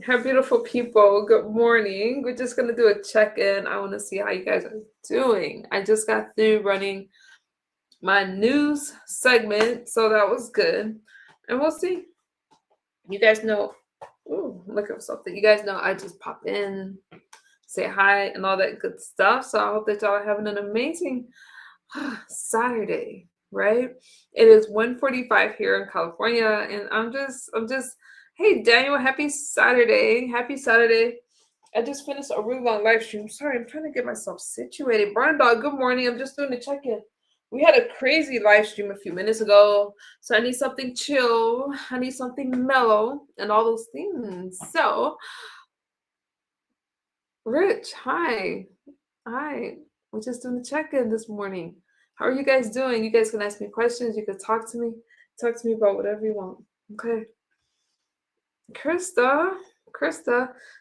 Hi, beautiful people. Good morning. We're just going to do a check-in. I want to see how you guys are doing. I just got through running my news segment, so that was good. And we'll see. You guys know, ooh, look at something. You guys know I just pop in, say hi, and all that good stuff. So I hope that y'all are having an amazing Saturday, right? It is 1:45 here in California, and I'm just hey Daniel, happy Saturday. Happy Saturday. I just finished a really long live stream. Sorry, I'm trying to get myself situated. Brian Dog, good morning. I'm just doing a check-in. We had a crazy live stream a few minutes ago, so I need something chill. I need something mellow and all those things. So, Rich, hi. Hi. We're just doing a check-in this morning. How are you guys doing? You guys can ask me questions. You can talk to me. Talk to me about whatever you want. Okay. Krista,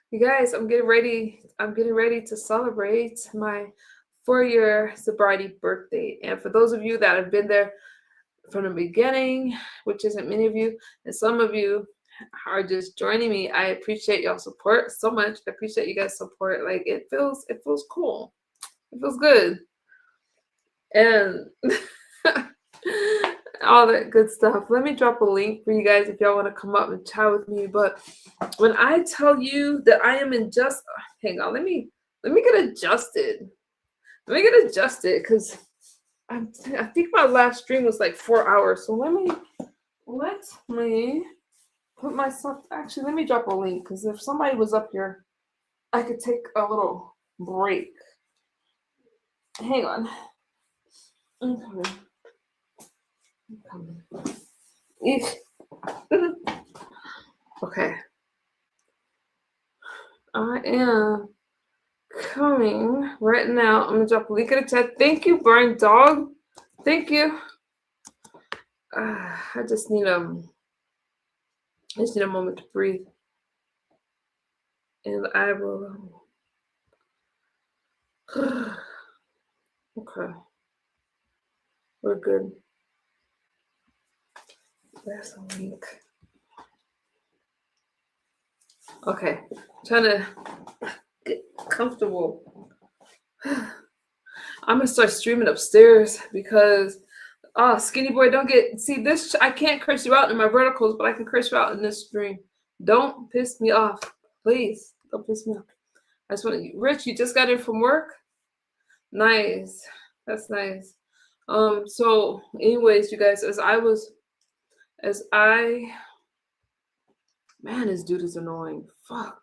you guys, I'm getting ready. I'm getting ready to celebrate my 4-year sobriety birthday. And for those of you that have been there from the beginning, which isn't many of you, and some of you are just joining me, I appreciate y'all support so much. I appreciate you guys' support. Like it feels cool. It feels good. And all that good stuff. Let me drop a link for you guys if y'all want to come up and chat with me. But when I tell you that I am in just, hang on, let me get adjusted. Let me get adjusted because I think my last stream was like 4 hours. So let me put myself. Actually, let me drop a link because if somebody was up here, I could take a little break. Hang on. I'm coming. Okay. I am coming right now. I'm gonna drop a link in the chat. Thank you, Brian Dog. Thank you. I just need a moment to breathe, and I will. Okay, we're good. There's a link. Okay, trying to get comfortable. I'm gonna start streaming upstairs because Skinny Boy, don't get see this. I can't curse you out in my verticals, but I can curse you out in this stream. Don't piss me off, please. Don't piss me off. I just want to. Rich, you just got in from work. Nice, that's nice. So, anyways, you guys, man, this dude is annoying. Fuck.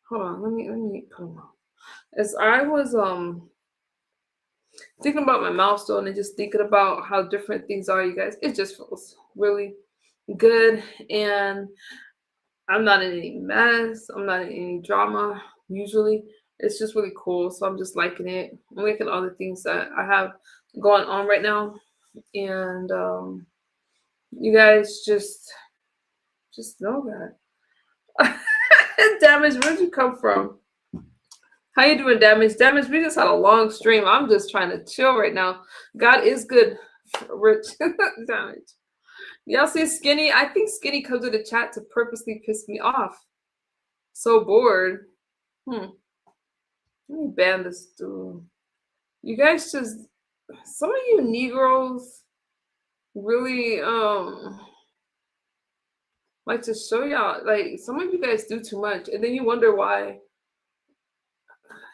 Hold on, let me put him on. As I was thinking about my milestone and just thinking about how different things are, you guys, it just feels really good. And I'm not in any mess. I'm not in any drama. Usually, it's just really cool. So I'm just liking it. I'm liking all the things that I have going on right now. And you guys just know that. Damage, where'd you come from? How you doing, Damage? Damage, we just had a long stream. I'm just trying to chill right now. God is good, Rich. Damage. Y'all see Skinny? I think Skinny comes to the chat to purposely piss me off. So bored. Let me ban this dude. You guys just, some of you Negroes really like to show y'all, like some of you guys do too much, and then you wonder why.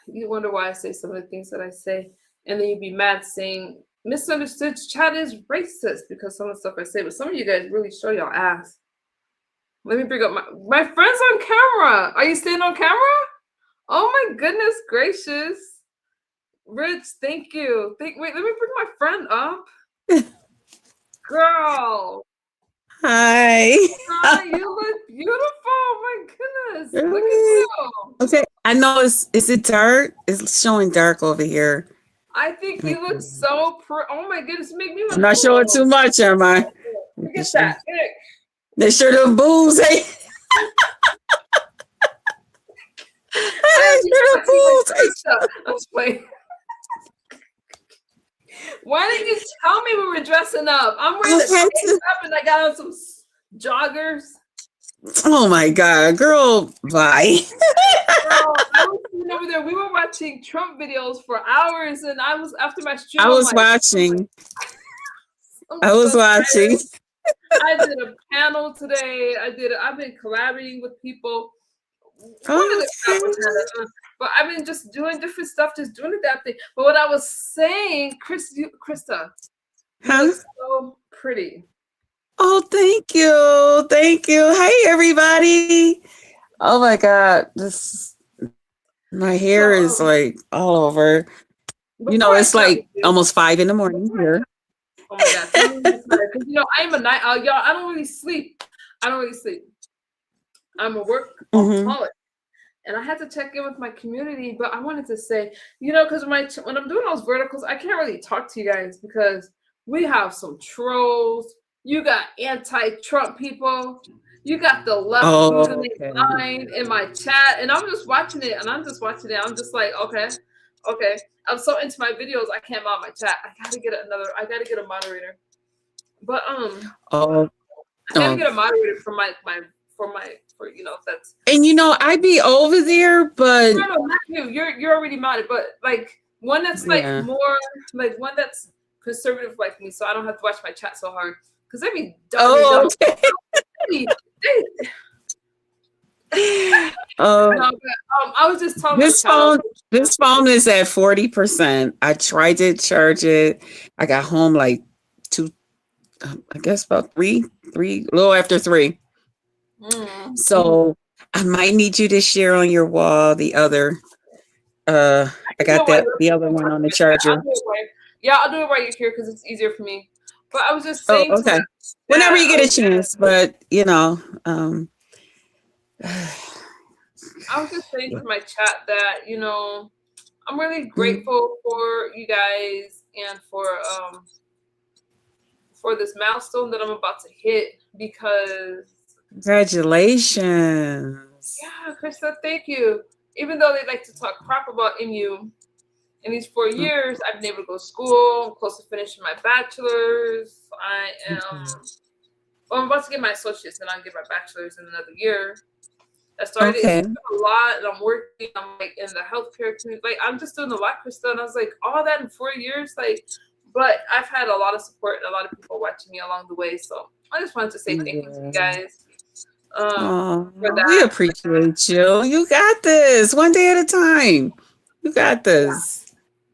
You wonder why I say some of the things that I say, and then you'd be mad saying misunderstood chat is racist because some of the stuff I say, but some of you guys really show y'all ass. Let me bring up my friends on camera. Are you staying on camera? Oh my goodness gracious. Rich, thank you. Wait, let me bring my friend up. Girl. Hi. Hi, you look beautiful. Oh my goodness. Look at you. Okay. I know is it dark? It's showing dark over here. I think you look so oh my goodness, make me want to. I'm not showing too much, am I? Look at that. They sure the boobs, eh? I'm just playing. Why didn't you tell me we were dressing up? I'm wearing the tank top and I got on some joggers. Oh my God, girl, bye. Girl, I was sitting over there. We were watching Trump videos for hours, and I was after my stream. I I'm was like, watching. I'm I was so watching. tired. I did a panel today. I've been collaborating with people. One of the crap Okay. was had but I've been just doing different stuff, just doing the damn thing. But what I was saying, Krista, you Huh? look so pretty. Oh, thank you. Thank you. Hey, everybody. Oh my God. My So, hair is like all over. You before know, I it's chat with like you, almost 5 in the morning here. oh my gosh, I'm really tired because I'm a night owl, y'all. I don't really sleep. I don't really sleep. I'm a Hmm. workaholic. And I had to check in with my community, but I wanted to say, because when I'm doing those verticals, I can't really talk to you guys because we have some trolls. You got anti-Trump people. You got the left losing Oh, their okay. mind in my chat, and I'm just watching it, and I'm just watching it. I'm just like, okay, okay. I'm so into my videos, I can't mod my chat. I gotta get a moderator. But Oh, I gotta oh. get a moderator for for that's And I'd be over there, but no, not you. You're already modded, but like one that's like yeah. more like one that's conservative like me, so I don't have to watch my chat so hard. Because they be dumbing me Oh, down. okay. They, Oh, no, but, I was just telling my this child, I was phone, this phone is at 40%. I tried to charge it. I got home like two, I guess about a little after 3. like, So I might need you to share on your wall the other. I I can do got it while that you're the other one on the charger. I'll do it while you're here because it's easier for me. But I was just Oh, saying to my okay. Whenever dad, you get a chance, but I was just saying yeah. to my chat that I'm really grateful for you guys and for this milestone that I'm about to hit because Congratulations. yeah, Krista, thank you. Even though they like to talk crap about MU, in these 4 years, I've been able to go to school. I'm close to finishing my bachelor's. I'm about to get my associates, and I'll get my bachelor's in another year. I started. It's Okay. been a lot, and I'm working. I'm like in the healthcare community. Like I'm just doing a lot, Krista. And I was like, all that in 4 years, like. But I've had a lot of support and a lot of people watching me along the way. So I just wanted to say thank you to you Yeah. guys for Oh, we that. appreciate you. You got this. One day at a time. You got this.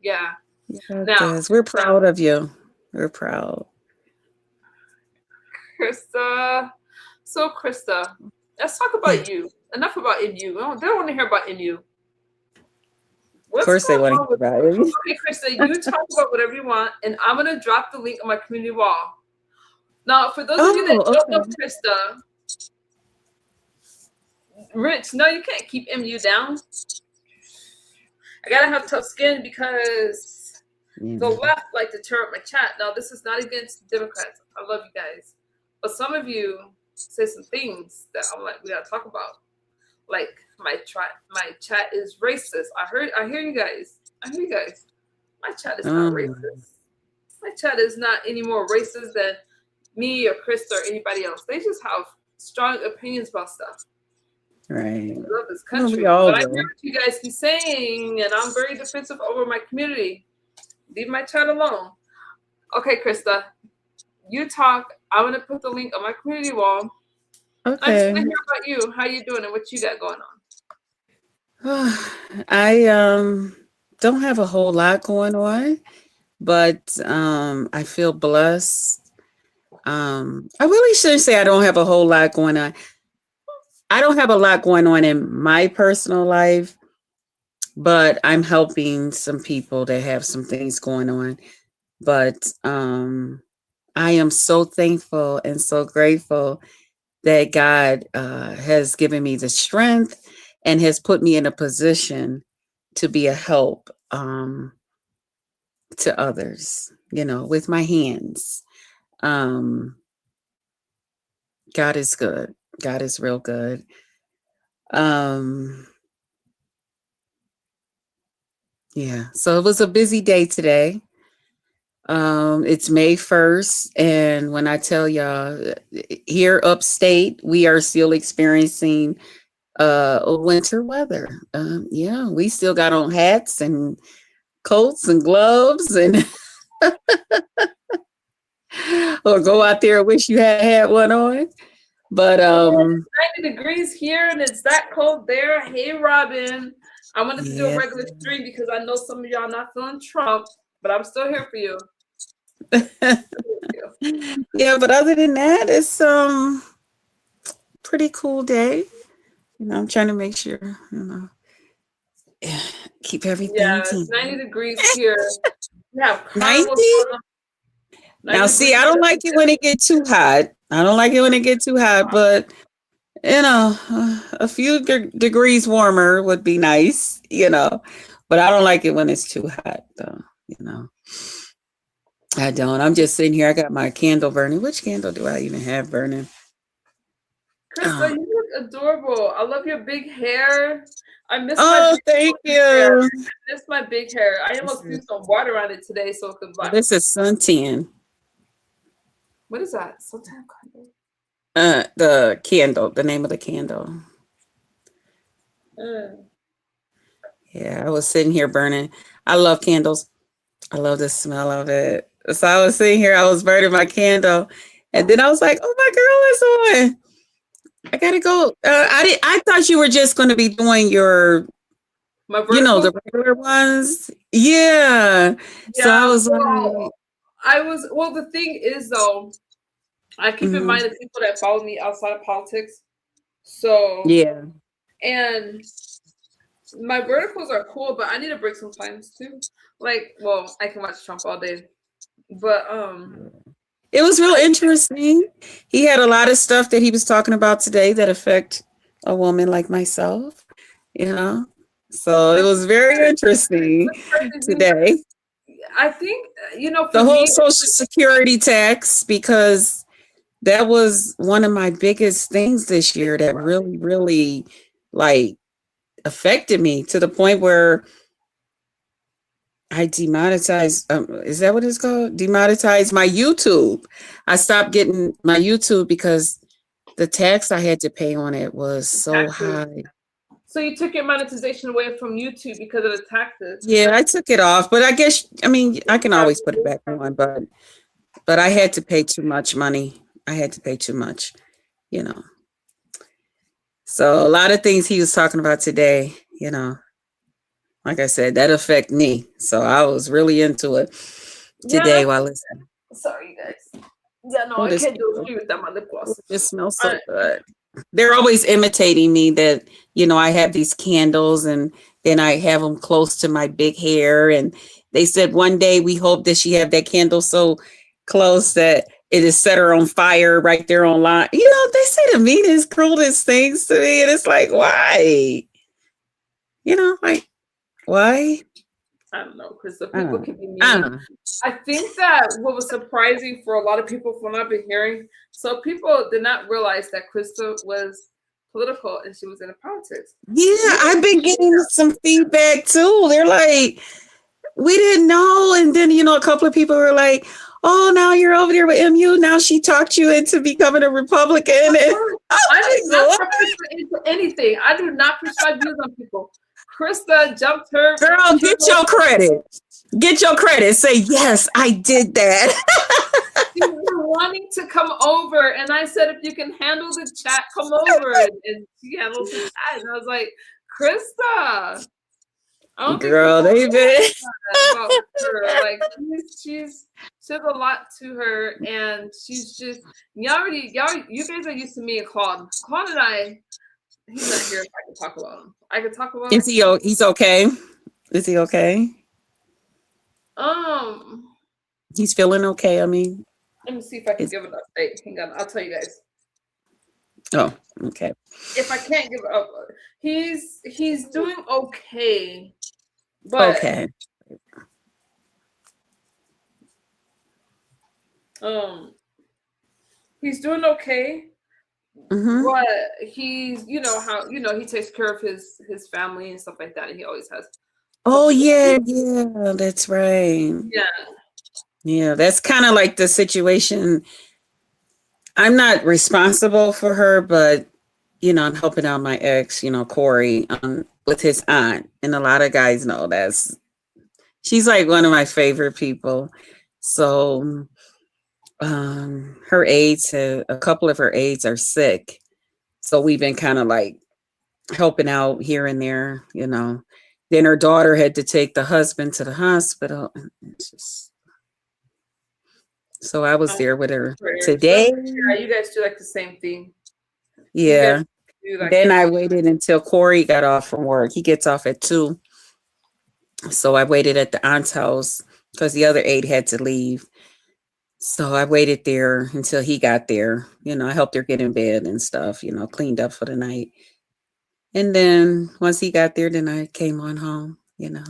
Yeah. You got Now, this. We're proud of you. We're proud. Krista. So, Krista, let's talk Yeah. about you. Enough about MU. They don't want to hear about MU. Of What's course they going want to on hear with about it. Okay, Krista, you talk about whatever you want, and I'm gonna drop the link on my community wall. Now, for those of you that Oh, don't know okay. Krista, Rich, no, you can't keep MU down. I gotta have tough skin because the Yeah. left like to tear up my chat. Now, this is not against Democrats. I love you guys, but some of you say some things that I'm like, we gotta talk about. Like my chat is racist. I hear you guys. I hear you guys. My chat is not Um, racist. My chat is not any more racist than me or Krista or anybody else. They just have strong opinions about stuff. right. I love this Well, we country. all But I hear do. what you guys be saying, and I'm very defensive over my community. Leave my chat alone. Okay, Krista, you talk. I'm gonna put the link on my community wall. I just want Okay. to hear about you, how you doing, and what you got going on. I don't have a whole lot going on, but I feel blessed. I really shouldn't say I don't have a whole lot going on. I don't have a lot going on in my personal life, but I'm helping some people that have some things going on. But I am so thankful and so grateful that God has given me the strength and has put me in a position to be a help to others, with my hands. Um, God is good. God is real good. Um, yeah. So it was a busy day today. It's May 1st, and when I tell y'all, here upstate, we are still experiencing winter weather. Yeah, we still got on hats and coats and gloves, and or go out there and wish you had had one on. But Yeah, it's 90 degrees here and it's that cold there. Hey, Robin. I wanted to do a yeah. regular stream because I know some of y'all not feeling Trump, but I'm still here for you. Yeah, but other than that, it's pretty cool day. I'm trying to make sure, keep everything Yeah, it's clean. 90 degrees here. We have carnivals 90? going on. Now 90 see, degrees I don't like it when it get too hot. I don't like it when it get too hot, but a few degrees warmer would be nice. But I don't like it when it's too hot though, you know. I don't. I'm just sitting here. I got my candle burning. Which candle do I even have burning? Krista, Oh, you look adorable. I love your big hair. I miss my oh big thank hair. you. I miss my big hair. I This almost threw is, some water on it today so it could well, black. this is suntan. What is that? Sometimes The candle, the name of the candle. mm. Yeah, I was sitting here burning. I love candles. I love the smell of it. So I was sitting here, I was burning my candle, and then I was like, "Oh, my girl is on. I gotta go." I thought you were just going to be doing your, My vertical. the regular ones. Yeah. So I Yeah, was well, like, well, the thing is though, I keep in mhm, mind the people that follow me outside of politics. So, yeah. and my verticals are cool, but I need a break sometimes too. Like, well, I can watch Trump all day, but It was real I interesting. He had a lot of stuff that he was talking about today that affect a woman like myself, you know. So it this was very interesting part is today. I think for The whole me, social security tax, because that was one of my biggest things this year that really, really like affected me to the point where I demonetized. Is that what it's called? Demonetized my YouTube. I stopped getting my YouTube because the tax I had to pay on it was so taxes. high. So you took your monetization away from YouTube because of the taxes. Yeah, I took it off, but I mean, I can always put it back on, but I had to pay too much money. I had to pay too much, you know. So a lot of things he was talking about today, like I said, that affect me. So I was really into it Yeah, today while listening. sorry, you guys. Yeah, no, Oh, I this can't do a candle. stream without my lip Oh, gloss. this smells so I, good. They're always imitating me that I have these candles and then I have them close to my big hair. And they said one day we hope that she have that candle so close that it is set her on fire right there online. They say the meanest, cruelest things to me. And it's like, why? Like, why? I don't know, because the I people don't can know. be I mean. don't know. I think that what was surprising for a lot of people from what I've been hearing, so people did not realize that Krista was political and she was in politics. Yeah, We I've been getting some feedback too. They're like, we didn't know. And then, a couple of people were like, oh, now you're over there with MU. Now she talked you into becoming a Republican. And I do I'm not like, put Krista into anything. I do not prescribe views on people. Krista jumped her girl, get channel. your credit. Get your credit. Say, yes, I did that. She was wanting to come over, and I said, if you can handle the chat, come over. And she handled the chat, and I was like, Krista, I don't think Girl, people they been. that about her. Like she has a lot to her, and she's just you guys are used to me and Claude. Claude and I, he's not here. If I can talk about him. I can talk about him. He's okay? Is he okay? Um, He's feeling okay. I mean, let me see if I can is, give an update. Hang on, I'll tell you guys. oh, okay. If I can't give up, he's doing okay, but Okay. um, he's doing okay. Mm-hmm. But he's how he takes care of his family and stuff like that, and he always has Oh, something. yeah, yeah, that's right. Yeah. Yeah, that's kind of like the situation. I'm not responsible for her, but I'm helping out my ex, Corey, with his aunt. And a lot of guys know she's like one of my favorite people. So her aides, a couple of her aides are sick. So we've been kind of like helping out here and there. Then her daughter had to take the husband to the hospital. It's just, so I was Oh, there with her prayers. today. Yeah, you guys do like the same thing. You guys Yeah. do like Then the I same. waited until Corey got off from work. He gets off at 2. So I waited at the aunt's house because the other aide had to leave. So I waited there until he got there. I helped her get in bed and stuff, cleaned up for the night. And then once he got there, then I came on home. Good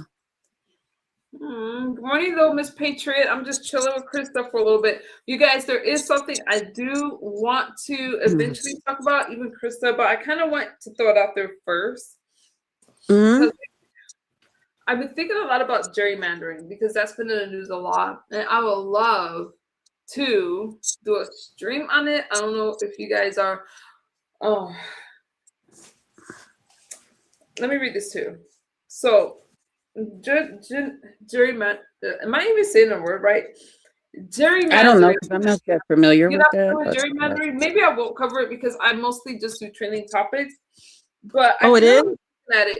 morning, though, Miss Patriot. I'm just chilling with Krista for a little bit. You guys, there is something I do want to eventually talk about, even Krista, but I kind of want to throw it out there first Mm-hmm. because I've been thinking a lot about gerrymandering because that's been in the news a lot, and I would love to do a stream on it. I don't know if you guys are. Oh, let me read this too. So, gerrymander. Am I even saying the word right? I don't know Gerrymandering. because I'm not that familiar You're with not that. familiar with But gerrymandering? Maybe I won't cover it because I mostly just do trending topics. But I oh, it kind is? of look at it.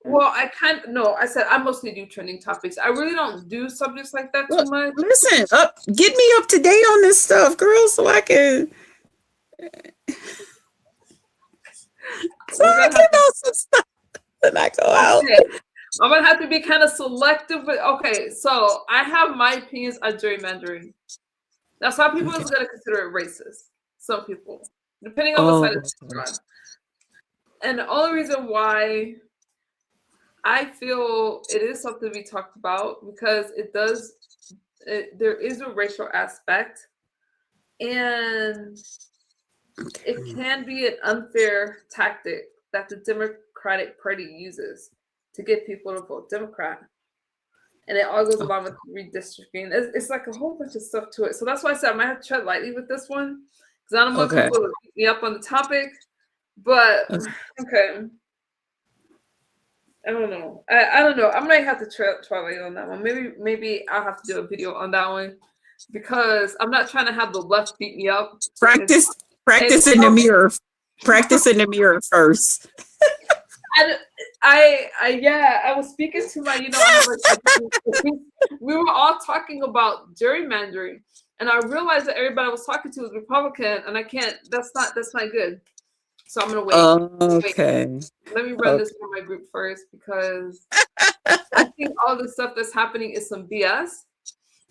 Well, I kind of no. I said I mostly do trending topics. I really don't do subjects like that too Look, much. listen, get me up to date on this stuff, girl, so We're I gonna can have to. know some stuff when I go out. Okay, I'm gonna have to be kind of selective. But okay, so I have my opinions on gerrymandering. Now, some people Okay. is gonna consider it racist. Some people, depending on what side of Oh, the on. And the only reason why I feel it is something to be talked about because it does. There is a racial aspect, and it okay. can be an unfair tactic that the Democratic Party uses to get people to vote Democrat. And it all goes Oh, along with redistricting. It's like a whole bunch of stuff to it. So that's why I said I might have to tread lightly with this one because I don't want okay. people to beat me up on the topic. But okay, I don't know. I don't know. I might have to tread lightly on that one. Maybe I'll have to do a video on that one because I'm not trying to have the left beat me up. And, Practice, and practice in the mirror. Practice in the mirror first. yeah, I was speaking to my, I'm like, we were all talking about gerrymandering, and I realized that everybody I was talking to was Republican, and I can't. That's not good. So I'm gonna wait. Wait, Okay. let me run Okay. this for my group first because I think all the stuff that's happening is some BS.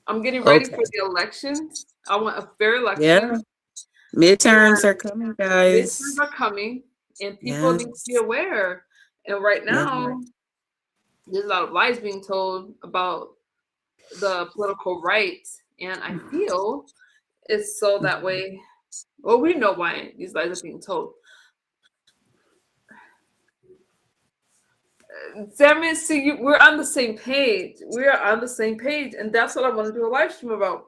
I'm getting ready Okay. for the elections. I want a fair Yeah. election, Midterms and are coming, midterms guys. are coming, and people need to be Yes. aware. And right Yeah. now, there's a lot of lies being told about the political right, and I feel it's so that way. Well, we know why these lies are being told. Sammy, see, we're on the same page. We are on the same page, and that's what I want to do a live stream about.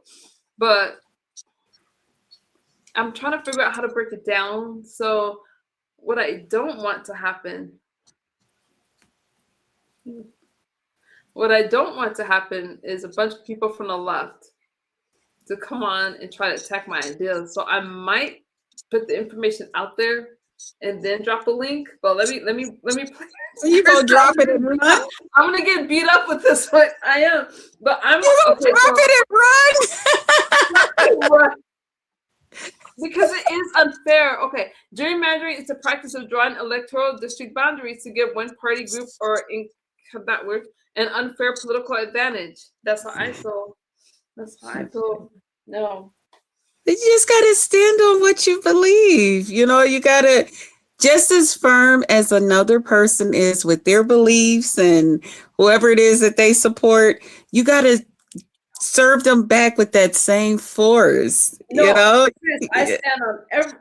But I'm trying to figure out how to break it down. So, what I don't want to happen, what I don't want to happen is a bunch of people from the left to come on and try to attack my ideas. So I might put the information out there and then drop a link. But let me play. So you gonna drop it and run? I'm gonna get beat up with this one. I am, but I'm You gonna okay. drop it and run? So because it is unfair. Okay, gerrymandering is the practice of drawing electoral district boundaries to give one party group or in that word an unfair political advantage. That's how I feel. That's how I feel. No. You just gotta stand on what you believe. You gotta just as firm as another person is with their beliefs and whoever it is that they support, you gotta serve them back with that same force. No, Chris, I stand on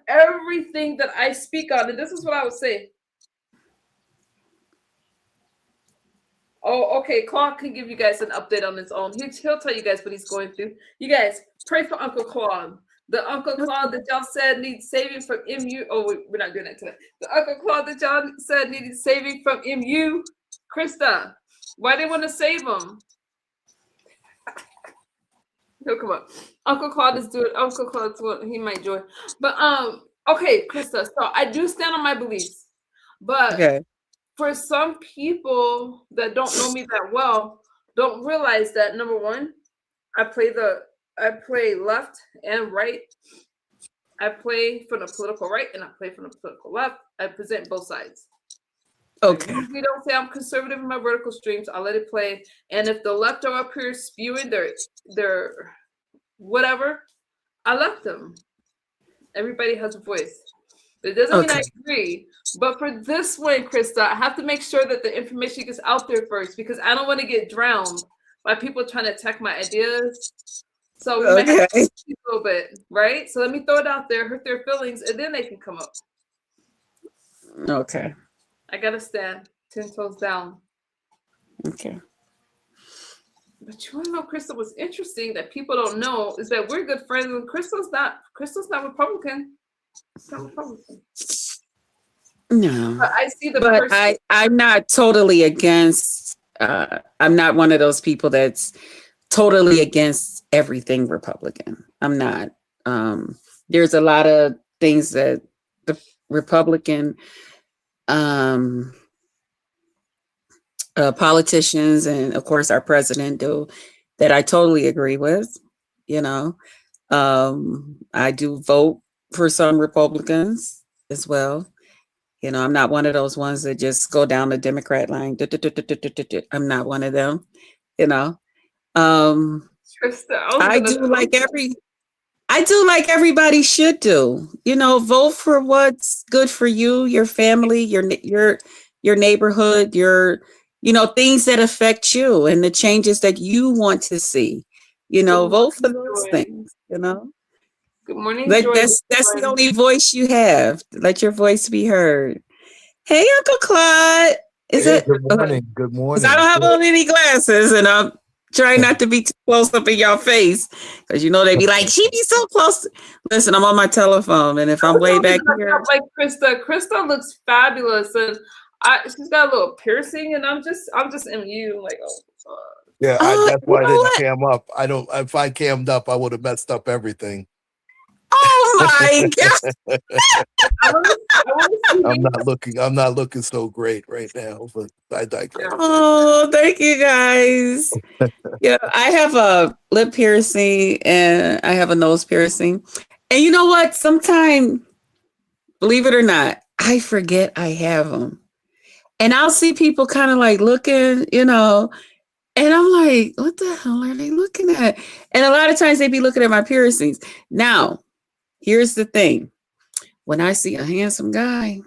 everything that I speak on, and this is what I would say. Oh, okay. Claude can give you guys an update on his own. He'll tell you guys what he's going through. You guys pray for Uncle Claude. The Uncle Claude that y'all said needs saving from MU. Oh, we're not doing that today. The Uncle Claude that y'all said needed saving from MU. Krista, why they want to save him? He'll come up. Uncle Claude is doing. Uncle Claude's what he might join. But okay, Krista. So I do stand on my beliefs, but Okay. for some people that don't know me that well, don't realize that number one, I play left and right. I play from the political right and I play from the political left. I present both sides. Okay. I usually don't say I'm conservative in my vertical streams. I let it play. And if the left are up here spewing their whatever, I left them. Everybody has a voice. It doesn't mean I agree. But for this one, Krista, I have to make sure that the information gets out there first because I don't want to get drowned by people trying to attack my ideas. So we might have to a little bit, right? So let me throw it out there, hurt their feelings, and then they can come up. Okay. I gotta stand 10 toes down. Okay. But you want to know, Krista, what's interesting that people don't know is that we're good friends, and Crystal's not Republican. She's not Republican. No. But I see the But person. I'm not totally against. I'm not one of those people that's totally against everything Republican. I'm not. There's a lot of things that the Republican politicians and of course our president do that I totally agree with. You know, I do vote for some Republicans as well. You know, I'm not one of those ones that just go down the Democrat line. I'm not one of them. You know, Krista, I do like everybody should do. You know, vote for what's good for you, your family, your neighborhood, things that affect you and the changes that you want to see. You know, vote for those things. You know, good morning, like Joy. that's the only voice you have. Let your voice be heard. Hey, Uncle Claude. Good morning. Good morning. I don't have on any glasses, and I'm trying not to be too close up in your face because they be like, she be so close. Listen, I'm on my telephone, and if I'm way back here, like Krista looks fabulous, and she's got a little piercing, and I'm just MU like, oh. Yeah, that's why I didn't cam up. If I cammed up, I would have messed up everything. Oh my god! I'm not looking so great right now, but I digress. Oh, thank you guys. Yeah, I have a lip piercing and I have a nose piercing. And you know what? Sometimes, believe it or not, I forget I have them. And I'll see people kind of like looking, and I'm like, what the hell are they looking at? And a lot of times they be looking at my piercings. Now, here's the thing. When I see a handsome guy,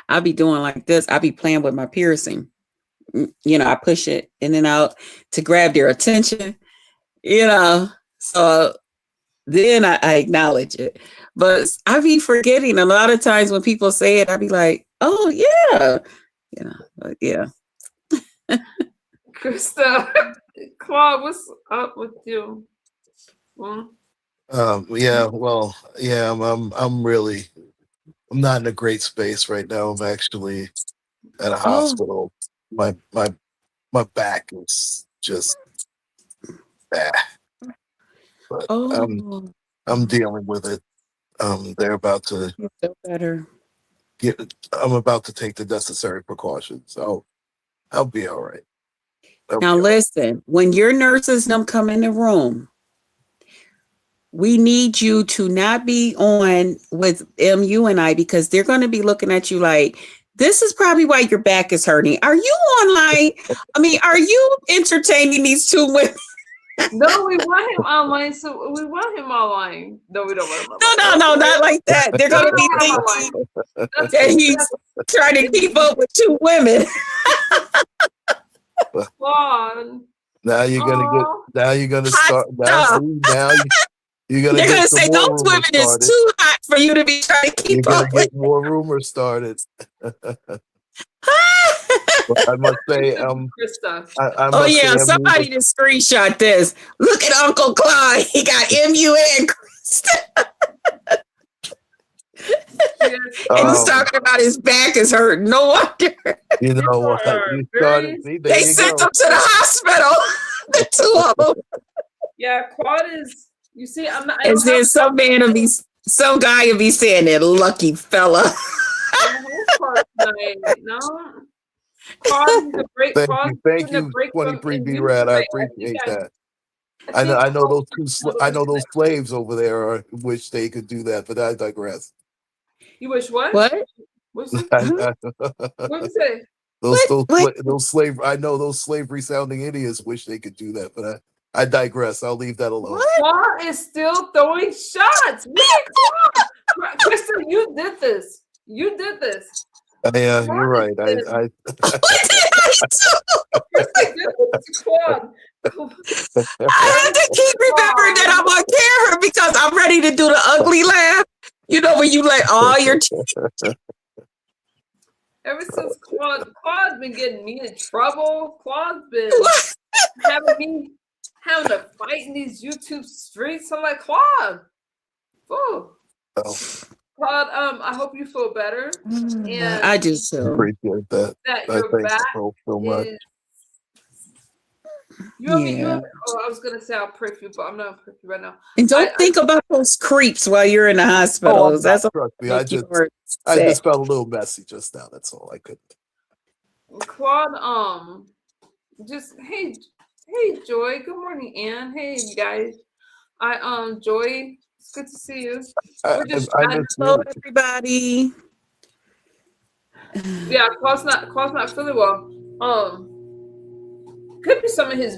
I'll be doing like this. I'll be playing with my piercing. I push it in and out to grab their attention, So then I acknowledge it. But I be forgetting a lot of times when people say it, I be like, oh, yeah. But yeah. Krista, Claude, what's up with you? Yeah, well, yeah, I'm not in a great space right now. I'm actually at a hospital. My back is just bad. But I'm dealing with it. They're about to feel better. I'm about to take the necessary precautions. So I'll be all right. Now listen, when your nurses come in the room, we need you to not be on with MU and I because they're going to be looking at you like, this is probably why your back is hurting. Are you online? I mean, are you entertaining these two women? No, we want him online. So we want him online. No, we don't want him online. No, not like that. They're going to be thinking that he's trying to keep up with two women. Now you're gonna start. You're gonna say those women is too hot for you to be trying to keep up with. Get more rumors started. But I must say, Krista. I Oh must say, yeah, somebody to screenshot this. Look at Uncle Claude. He got MUN Yes, and he's um, talking about his back is hurt. No wonder. you you know what? are You started. very. See, They there you sent go. him to the hospital. The two of them. Yeah, Quad is. You see, I'm not. I And don't have. then some guy will be saying that lucky fella. I don't have Quad tonight. No. Quad needs a break. Quad Thank needs a you, break from 23 B Indy Rad. I tonight. appreciate that. I think I know those I know those Quad- slaves over there wish they could do that, but I digress. You wish what? What? What's it? Huh? What you say? What? those slave I know those slavery sounding idiots wish they could do that, but I digress. I'll leave that alone. What? Quad is still throwing shots. Look at Quad. Krista, you did this. You did this. Yeah, Quad you're right. is I What did I do? Krista did this to Quad. I have to keep remembering that I'm on camera because I'm ready to do the ugly laugh. You know when you let all your Ever since Quad's been getting me in trouble. Quad's been having to fight in these YouTube streets. I'm like, Quad. Oh. Claude, I hope you feel better. And I do so. appreciate that. that I your thank back you so much. is. You want me? Yeah. I was gonna say I'll pray for you, but I'm not gonna pray for you right now. And don't think about those creeps while you're in the hospital. Oh, That's what trust me. make you I just felt a little messy just now. That's all. I couldn't. Claude, just hey, Joy. Good morning, Ann. Hey, you guys. Joy. It's good to see you. We're just hello, everybody. Yeah, Claude's not feeling well. Could be some of his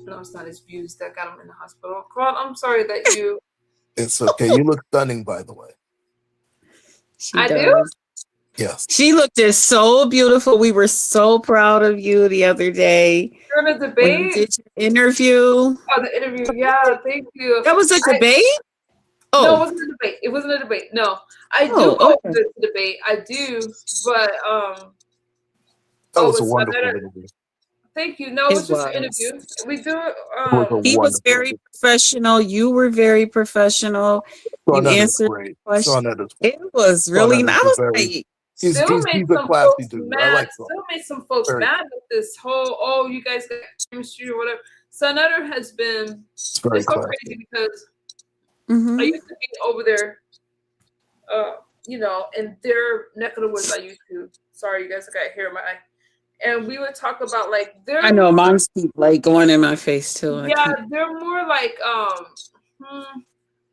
no, it's not his views that got him in the hospital. Claude, I'm sorry that you. It's okay. You look stunning, by the way. I do? Yes. She looked just so beautiful. We were so proud of you the other day. During the When debate? you did your interview. Oh, the interview. Yeah, thank you. That was a debate? No, it wasn't a debate. It wasn't a debate. No. I do go to the debate. I do, but that was a wonderful interview. Thank you. No, it was just an interview. We do he was very professional. You were very professional. You answered questions. It was really nice. I was like, he's a classy dude. I like still made some folks mad with this whole, you guys got chemistry or whatever. Senator has been it's so crazy because I used to be over there, in their neck of the woods. I used to. Sorry, you guys, I got hair in my eye. And we would talk about I know mine's keep like going in my face too. Yeah, they're more like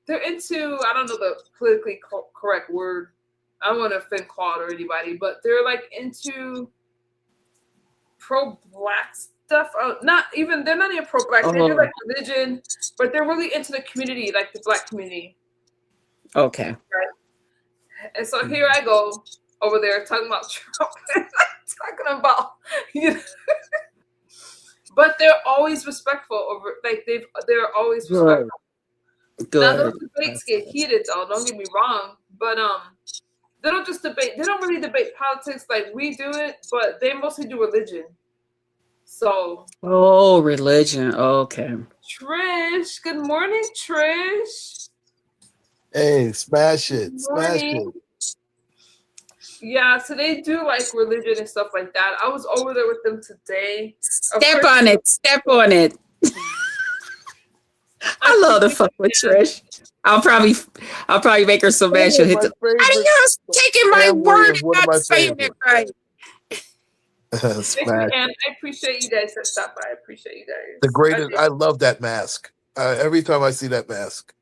they're into, I don't know the politically correct word. I don't want to offend Claude or anybody, but they're like into pro-black stuff. They're not even pro-black. They do like religion, but they're really into the community, like the black community. Okay. Right. And so here I go over there talking about Trump. Talking about, but they're always respectful over, like they're always respectful. Good. Now those debates get heated though, don't get me wrong, but they don't just debate. They don't really debate politics like we do it, but they mostly do religion. So. Oh, religion. Okay. Trish, good morning, Trish. Hey, smash it, smash it. Yeah, so they do like religion and stuff like that. I was over there with them today. Step on it. I love to fuck with Trish. I'll probably make her so mad she'll hit the. How do you taking my word and not saying it right? And I appreciate you guys that stopped by. I appreciate you guys. The greatest. I love that mask. Every time I see that mask.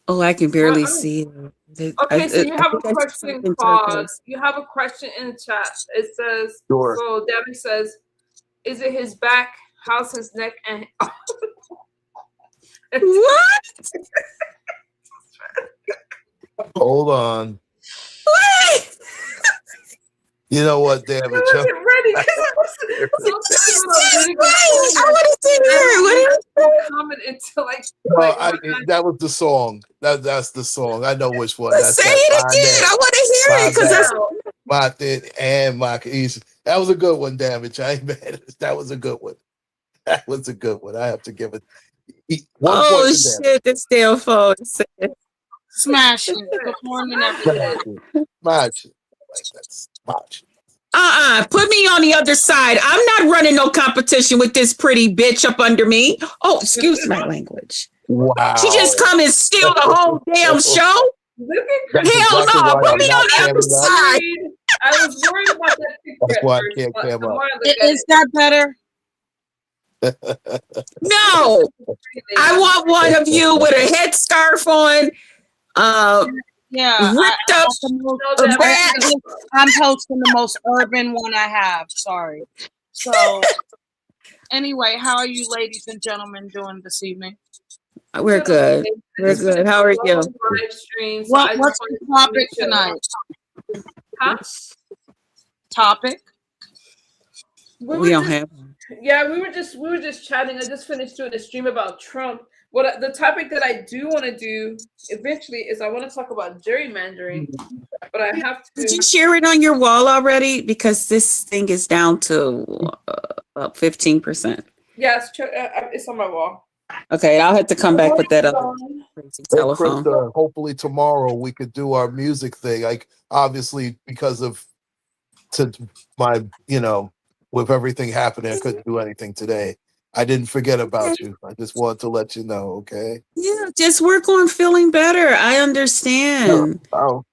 Oh, I can barely see it. Okay, so you have a question, Claude. You have a question in the chat. It says, sure. So Debbie says, is it his back, how's his neck, and what? Hold on. What? You know what, damn it, I wasn't ready. I want to hear it. What comment until that was the song. That's the song. I know which one. Say it again. I want to hear it because that's my thing and my. That was a good one, Damage. I ain't mad. That was a good one. That was a good one. I have to give it 1 point Oh for Damage. shit, this damn phone. Smash it. Good morning, everyone. Smash it. Like that's smash. Put me on the other side. I'm not running no competition with this pretty bitch up under me. Oh, excuse my language. Wow. She just come and steal the whole damn show. Look That's at Hell exactly no. why Put I'm me not on the other camming up. side. I was worried about that picture. That's at why I first, can't but cam the up. more I look at Is that better? No. I want one of you with a headscarf on, Yeah, ripped up back. I'm posting the most urban one I have. Sorry. So, anyway, how are you, ladies and gentlemen, doing this evening? We're good. We're good. How are you? Live stream, so What's the topic tonight? Huh? Topic? We don't have. Yeah, we were just chatting. I just finished doing a stream about Trump. The topic that I do want to do eventually is I want to talk about gerrymandering, but I have to. Did you share it on your wall already? Because this thing is down to about 15%. Yeah, it's on my wall. Okay, I'll have to come back with that other crazy Hey, telephone. Krista, hopefully tomorrow we could do our music thing. Like obviously because of my, with everything happening, I couldn't do anything today. I didn't forget about you. I just wanted to let you know, okay? Yeah, just work on feeling better. I understand. I'll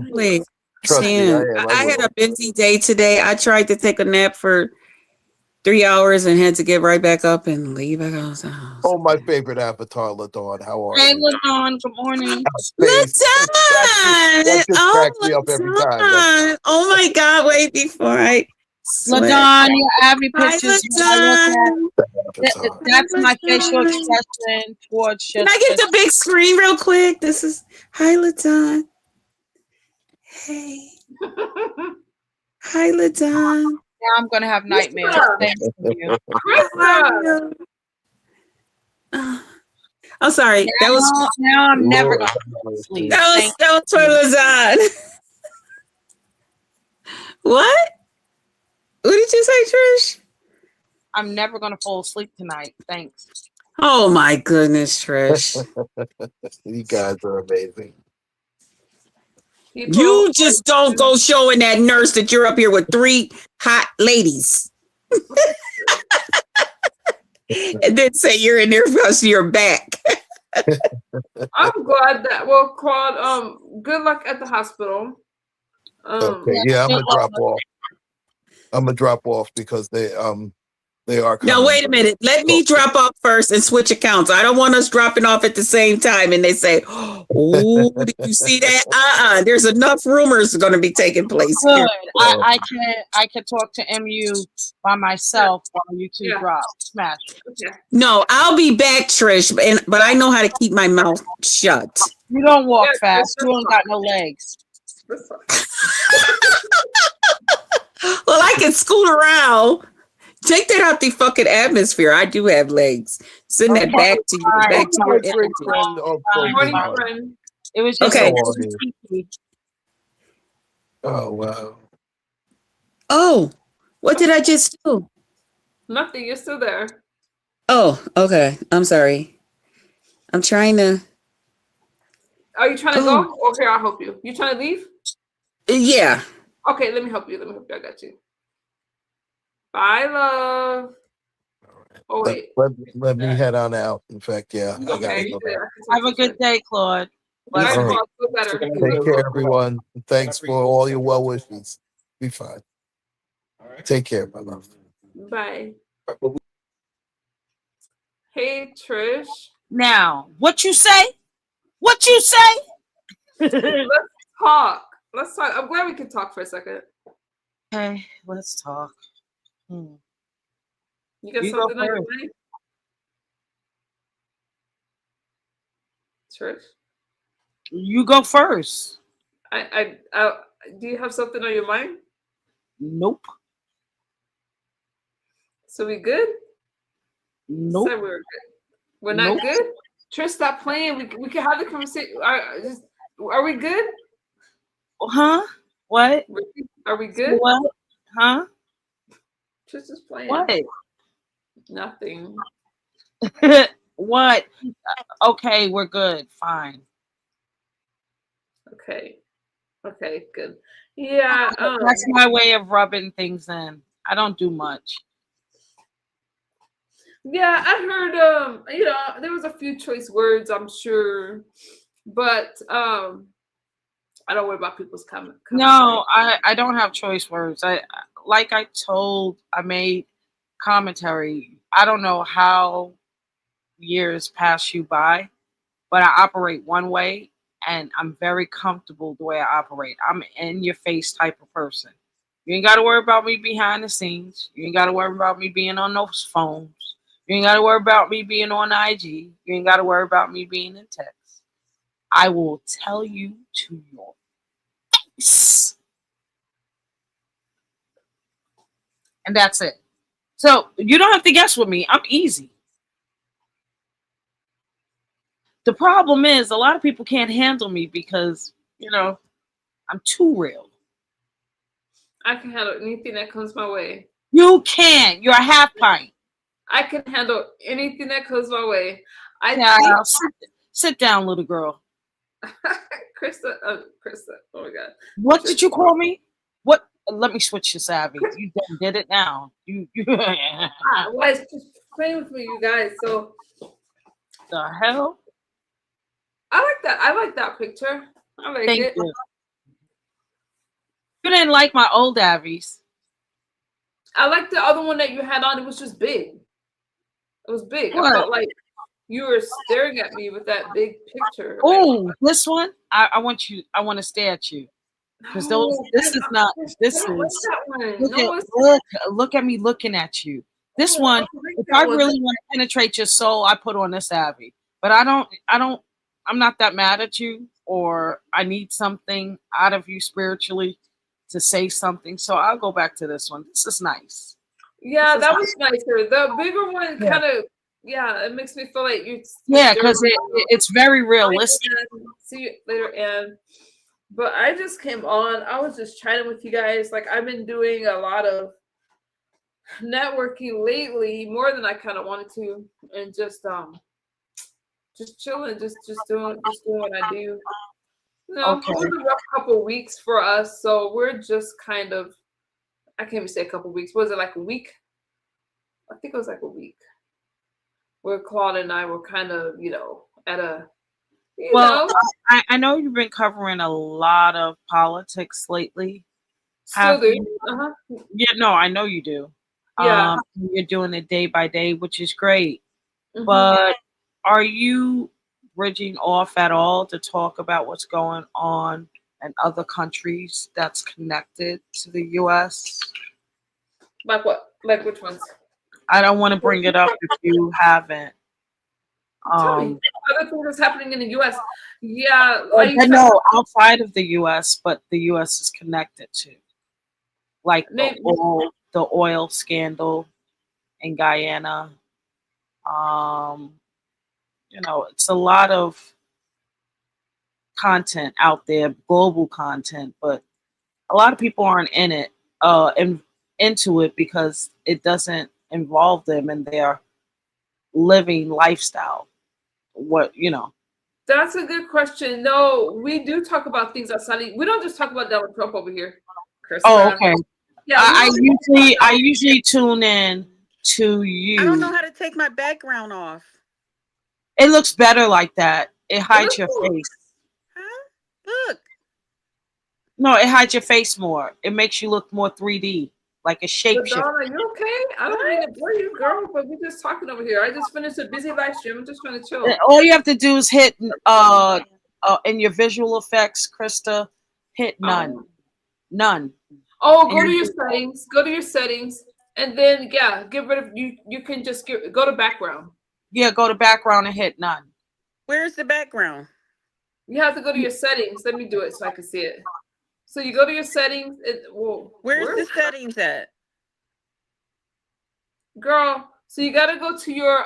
Wait, trust me. I am. I had a busy day today. I tried to take a nap for 3 hours and had to get right back up and leave back out the house. Oh, my favorite avatar, LaDawn. How are Hey, you? LaDawn, good morning. That just cracks me up every time. Oh my God, wait before I sweat. LaDawn, your Abby pictures. Avatar. That's my facial expression towards Can I get the big screen real quick? This is hi LaDawn. Hey. Hi LaDawn. Now I'm gonna have nightmares. Thank you. I'm sorry. Now I'm never gonna sleep. That was for LaDawn. What? What did you say, Trish? I'm never gonna fall asleep tonight. Thanks. Oh my goodness, Trish. You guys are amazing. You just don't go showing that nurse that you're up here with 3 hot ladies. And then say you're in there because you're back. I'm glad that Claude, good luck at the hospital. Okay, yeah, I'm gonna drop off because they are coming. Now wait a minute. Let me drop off first and switch accounts. I don't want us dropping off at the same time and they say, "Oh, did you see that?" There's enough rumors going to be taking place. Good. I can talk to MU by myself while you two drop. Smash. Okay. No, I'll be back, Trish, but I know how to keep my mouth shut. You don't walk fast. You ain't got no legs. Well, I can scoot around. Take that out the fucking atmosphere. I do have legs. Send that back to you. Back to your energy. Morning, friend. It was just okay. Oh wow. Oh, what did I just do? Nothing. You're still there. Oh, okay. I'm sorry. I'm trying to. Are you trying to go? Okay, I'll help you. You trying to leave? Yeah. Okay, let me help you. I got you. Bye, love. Oh wait. Let me head on out. In fact, yeah. I gotta go back. Have a good day, Claude. Bye, All right. Claude. Feel better. Take care, everyone. Thanks for all your well wishes. Be fine. Take care, my love. Bye. Hey, Trish. Now, what you say? What you say? Let's talk. I'm glad we can talk for a second. Okay, let's talk. You got something on your mind? Trish? You go first. I do you have something on your mind? Nope. So we good? Nope. Said we were good. We're not good? Trish, stop playing. We can have the conversation. Are we good? Huh? What? Are we good? What? Huh? Just playing. What? Nothing. What? Okay, we're good. Fine. Okay. Okay, good. Yeah, That's my way of rubbing things in. I don't do much. yeah, I heard there was a few choice words, I'm sure, but I don't worry about people's No, commentary. I don't have choice words. I made commentary. I don't know how years pass you by, but I operate one way and I'm very comfortable the way I operate. I'm in your face type of person. You ain't got to worry about me behind the scenes. You ain't got to worry about me being on those phones. You ain't got to worry about me being on IG. You ain't got to worry about me being in text. I will tell you to your face. And that's it. So you don't have to guess with me. I'm easy. The problem is a lot of people can't handle me because, I'm too real. I can handle anything that comes my way. You can't. You're a half pint. I can handle anything that comes my way. I Yeah, think sit down, little girl. Krista, oh my God. What did you call me? What? Let me switch to savvy. You did it now. You Why is just playing with me, you guys? So the hell? I like that. I like that picture. I like Thank it. you. You didn't like my old Avies. I like the other one that you had on. It was just big. It was big. What? I felt like you were staring at me with that big picture. Oh, this one? I want to stare at you. Because this is not, this I don't like is, that one. look at me looking at you. This I one, don't like if that I one. really want to penetrate your soul, I put on this Abby. But I'm not that mad at you, or I need something out of you spiritually to say something. So I'll go back to this one. This is nice. Yeah, This is that nice. was nicer. The bigger one Yeah. kind of, yeah, it makes me feel like you're Yeah, staring because it's very Bye, realistic. Ann. See you later, Ann. But I just came on. I was just chatting with you guys. Like I've been doing a lot of networking lately, more than I kind of wanted to, and just chilling, just doing what I do. Okay. It was a rough couple weeks for us, so we're just kind of. I can't even say a couple weeks. Was it like a week? I think it was like a week. Where Claude and I were kind of, at a, Well, I know you've been covering a lot of politics lately. still do. Yeah, no, I know you do. Yeah. You're doing it day by day, which is great. Mhm. But are you bridging off at all to talk about what's going on in other countries that's connected to the U.S.? Like what? Like which ones? I don't want to bring it up if you haven't. Tell me. Other things that's happening in the U.S. Yeah. No, outside of the U.S., but the U.S. is connected to, like the oil scandal in Guyana. It's a lot of content out there, global content, but a lot of people aren't into it because it doesn't involve them in their living lifestyle. That's a good question. No, we do talk about things outside. We don't just talk about Donald Trump over here, Chris. Oh, okay. Yeah, I usually tune in to you. I don't know how to take my background off. It looks better like that. It hides your face. Huh? Look. No, it hides your face more. It makes you look more 3D, like a shapeshifter. Donna, you okay? I don't mean to bore you, girl, but we're just talking over here. I just finished a busy live stream. I'm just trying to chill. All you have to do is hit in your visual effects, Krista, hit none. None. Oh, go to your settings. Go to your settings. And then get rid of you can just go to background. Yeah, go to background and hit none. Where's the background? You have to go to your settings. Let me do it so I can see it. So you go to your settings. Where's the settings at? Girl, so you gotta go to your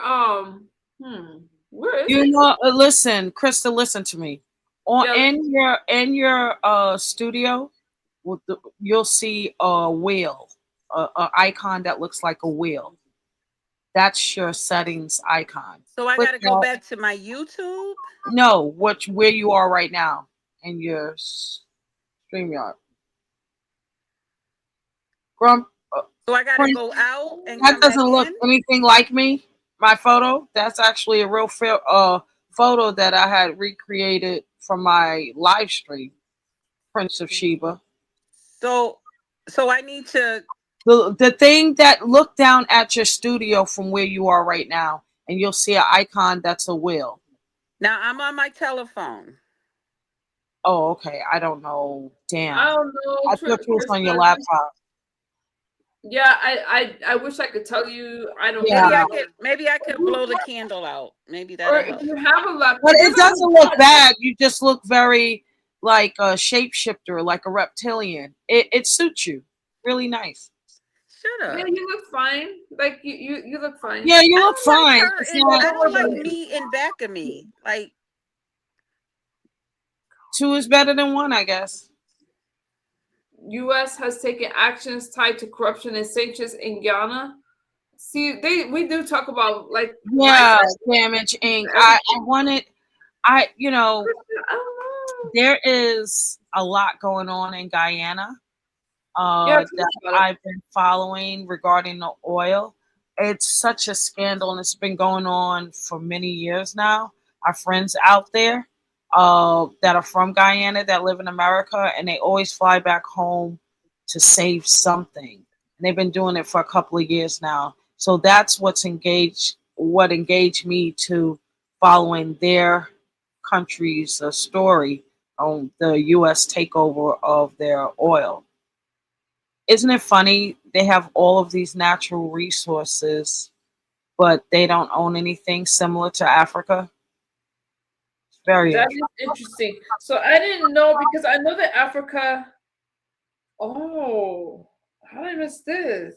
where is it? Listen, Krista, listen to me. In your studio, you'll see a wheel. a icon that looks like a wheel. That's your settings icon. So I Click got to go that. back to my YouTube. No, where you are right now in your StreamYard. Grump, So I got to Prince, go out and that come back doesn't look in. anything like me. My photo. That's actually a real photo that I had recreated from my live stream. Prince of Sheba. So, so I need to. The thing that look down at your studio from where you are right now, and you'll see an icon that's a wheel. Now I'm on my telephone. Oh, okay. I don't know. I Damn. don't know, I thought you was on your Krista. laptop. Yeah, I wish I could tell you. I don't Yeah. know. Maybe I could blow the candle out. Maybe Or that'll if help. you have a laptop, But it doesn't look bad. You just look very like a shapeshifter, like a reptilian. It suits you. Really nice. Shut Yeah, up. you look fine. Like you look fine. Yeah, you I look don't like fine. her It's and not I don't like Don't me in back of me. Like, two is better than one, I guess. U.S. has taken actions tied to corruption and sanctions in Guyana. See, we do talk about like Yeah, lifestyle Damage Inc. and I everything. wanted I don't know. there is a lot going on in Guyana Yeah, tell that us about it. I've been following regarding the oil. It's such a scandal, and it's been going on for many years now. Our friends out there that are from Guyana that live in America, and they always fly back home to save something. And they've been doing it for a couple of years now. So that's what engaged me to following their country's story on the U.S. takeover of their oil. Isn't it funny? They have all of these natural resources, but they don't own anything similar to Africa. It's very That interesting. is interesting. So I didn't know because I know that Africa. Oh, how did I miss this?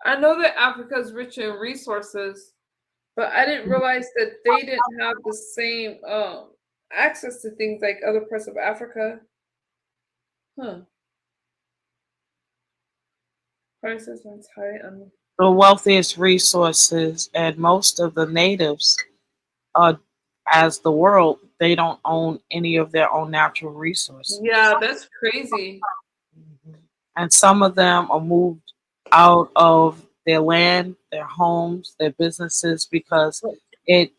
I know that Africa is rich in resources, but I didn't realize that they didn't have the same access to things like other parts of Africa. Huh. Prices are high on. The wealthiest resources, and most of the natives, uh, as the world, they don't own any of their own natural resources. Yeah, that's crazy. And some of them are moved out of their land, their homes, their businesses because it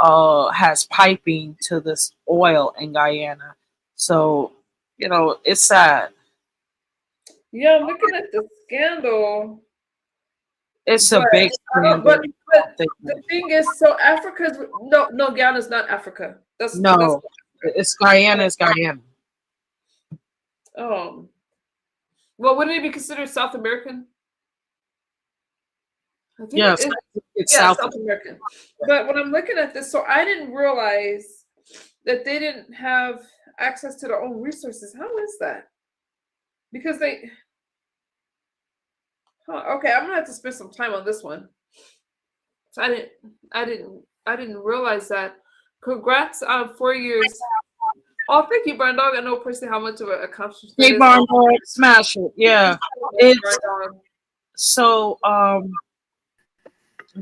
has piping to this oil in Guyana. So it's sad. Yeah, I'm looking at the scandal, It's a but big I don't. scandal. But the thing is, so Africa's no Guyana's not Africa. That's No, it's Guyana. It's Guyana. um. Well, wouldn't it be considered South American? I think it Yes, is. it's Yeah, South. South American. But when I'm looking at this, so I didn't realize that they didn't have access to their own resources. How is that? Because they. Huh, okay, I'm gonna have to spend some time on this one. So I didn't realize that. Congrats on 4 years. Oh, thank you, Brian Dog. I know personally how much of an accomplishment that Jay is. Barnard, smash it. Yeah, Brian it's Dog. so.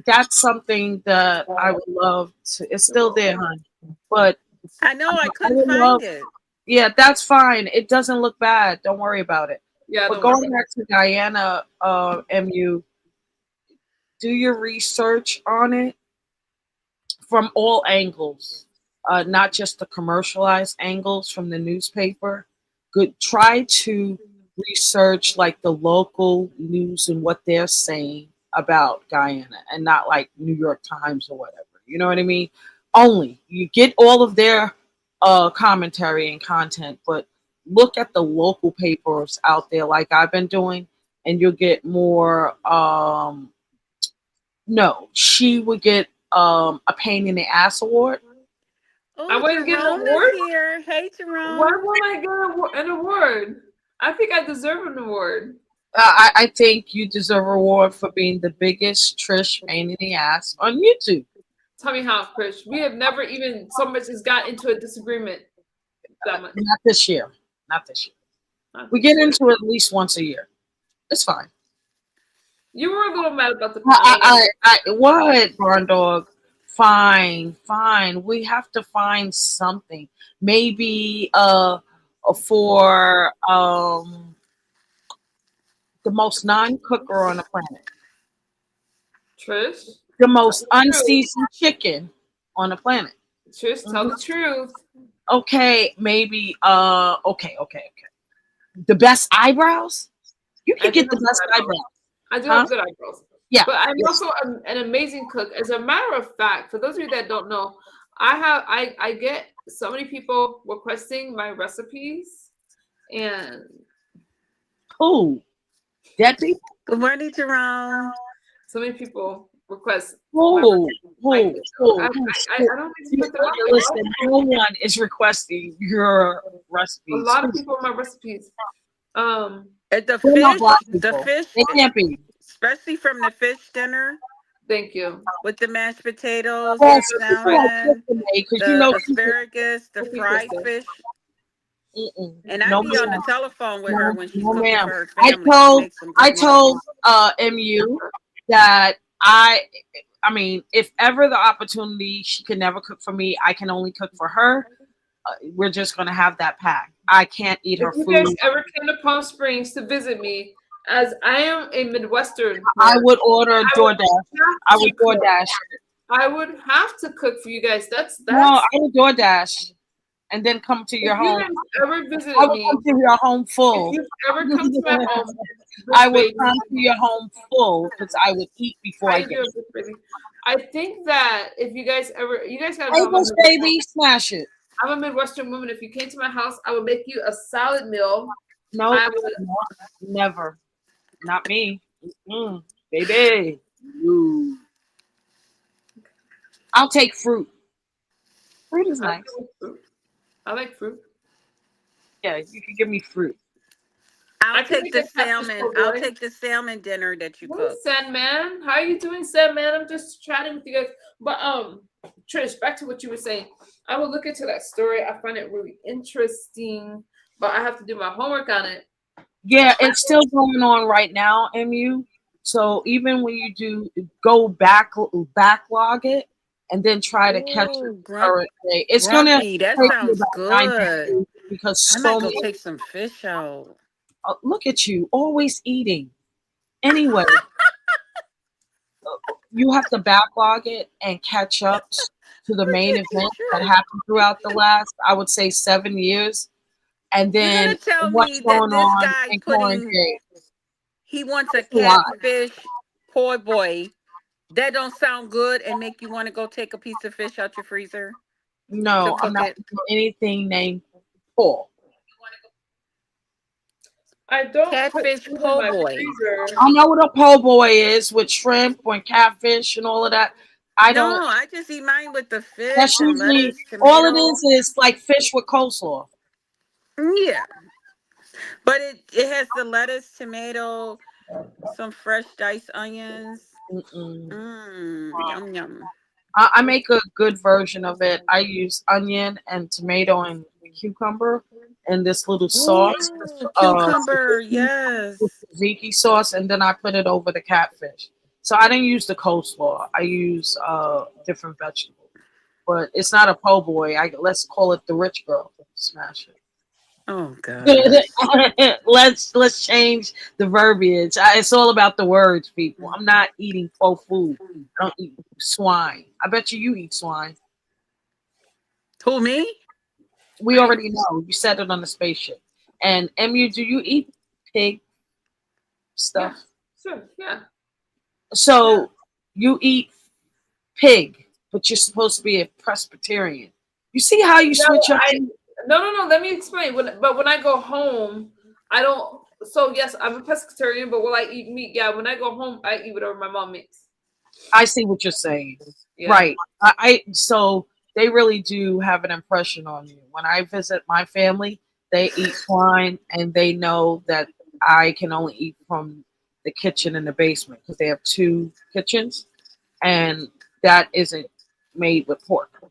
That's something that I would love to. It's still there, hon. But I know I I couldn't would love. find it. Yeah, that's fine. It doesn't look bad. Don't worry about it. Yeah, But don't worry going about it. back to Guyana, MU, do your research on it from all angles, not just the commercialized angles from the newspaper. Good. Try to research like the local news and what they're saying about Guyana, and not like New York Times or whatever. You know what I mean? Only you get all of their commentary and content, but look at the local papers out there, like I've been doing, and you'll get more. No, she would get a pain in the ass award. I Oh, wouldn't get an Jerome is award. here. Hey, Why Jerome. won't I get an award? I think I deserve an award. I think you deserve a reward for being the biggest Trish pain in the ass on YouTube. Tell me how, Chris. We have never even so much as got into a disagreement that much. Not this year. Not this year. Not We this get year. into it at least once a year. It's fine. You were a little mad about the planning. What, Barn Dog? Fine, fine. We have to find something. Maybe for the most non-cooker on the planet, Trish, the tell most the truth. unseasoned chicken on the planet. Trish, tell Mhm. the truth. Okay, maybe okay. The best eyebrows? You I can do get have the good best eyebrows. eyebrows. I do Huh? have good eyebrows. Yeah. But I'm Yes. also an amazing cook. As a matter of fact, for those of you that don't know, I get so many people requesting my recipes, and Who? Dead people? Good morning, Jerome. so many people request my Who? recipes. I Who? get Who? I don't need to You, put them out there. listen, no one is requesting your A recipes. lot of people want my recipes. Um, At They're not black the people. fish, They can't be. especially from the fish dinner Thank you. with the mashed potatoes, Thank the Yes, you, you Chris. know, salmon, because you the know, asparagus, the Thank you, fried Kristen. fish. And I no, be on the ma'am. telephone with her No, when she's no, cooking ma'am. for her I family. She told, makes some I good told, meals. MU that I mean, if ever the opportunity, she can never cook for me. I can only cook for her. We're just gonna have that pact. I can't eat If her you guys food. ever came to Palm Springs to visit me, as I am a Midwestern I woman, would order I would DoorDash. I have to would cook. DoorDash. I would have to cook for you guys. No, I That's would DoorDash and then come to if your you home. guys ever I visited would me, come to your home if full. you've ever come to my home, Bush I would Baby, come to your home full because I would eat before how I you get. doing, Bush Baby? I think that if you guys ever, you guys gotta Hey, know Bush baby, smash it. I'm a Midwestern woman. If you came to my house, I would make you a salad meal. Nope, I would. no, never. Not me. Baby. No. I'll take fruit. Fruit is I nice. like fruit. I like fruit. Yeah, you can give me fruit. I can make a catfish po' I'll boy. take the salmon dinner that you Hey, cook. Sandman. How are you doing, Sandman? I'm just chatting with you guys. But Trish, back to what you were saying. I will look into that story. I find it really interesting, but I have to do my homework on it. Yeah, it's still going on right now, MU. So even when you do go backlog it and then try to catch it Ooh, the current day, it's gonna grumpy. That take you sounds about 90 good. days because I might so go many. take some fish out. Look at you, always eating. Anyway, you have to backlog it and catch up to the Look main at you, event that Trish. happened throughout the last, I would say, 7 years, and You're then gonna tell what's me that going this on guy in current putting day. he wants a That's a lot. catfish poor boy. That don't sound good and make you want to go take a piece of fish out your freezer to No, I'm cook not it. doing anything named Paul. I don't put Catfish food in po' my boy. freezer. I know what a po' boy is with shrimp and catfish and all of that. I No, don't. I just eat mine with the That's fish and usually lettuce, all it tomato. is like fish with coleslaw. Yeah, but it has the lettuce, tomato, some fresh diced onions. Mm-mm. Yum yum. I make a good version of it. I use onion and tomato and cucumber and this little sauce, this, Ooh, cucumber, tzatziki, this yes. tzatziki sauce, and then I put it over the catfish. So I didn't use the coleslaw. I use different vegetables, but it's not a po' boy. Let's call it the rich girl. Smash it. Oh gosh. Let's change the verbiage. It's all about the words, people. I'm not eating faux food. I don't eat swine. I bet you eat swine. Who me? We I already know. You said it on the spaceship. And Mu, do you eat pig Yeah, stuff? sure, yeah, yeah. So you eat pig, but you're supposed to be a Presbyterian. You see how you No, switch up? no. Let me explain. When I go home, I don't. So yes, I'm a pescatarian, but will I eat meat? Yeah, when I go home, I eat whatever my mom makes. I see what you're saying. Yeah, Right. I so they really do have an impression on you. When I visit my family, they eat swine and they know that I can only eat from the kitchen and the basement because they have two kitchens and that isn't made with pork.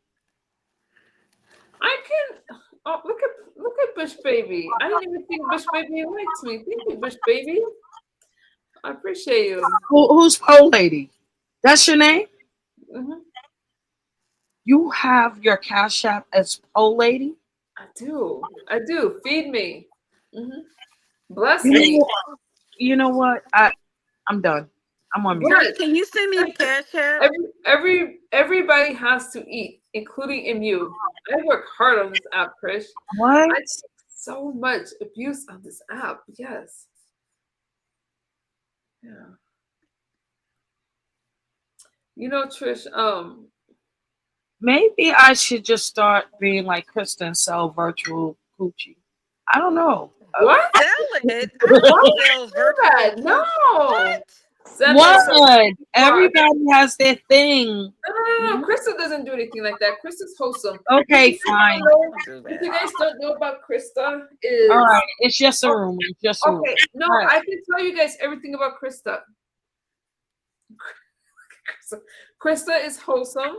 I can. Oh, look at Bush Baby. I didn't even think Bush Baby liked me. Thank you, Bush Baby. I appreciate you. Who's Pole Lady? That's your name? Hmm. You have your Cash App as Pole Lady? I do. I do. Feed me. Hmm. Bless You me. know, you know what? I'm done. I'm on mute. Trish, What? can you send me the cash app? Everybody has to eat, including in you. I work hard on this app, Krish. What? I take so much abuse on this app. Yes. Yeah. Trish, Maybe I should just start being like Krista and sell virtual coochie. I don't know. what? Sell it. I Why don't would sell you do that? virtual No. what? Send us some What? more. Everybody has their thing. No. Krista doesn't do anything like that. Krista's wholesome. Okay, fine. Don't do If you that. guys don't know about Krista, All is right. It's just a rumor. It's just a rumor. okay. No, All right. I can tell you guys everything about Krista. Krista is wholesome.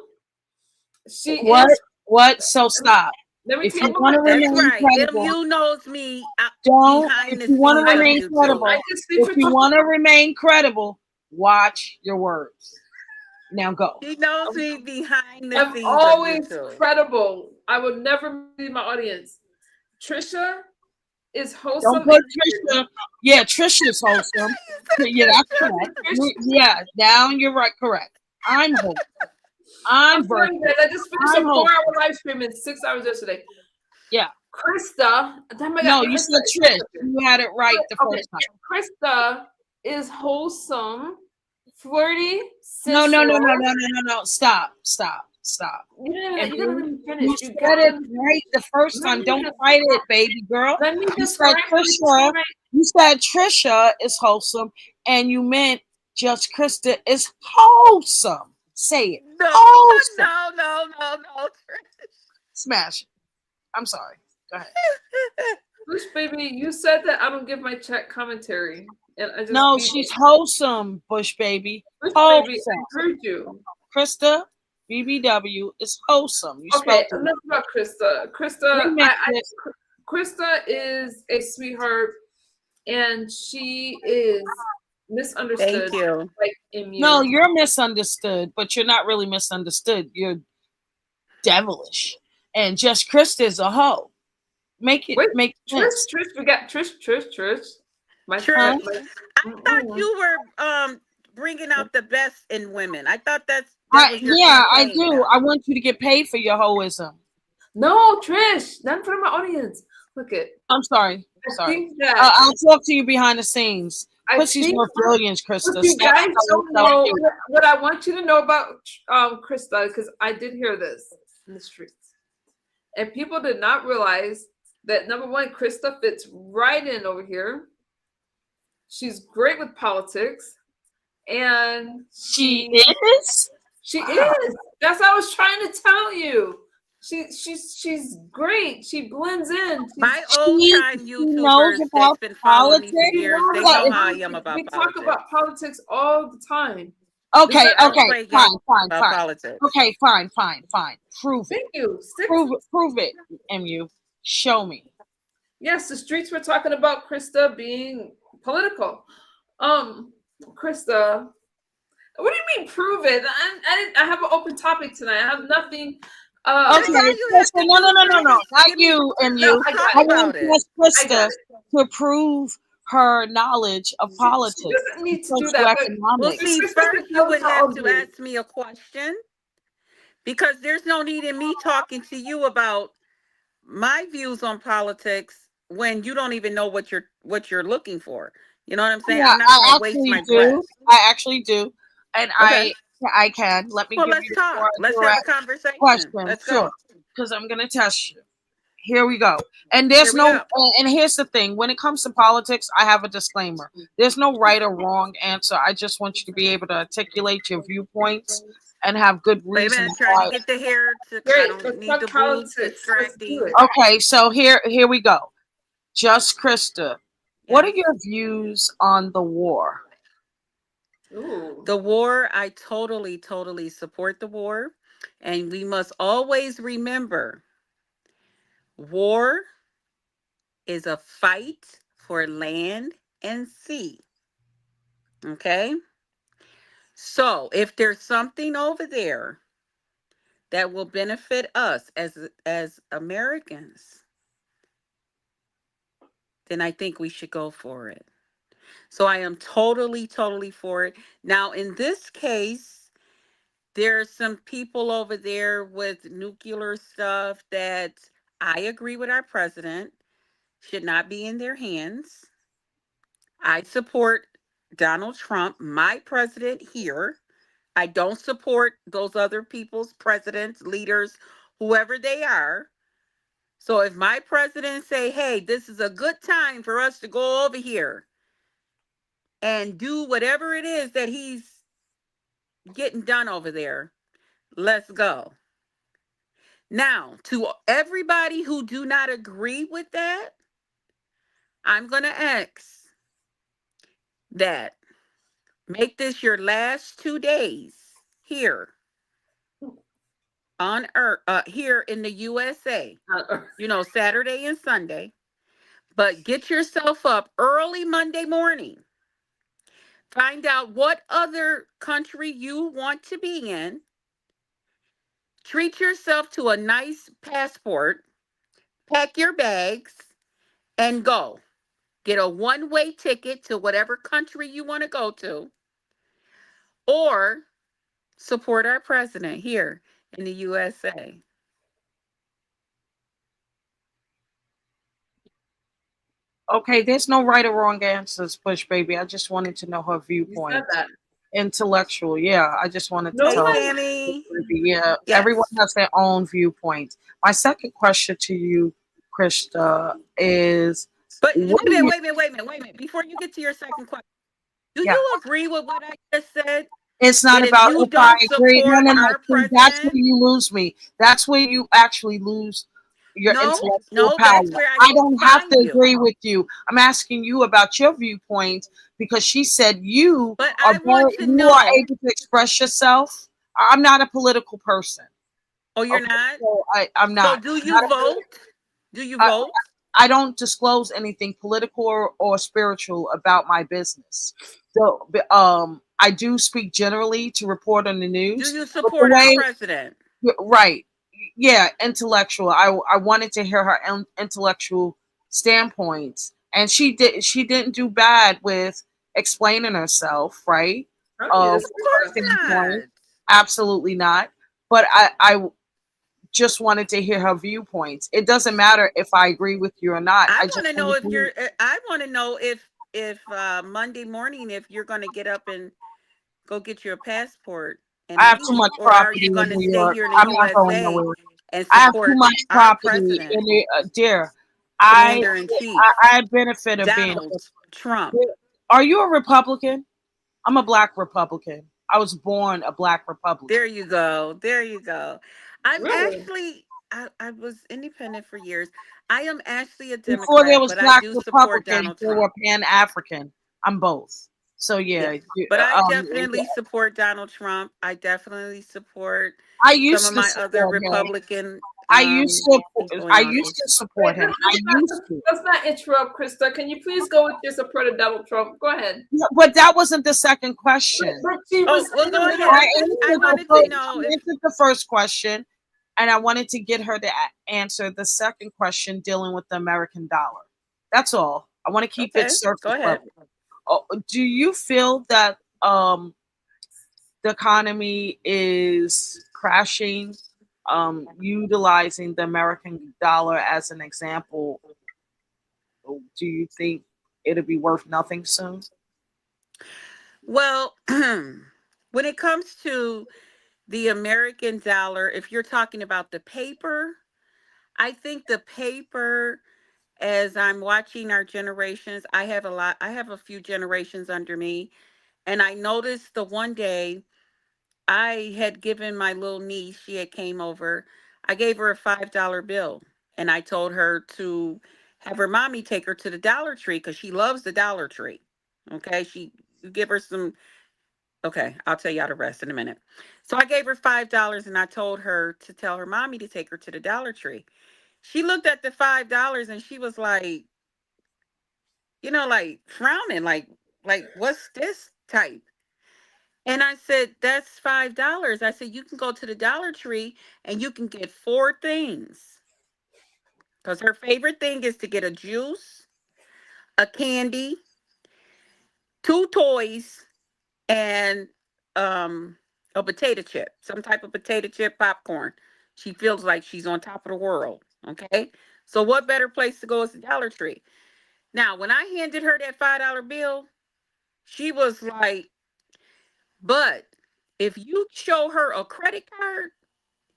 She What? is. What? So stop. Let me If tell you you want to what. That's remain right. credible, MU knows me don't. behind If the you want scenes to of remain YouTube. I credible, can speak if for you 20. want to remain credible, watch your words. Now go. He knows me behind the I'm scenes of always YouTube. credible. I would never mislead my audience. Trisha is Don't wholesome put and Trisha. Yeah, Trisha's wholesome. Yeah, that's correct. Yeah, now you're right. Correct. I'm wholesome. I'm I'm sorry, virtuous. guys. I just finished I'm a wholesome. 4-hour live stream in 6 hours yesterday. Yeah. Krista, damn my God, No, you Krista, said Trish. You had it right the okay. first time. Krista is wholesome, flirty, No, no, no, sensual. no, no, no, no, no. Stop, stop, stop. You gotta let me You finish. You said gotta it right the first let time. me Don't fight it, baby girl. let me You said describe Trisha. You said Trisha is wholesome, and you meant just Krista is wholesome. Say it. No, Wholesome. no. Smash it. I'm sorry. Go ahead. Bush baby, you said that I don't give my chat commentary, and I just No, feed she's wholesome, Bush baby. Bush baby. Wholesome. I heard you. Krista, BBW is wholesome. You Okay, spelled it. enough about Krista. Remix it. Krista is a sweetheart, and she is misunderstood Thank you. like MU. No, you're misunderstood, but you're not really misunderstood. You're devilish. And just Krista is a hoe. Make it Wait, make sense. Trish, we got Trish. My Huh? Trish, my I thought you were bringing out the best in women. I thought that was your Yeah, I campaign do. now. I want you to get paid for your hoism. No, Trish, not in front of my audience. Look it. I'm sorry. I Sorry. think that I'll talk to you behind the scenes. I Pussy's think worth billions, Krista. what you Stop guys selling don't know, you. what I want you to know about Krista, because I did hear this in the streets, and people did not realize that number one, Krista fits right in over here. She's great with politics, and She she is? she Wow. is. That's what I was trying to tell you. She's great. She blends in. My old time She knows YouTubers that's about been following me for politics. She years, knows they about know Okay, how I am politics. about We talk politics. about politics all the time. okay, I don't okay. play games Fine. about politics. Okay, fine. Prove it. Thank you. Prove it, MU. Show me. Yes, the streets were talking about Krista being political. Krista, what do you mean prove it? I have an open topic tonight. I have nothing. Okay, That's all you have Krista, to no, do, Trish. not Give me you, let's MU. I got talk I it. want about to it. ask I got Krista it. to prove her knowledge of She politics, doesn't need to do that, but Well, socioeconomics. see, Krista can first you tell us would how have old to you is. ask me a question because there's no need in me talking to you about my views on politics when you don't even know what you're looking for. You know what I'm saying? Yeah, I'm not going to waste my breath. I actually do, and Okay. I can. Let me Well, give let's you a more talk. Let's have a direct conversation. question. Let's Sure, go. because I'm gonna test you. Here we go. And Here there's we no, go. and here's the thing: when it comes to politics, I have a disclaimer. There's no right or wrong answer. I just want you to be able to articulate your viewpoints and have good Wait a reason minute. Trying to why. get the hair to. I Great. don't Let's need the talk boobs politics. Let's do distracting. it. Okay, so here we go. Just Krista, what are Yes. your views on the war? Ooh. The war, I totally support the war. And we must always remember war is a fight for land and sea. Okay. So if there's something over there that will benefit us as Americans, then I think we should go for it. So I am totally, totally for it. Now, in this case, there's some people over there with nuclear stuff that I agree with our president should not be in their hands. I support Donald Trump, my president here. I don't support those other people's presidents, leaders, whoever they are. So if my president say, "Hey, this is a good time for us to go over here and do whatever it is that he's getting done over there, let's go." Now, to everybody who do not agree with that, I'm going to ask that make this your last 2 days here on earth, here in the USA, Saturday and Sunday, but get yourself up early Monday morning. Find out what other country you want to be in. Treat yourself to a nice passport. Pack your bags and go. Get a one-way ticket to whatever country you want to go to, or support our president here in the USA. Okay, there's no right or wrong answers, Push Baby. I just wanted to know her You said viewpoint. that. Intellectual, yeah. I just wanted to No Hey, tell one. Tammy. yeah, everyone Yes. has their own viewpoint. My second question to you, Krista, is But what wait a do minute, you wait a minute, wait a minute, wait a minute. Before you get to your second question, do yeah. you agree with what I just said? It's not That if about you if I don't agree. No, support no, no. our See, that's where president, you lose me. That's where you actually lose your no, intellectual no, power. that's where I I can don't have find to you. agree with you. I'm asking you about your viewpoint because she said But I want to you are know. able to express yourself. I'm not a political person. Oh, you're Okay, not? so I'm So not. do I'm not you a vote? Do you I, vote? I don't disclose anything political or spiritual about my business. So, I do speak generally to report on the Do news, you but the support our way, president? right, yeah, intellectual. I wanted to hear her intellectual standpoints, and she didn't do bad with explaining herself, right? I don't need to Of support Her her. course standpoint, not. absolutely not. But I just wanted to hear her viewpoints. It doesn't matter if I agree with you or not. I I want just to know want if to. you're. I want to know if Monday morning if you're going to get up and go get your passport I and have too leave, much or are property you in going to New stay York. here in the I'm not going USA nowhere. and I have too support much our property in president, the dear. I, commander in chief, I benefit of being. Donald Trump? Are you a Republican? I'm a black Republican. I was born a black Republican. There you go. There you go. I'm Really? actually. I was independent for years. I am actually a Before there Democrat, was but I black do support Republicans, Donald there were Trump. Pan African. I'm both. So yeah, Yes. But I definitely support Donald Trump. I definitely support I some of used to my other support him. Republican I used to people in I used office. to support Wait, him. I used to. let's not interrupt, Krista. Can you please go with your support of Donald Trump? Go ahead. Yeah, but that wasn't the second question. But she was Oh, well, in the go middle ahead. of I I answered the wanted to first, know she if, answered the first question, and I wanted to get her to answer the second question dealing with the American dollar. That's all. I want to keep it okay, go surface ahead. level. Oh, do you feel that the economy is crashing? Utilizing the American dollar as an example, do you think it'll be worth nothing soon? Well, when it comes to the American dollar, if you're talking about the paper, I think the paper, as I'm watching our generations, I have a few generations under me. And I noticed the one day I had given my little niece, she had came over, I gave her a $5 bill and I told her to have her mommy take her to the Dollar Tree because she loves the Dollar Tree. Okay. You give her some, okay, I'll tell y'all the rest in a minute. So I gave her $5 and I told her to tell her mommy to take her to the Dollar Tree. She looked at the $5 and she was like, like frowning, like, what's this? type. And I said, that's $5. I said, you can go to the Dollar Tree and you can get four things. Because her favorite thing is to get a juice, a candy, two toys, and a potato chip, some type of potato chip popcorn. She feels like she's on top of the world. Okay. So what better place to go is the Dollar Tree? Now, when I handed her that $5 bill, she was like, but if you show her a credit card,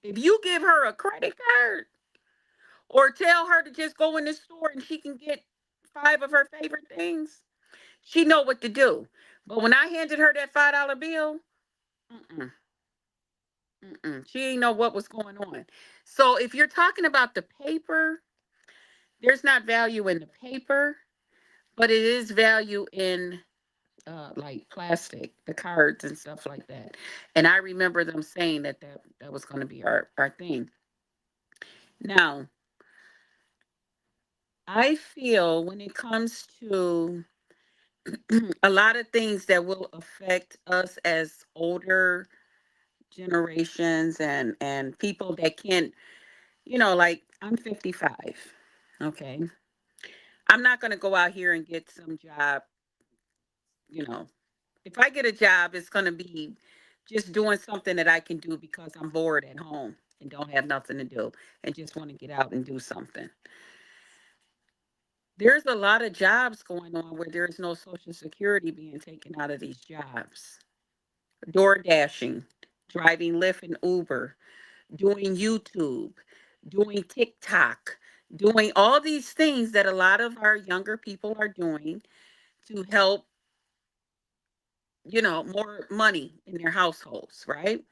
if you give her a credit card or tell her to just go in the store and she can get five of her favorite things, she know what to do. But when I handed her that $5 bill, mm-mm, she didn't know what was going on. So if you're talking about the paper, there's not value in the paper, but it is value in like plastic, the cards and stuff like that. And I remember them saying that was going to be our thing. Now, I feel when it comes to a lot of things that will affect us as older generations and people that can't, like I'm 55. Okay. I'm not going to go out here and get some job, you know. If I get a job, it's going to be just doing something that I can do because I'm bored at home and don't have nothing to do and just want to get out and do something. There's a lot of jobs going on where there's no social security being taken out of these jobs. Door dashing, driving Lyft and Uber, doing YouTube, doing TikTok, doing all these things that a lot of our younger people are doing to help, more money in their households, right?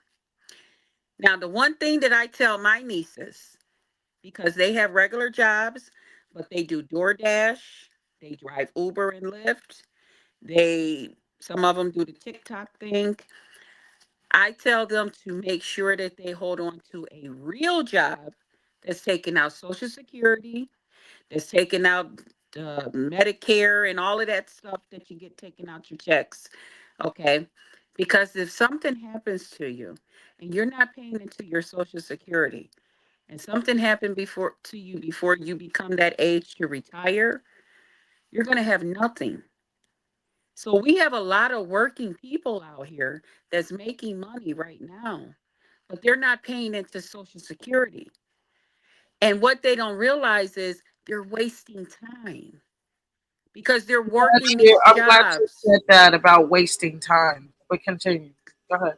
Now, the one thing that I tell my nieces, because they have regular jobs, but they do DoorDash, they drive Uber and Lyft, some of them do the TikTok thing. I tell them to make sure that they hold on to a real job that's taking out Social Security, that's taking out Medicare and all of that stuff that you get taken out your checks. Okay. Because if something happens to you and you're not paying into your Social Security and something happened before you become that age to retire, you're going to have nothing. So we have a lot of working people out here that's making money right now, but they're not paying into Social Security. And what they don't realize is they're wasting time because they're working these I'm glad you jobs. said that about wasting time. But continue. Go ahead.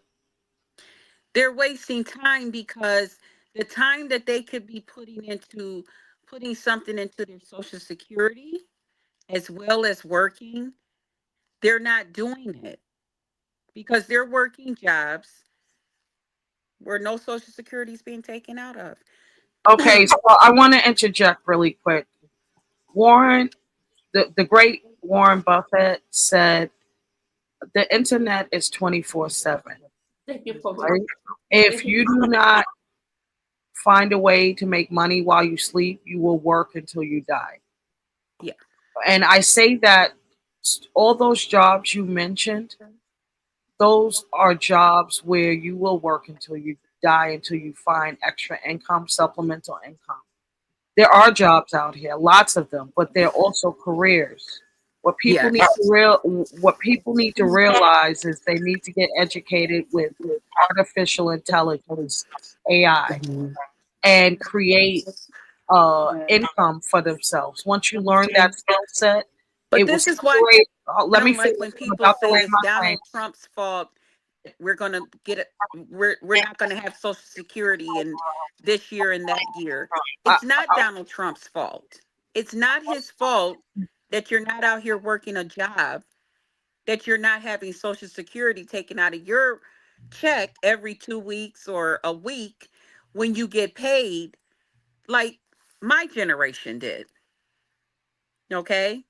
They're wasting time because the time that they could be putting something into their Social Security as well as working, they're not doing it because they're working jobs where no Social Security is being taken out of. Okay, so I want to interject really quick. Warren, the great Warren Buffett said the internet is 24/7. Thank you, Papa. Right? If you do not find a way to make money while you sleep, you will work until you die. Yeah. And I say that all those jobs you mentioned, those are jobs where you will work until you die, until you find extra income, supplemental income. There are jobs out here, lots of them, but they're also careers. Yes. What people need to realize is they need to get educated with artificial intelligence, AI, Mhm. and create income for themselves. Once you learn that skill set, But it will this is why separate. I Let me don't like finish. when I'm people about to say land it's my plane. Donald Trump's fault. We're gonna get it. We're not gonna have Social Security in this year and that year. I, It's not Donald Trump's fault. It's not his fault that you're not out here working a job, that you're not having Social Security taken out of your check every 2 weeks or a week when you get paid, like my generation did. Okay,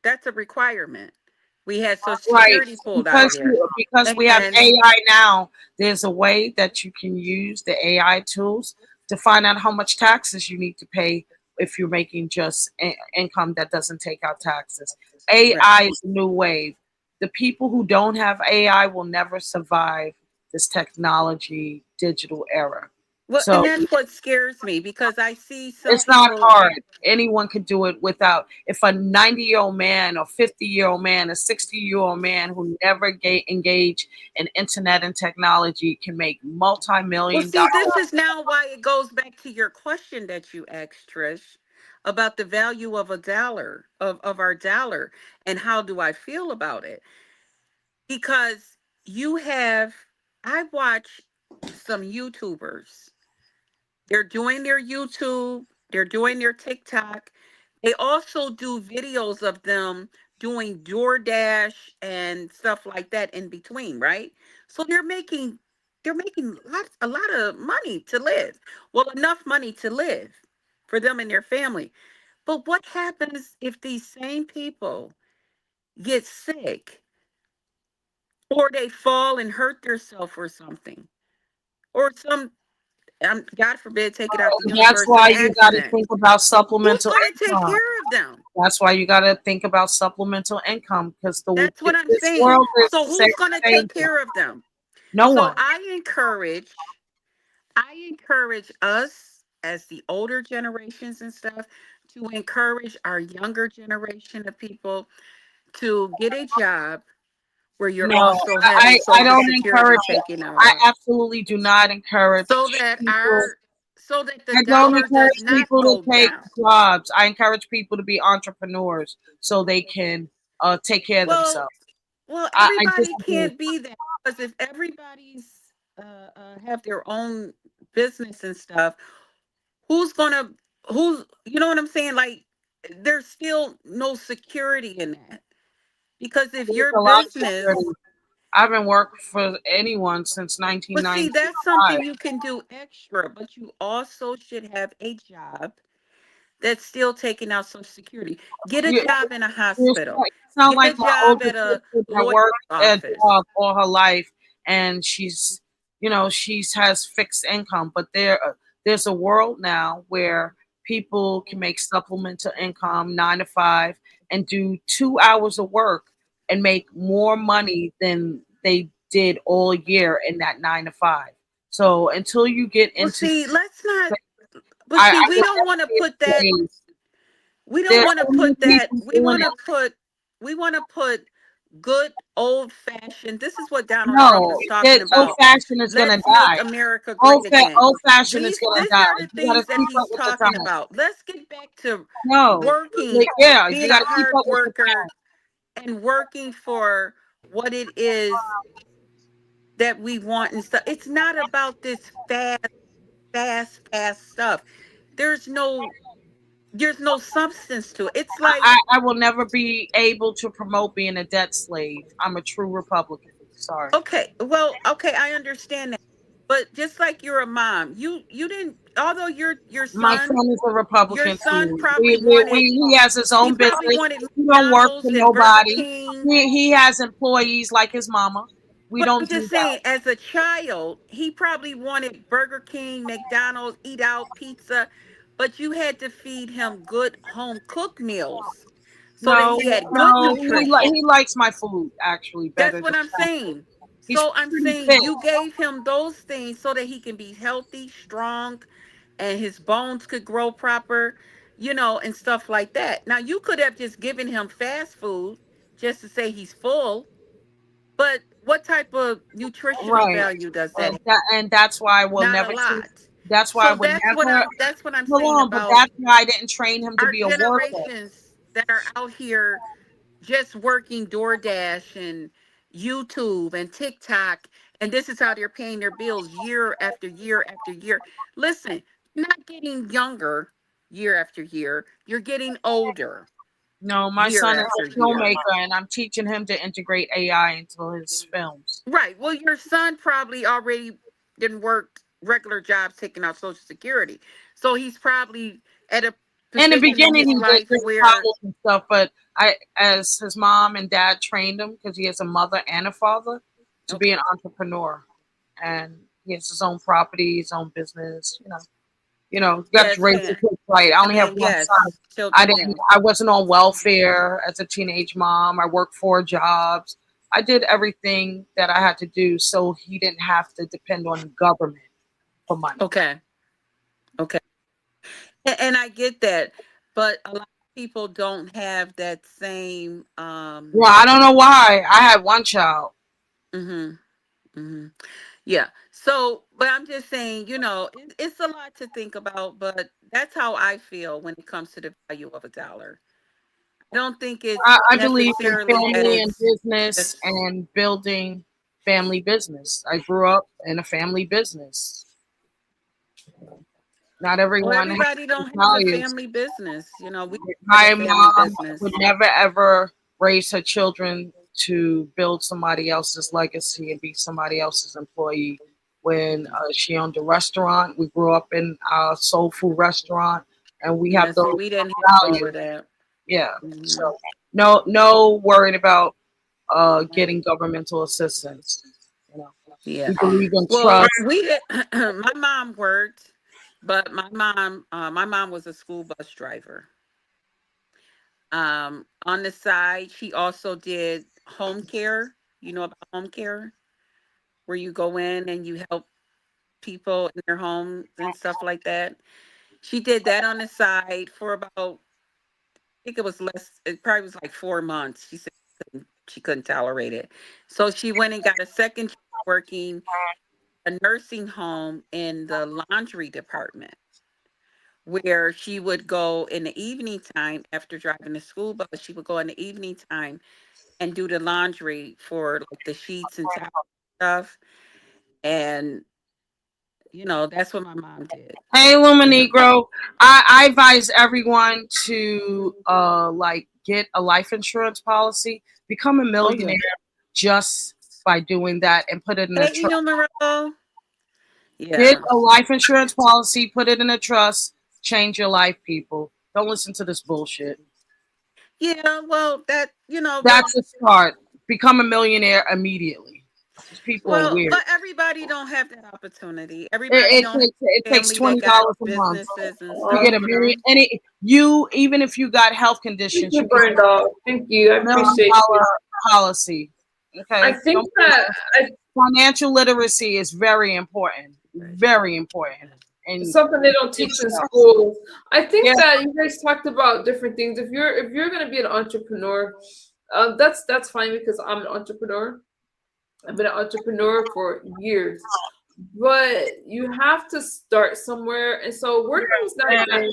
that's a requirement. We had Social right, Security pulled out of there, because we have and AI now. There's a way that you can use the AI tools to find out how much taxes you need to pay if you're making just income that doesn't take out taxes. right. AI is a new wave. the people who don't have AI will never survive this technology digital era. Well, and So that's what scares me because I see some it's not people. hard. Anyone could do it without. If a 90-year-old man or 50-year-old man, a 60-year-old man who never engaged in internet and technology can make Well, multi-million see, this dollars. is now why it goes back to your question that you asked, Trish, about the value of a dollar, of our dollar, and how do I feel about it? Because you have, I watch some YouTubers. They're doing their YouTube, they're doing their TikTok. They also do videos of them doing DoorDash and stuff like that in between, right? So they're making a lot of money to live. Well, enough money to live for them and their family. But what happens if these same people get sick or they fall and hurt themselves or something? Or some God forbid, take it out the That's universe, some why you got to accident. think about Who's supplemental going to take income. care of them? That's why you got to think about supplemental income because That's what I'm this saying. world is So who's going to take changing. care of them? No So one. I encourage us as the older generations and stuff to encourage our younger generation of people to get a job where you're No, also having I social don't security encourage it. taken out I of, absolutely do not so encourage that people. our so that the I don't dollar does encourage not people to go take down. jobs. I encourage people to be entrepreneurs so they can take care of Well, themselves. Well, I everybody disagree with can't be that because if everybody's have their own business and stuff, who's gonna who's you know what I'm saying? Like, there's still no security in that because if there's your a lot of business, security. I haven't worked for anyone since but see, that's 1995. something you can do extra, but you also should have a job that's still taking out Social Security. Get a You, job in a you hospital. sound Get a like my job older at a sister that lawyer's worked at a office. job all her life, and she's has fixed income. But there's a world now where people can make supplemental income 9 to 5 and do 2 hours of work and make more money than they did all year in that 9 to 5. So until you get Well, into, see, let's not. But see, I we would don't want to never put that. say We don't there's want to so many put that. people We doing want it. to put. We want to put good old fashioned. This is what Donald Trump No, is talking that old about. fashioned is gonna Let's make die. America great again. Old fashioned is These. gonna These die. are the You gotta things that keep up he's with the talking times. about. Let's get back to No, working, yeah, you being a gotta keep hard up with the worker, times. and working for what it is that we want and stuff. It's not about this fast stuff. There's no there's no substance to it. It's like, I will never be able to promote being a debt slave. I'm a true Republican. Sorry. okay, well, okay, I understand that. But just like you're a mom, you didn't, although My son is a your Republican son too. probably wanted He has his he own probably business. wanted He don't work for McDonald's and Burger nobody. King. He has employees like his mama. We But I'm don't do just that. saying, as a child, he probably wanted Burger King, McDonald's, eat out, pizza, but you had to feed him good home cooked meals so that No, he had good no, nutrition. he likes my food actually That's better what than I'm saying. he's So I'm pretty saying fit. you gave him those things so that he can be healthy, strong, and his bones could grow proper, and stuff like that. Now, you could have just given him fast food just to say he's full, but what type of nutritional Right. value does that have? And that's why I will Not a never lot. that's why I So would that's what never I'm hold saying on, but about that's why I didn't train him to our be a worker. generations that are out here just working DoorDash and YouTube and TikTok, and this is how they're paying their bills year after year after year. Listen, you're not getting younger year after year, you're getting older No, my year son is after a year. filmmaker and I'm teaching him to integrate AI into his films. Right. Well, your son probably already didn't work regular jobs taking out Social Security. So he's probably at a In the position in beginning his he did life good where, college and stuff, but I as his mom and dad trained him because he has a mother and a father to be okay, an entrepreneur. And he has his own property, his own business, you got to yes, raise the yeah. kids right. I I only have mean, one son. yes, children, yeah. I wasn't on welfare as a teenage mom. I worked 4 jobs. I did everything that I had to do so he didn't have to depend on the government for money. Okay. Okay. And I get that, but a lot of people don't have that same Well, I don't know why. I had one child. mhm, mhm. Yeah. So, but I'm just saying, it's a lot to think about, but that's how I feel when it comes to the value of a dollar. I don't think it's I believe in necessarily family and as business and building family business. I grew up in a family business. Not well, everyone has everybody these don't have a values. family business. We have a My family mom would business. never ever raise her children to build somebody else's legacy and be somebody else's employee. When she owned a restaurant, we grew up in a soul food restaurant, and we Yeah, have see, those we didn't have all values. of that. Yeah. Hmm. So no worried about getting governmental assistance. You know, Yeah. we believe in Well, trust. we did. My mom worked, but my mom was a school bus driver. On the side, she also did home care. You know about home care, where you go in and you help people in their homes and stuff like that. She did that on the side for about, I think it was less, it probably was like 4 months. She said she couldn't tolerate it. So she went and got a second job working a nursing home in the laundry department, where she would go in the evening time after driving the school bus. She would go in the evening time and do the laundry for like the sheets and towels and stuff. And that's what my mom did. Hey, Luminegro, I advise everyone to like get a life insurance policy, become a Oh millionaire yeah. just by doing that, and put it in a Hey, trust. numero. Get Yeah. a life insurance policy, put it in a trust, change your life, people. Don't listen to this bullshit. Yeah, well, but That's the start. Become a millionaire immediately. These people are well, weird. but everybody don't have that opportunity. Everybody don't have It takes family that $20 got a month. businesses and You stuff, Oh, get a million, and you even if you got health thank conditions, you, you can Brain get Dog. Thank you. I a million appreciate you. dollar policy. I Okay, think don't that I, financial literacy is very important, very important, and something they don't get teach in yourself. schools. I Yeah, think that you guys talked about different things. If you're gonna be an entrepreneur, that's fine because I'm an entrepreneur. I've been an entrepreneur for years, but you have to start somewhere. And so working is not and even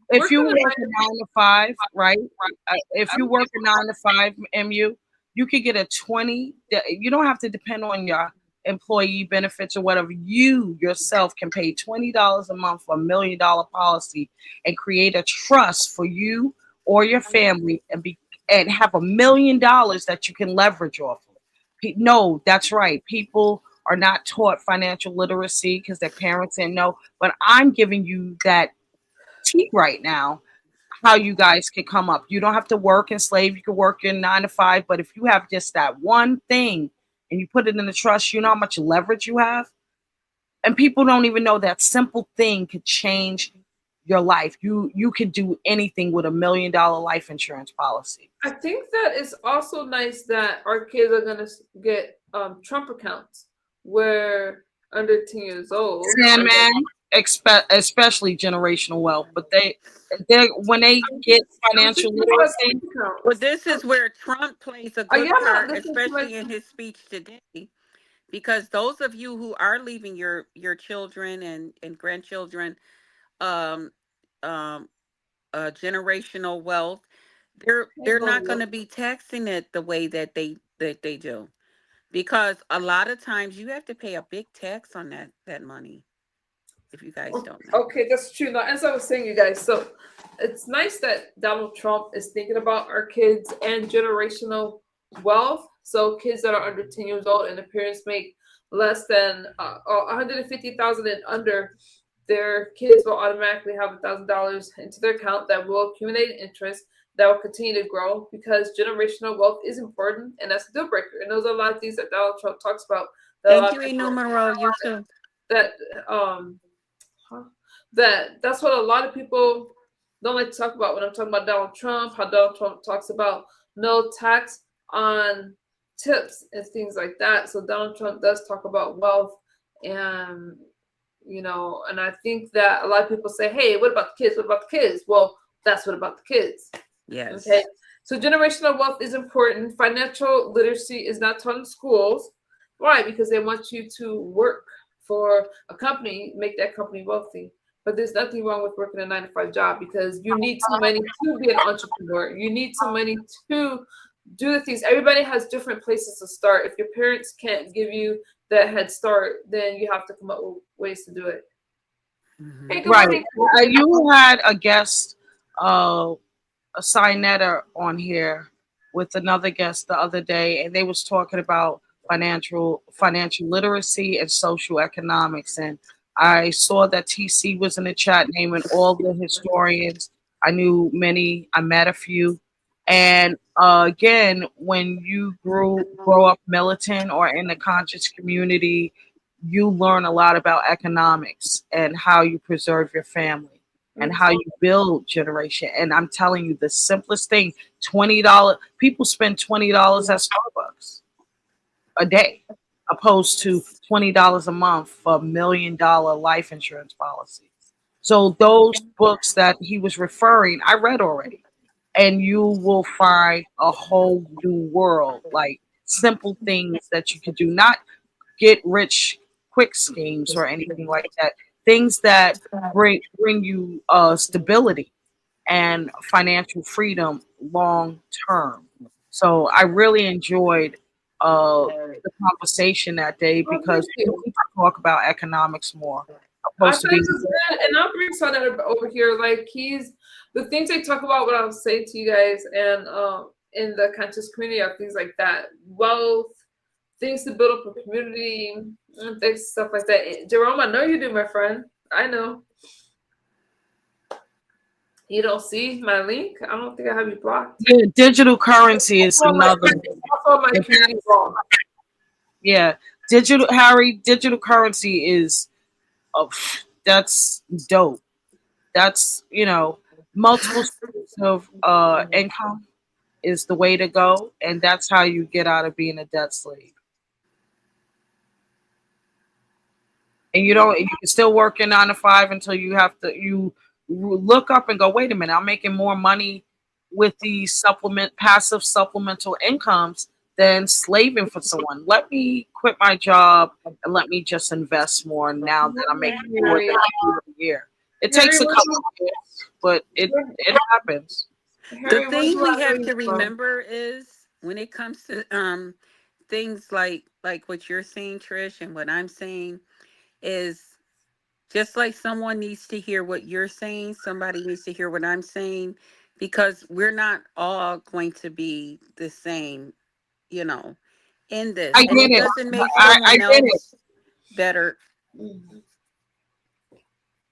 if you working is work a 9 to 5, right? If you work a 9 to 5, you could get a 20. You don't have to depend on your employee benefits or whatever. You yourself can pay $20 a month for $1 million policy and create a trust for you or your family and have $1 million that you can leverage off of. No, that's right. People are not taught financial literacy because their parents didn't know. But I'm giving you that tea right now how you guys can come up. You don't have to work and slave. You can work in 9 to 5. But if you have just that one thing and you put it in the trust, you know how much leverage you have? And people don't even know that simple thing could change your life. You could do anything with $1 million life insurance policy. I think that it's also nice that our kids are gonna get Trump accounts where under 10 years old. Sandman, especially generational wealth, but they when they get I'm financial thinking about literacy, Trump well, accounts. this is where Trump plays a Are good y'all not part, listening to my? especially in his speech today, because those of you who are leaving your children and grandchildren um um generational wealth, they're not going to be taxing it the way that they do, because a lot of times you have to pay a big tax on that money, if you guys don't know. Okay, that's true. Now, as I was saying, you guys, so it's nice that Donald Trump is thinking about our kids and generational wealth. So kids that are under 10 years old and the parents make less than 150,000 and under, their kids will automatically have $1,000 into their account that will accumulate interest that will continue to grow because generational wealth is important and that's a deal breaker. And those are a lot of things that Donald Trump talks about that a Thank lot you, of people Enumerable. You too. that huh, that's what a lot of people don't like to talk about when I'm talking about Donald Trump. How Donald Trump talks about no tax on tips and things like that. So Donald Trump does talk about wealth, and and I think that a lot of people say, "Hey, what about the kids? What about the kids?" Well, that's what about the kids. Okay. Yes. So generational wealth is important. Financial literacy is not taught in schools. Why? Because they want you to work for a company, make that company wealthy. But there's nothing wrong with working a 9 to 5 job, because you need some money to be an entrepreneur. You need some money to do the things. Everybody has different places to start. If your parents can't give you that head start, then you have to come up with ways to do it. Hmm. Hey, good Right. morning. You had a guest, a signetter on here with another guest the other day, and they was talking about financial literacy and social economics. And I saw that TC was in the chat naming all the historians. I knew many. I met a few. And again, when you grow up militant or in the conscious community, you learn a lot about economics and how you preserve your family and how you build generation. And I'm telling you, the simplest thing, $20. People spend $20 at Starbucks a day, opposed to $20 a month for $1 million life insurance policy. So those books that he was referring, I read already. And you will find a whole new world, like simple things that you could do, not get rich quick schemes or anything like that. Things that bring you stability and financial freedom long term. So I really enjoyed the conversation that day Oh, thank because we you. need to talk about economics more, I opposed thought to it being. was good, and I'll bring Sonnet over here. Like, he's the things they talk about. What I'll say to you guys, and in the conscious community are things like that, wealth, things to build up a community, and things stuff like that. Jerome, I know you do, my friend. I know you don't see my link. I don't think I have you blocked. Yeah, digital currency is Also, my, another. also my community wall. Yeah, digital currency is, oh, that's dope. That's, multiple streams of income is the way to go, and that's how you get out of being a debt slave. And you can still work your 9 to 5 until you look up and go, wait a minute, I'm making more money with these passive supplemental incomes than slaving for someone. Let me quit my job and let me just invest more now that I'm making more than Harry, I do a year. It takes Harry, a couple of years, but it happens. The Harry, where thing do we I know have you to from? remember is when it comes to things like what you're saying, Trish, and what I'm saying is just like someone needs to hear what you're saying, somebody needs to hear what I'm saying, because we're not all going to be the same, you know, in this. I And get it it. doesn't make I someone get it. else better.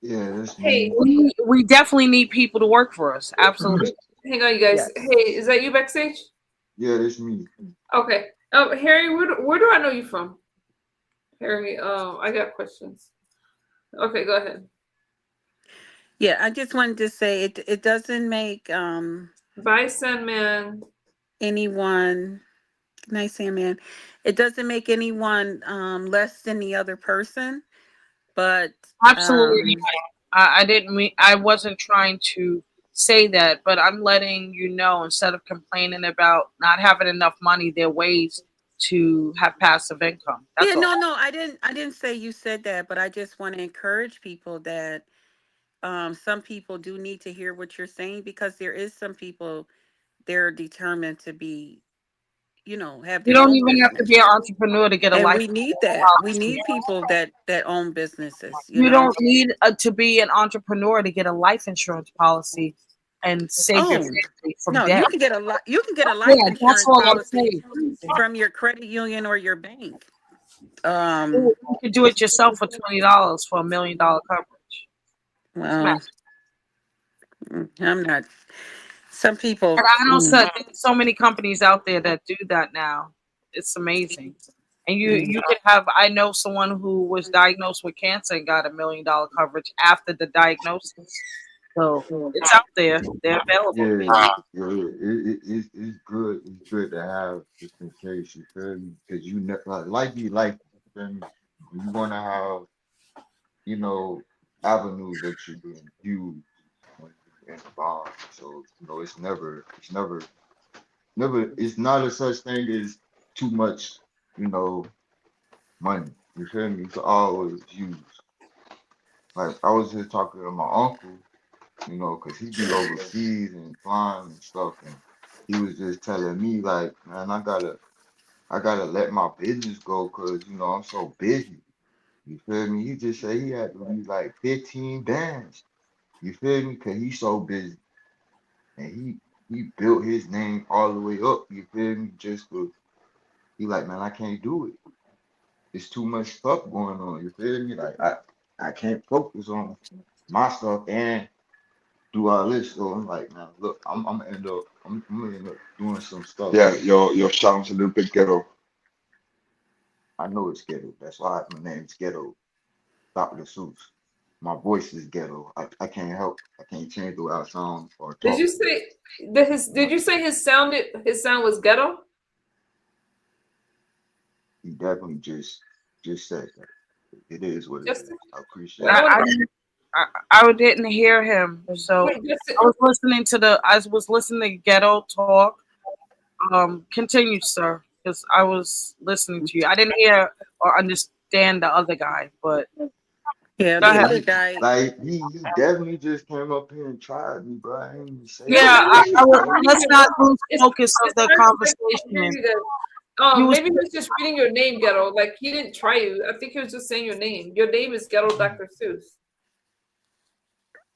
Yeah, that's Hey, me. We definitely need people to work for us. Absolutely. hang on, you guys. Yes. Hey, is that you backstage? Yeah, that's me. Okay. Harry, where do I know you from? Harry, I got questions. Okay, go ahead. Yeah, I just wanted to say it doesn't make Bye, Sandman. anyone nice man. It doesn't make anyone less than the other person, but Absolutely. um I didn't mean, I wasn't trying to say that, but I'm letting you know, instead of complaining about not having enough money, there are ways to have passive income. yeah, That's all. no, I didn't say you said that, but I just want to encourage people that some people do need to hear what you're saying, because there is some people they're determined to be, have You their don't own even have to be business. an entrepreneur to get a And life we need that. We policy. need people that own businesses. You don't need to be an entrepreneur to get a life insurance policy and save your Oh, family from no, debt. you can get a Yeah, life that's insurance all I'm policy saying. from your credit union or your bank. You Um, can do it yourself for $20 for $1 million coverage. well, I'm not. Some And people, I know there's so many companies out there that do that now. It's amazing. And you can have, I know someone who was diagnosed with cancer and got $1 million coverage after the diagnosis. So it's out there. They're available. Yeah, yeah, it's good. It's good to have just in case, you feel me? Because you never like you feel me? You wanna have, you know, avenues that you can use when you're in a bond. So, never, it's not a such thing as too much, you know, money. You feel me? You can always use. Like I was just talking to my uncle, you know, because he be overseas and flying and stuff, and he was just telling me like, man, I gotta let my business go because you know I'm so busy. You feel me? He just said he had to leave like 15 bands. You feel me? Cause he's so busy and he built his name all the way up. You feel me? Just for he like, man, I can't do it. It's too much stuff going on. You feel me? Like I can't focus on my stuff and do all this. So I'm like, man, look, I'm gonna end up doing some stuff. Yeah, your sounds a little bit ghetto. I know it's ghetto. That's why my name's Ghetto, Dr. Seuss. My voice is ghetto. I can't help. I can't change the way I sound or Did you talk. say that his? Did you say his sound was ghetto? He definitely just said that. It is what it is. Justin, I wait, appreciate I it. want I to didn't I didn't hear him. So wait. Justin, I was listening to Ghetto talk. Continue, sir, because I was listening to you. I didn't hear or understand the other guy, but Yeah, go the ahead. Yeah, other guy. he definitely just came up here and tried me, bro. I ain't even say no, Yeah, nothing. maybe He he's just just came. reading let's your not name. lose It's focus of it's the hard to hear conversation. you guys. You was Maybe he's just reading your name, Ghetto. Like he didn't try you. I think he was just saying your name. Your name is Ghetto Dr. Seuss.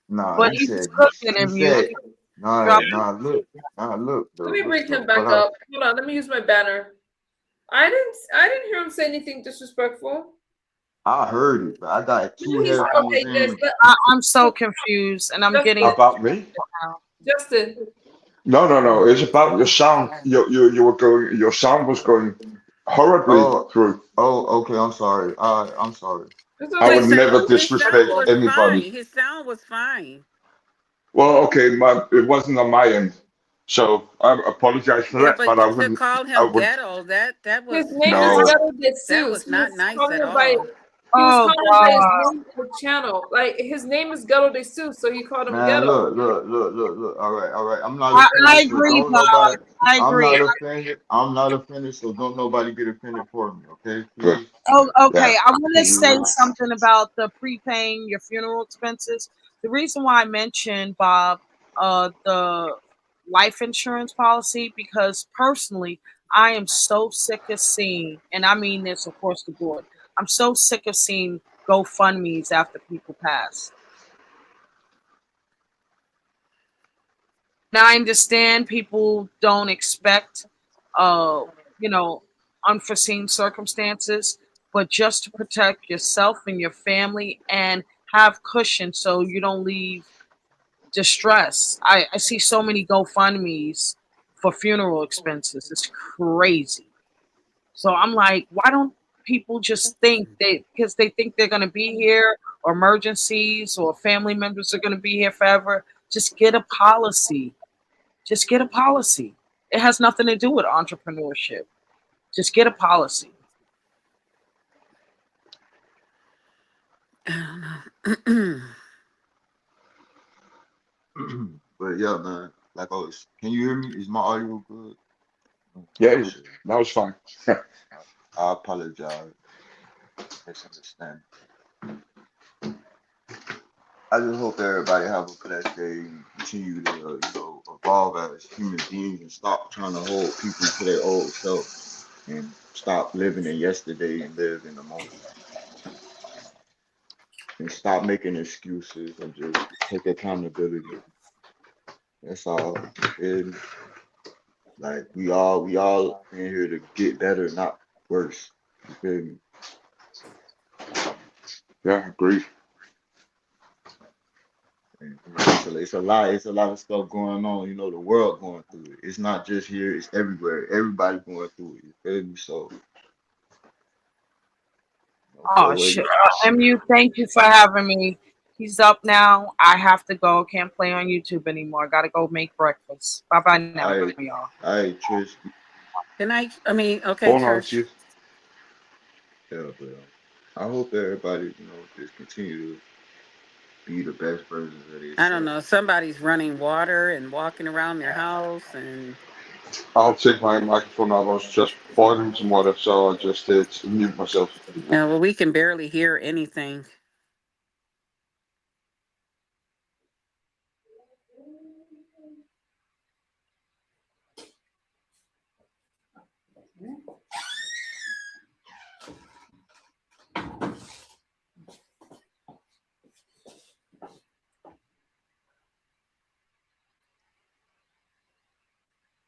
Nah, but he he was said cooking he and you said dropped. nah look Let though me look bring him though. back up. Hold on. Let me use my banner. I didn't hear him say anything disrespectful. I heard it, but I got two He's headphones okay. Yes, in. I'm so confused and I'm getting Justin. About me? now. Justin. No, no, no. It's about your sound. You were going. Your sound was going horribly Oh, through. oh, okay. I'm sorry. I'm sorry. It's I okay. would never His sound disrespect was fine. anybody. His sound was fine. Well, okay, it wasn't on my end, so I apologize for Yeah, that. but But I to wouldn't. call I him would ghetto, that His was name is not no. Ghetto de that Seuss. was not nice at all. He was Oh calling by his God. name on the channel. Like his name is Ghetto de Seuss, so he called him Man, Ghetto. look. All right. I'm not I offended, so agree, don't Bob. nobody. I I'm agree. not offended. I'm not offended, so don't nobody get offended for me, okay? Good. Please, Oh, Yeah. okay. I want to say please. something about the prepaying your funeral expenses. The reason why I mentioned, Bob, the life insurance policy, because personally, I am so sick of seeing, and I mean this across the board, I'm so sick of seeing GoFundMe's after people pass. Now I understand people don't expect, uh, you know, unforeseen circumstances, but just to protect yourself and your family and have cushion so you don't leave distress. I see so many GoFundMe's for funeral expenses. It's crazy. So I'm like, why don't people just think they because they think they're gonna be here or emergencies or family members are gonna be here forever? Just get a policy, just get a policy. It has nothing to do with entrepreneurship. Just get a policy. I don't know. But yeah, man. Like always, can you hear me? Is my audio good? Yeah. Make sure. That was fine. I apologize. Misunderstand. I just hope everybody have a blessed day and continue to, evolve as human beings and stop trying to hold people to their old self and stop living in yesterday and live in the moment and stop making excuses and just take accountability. That's all. And like we all in here to get better, not worse. You feel me? Yeah, agreed. And, it's a lot of stuff going on. You know, the world going through it. It's not just here. It's everywhere. Everybody going through it. You feel me? So, Oh go shit. ahead. MU, thank you for having me. He's up now. I have to go. Can't play on YouTube anymore. Gotta go make breakfast. Bye bye now, All right, y'all. all right, Trish. Good night. I mean, okay, Phone house, church. you. Yeah, but I hope everybody, just continue to be the best versions of I don't themselves. know. Somebody's running water and walking around their house, and I'll take my microphone out. I was just boiling some water, so I just did mute myself. well, we can barely hear anything.